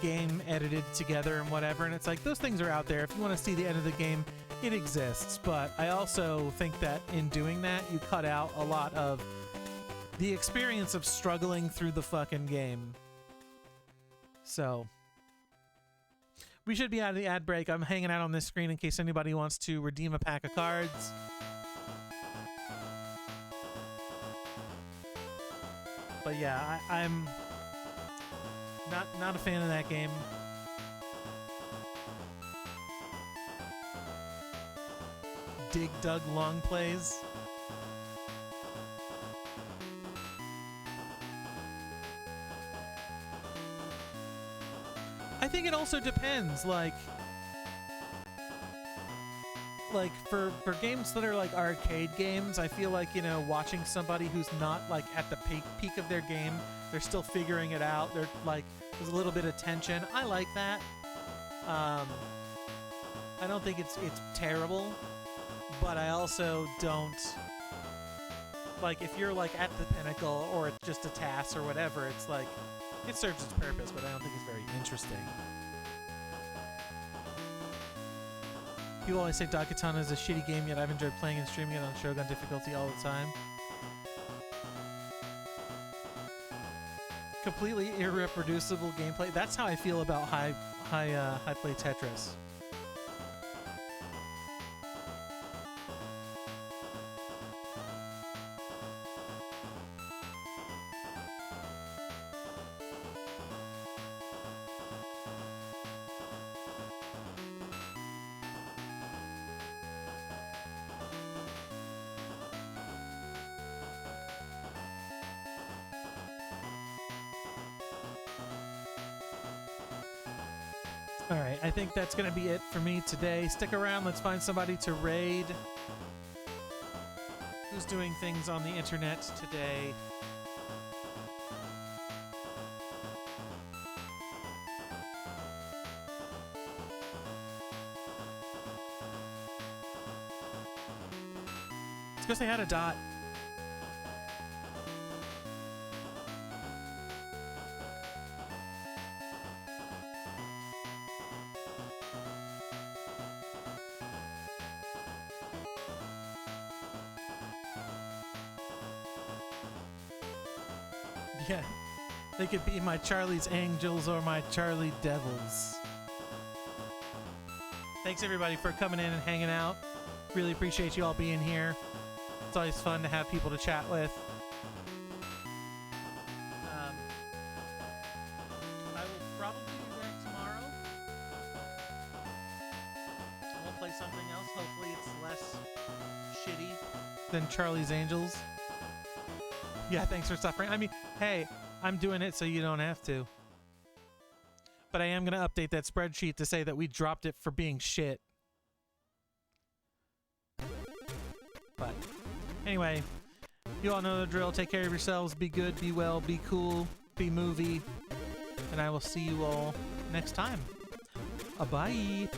Speaker 6: game edited together and whatever. And it's like, those things are out there. If you want to see the end of the game, it exists. But I also think that in doing that, you cut out a lot of the experience of struggling through the fucking game. So we should be out of the ad break. I'm hanging out on this screen in case anybody wants to redeem a pack of cards. But yeah, I'm not a fan of that game. Dig Dug Long Plays. I think it also depends, like for games that are like arcade games, I feel like, you know, watching somebody who's not like at the peak of their game, they're still figuring it out, they're like, there's a little bit of tension. I like that. I don't think it's terrible, but I also don't like, if you're like at the pinnacle or it's just a task or whatever, it's like, it serves its purpose, but I don't think it's very interesting. People always say Daikatana is a shitty game, yet I've enjoyed playing and streaming it on Shogun difficulty all the time. Completely irreproducible gameplay. That's how I feel about high play Tetris. All right, I think that's going to be it for me today. Stick around. Let's find somebody to raid. Who's doing things on the internet today? It's because they had a dot. Yeah, they could be my Charlie's Angels or my Charlie Devils. Thanks everybody for coming in and hanging out. Really appreciate you all being here. It's always fun to have people to chat with. I will probably be back tomorrow. We'll play something else. Hopefully it's less shitty than Charlie's Angels. Yeah, thanks for suffering. I mean, hey, I'm doing it so you don't have to. But I am going to update that spreadsheet to say that we dropped it for being shit. But anyway, you all know the drill. Take care of yourselves. Be good, be well, be cool, be movie. And I will see you all next time. Bye.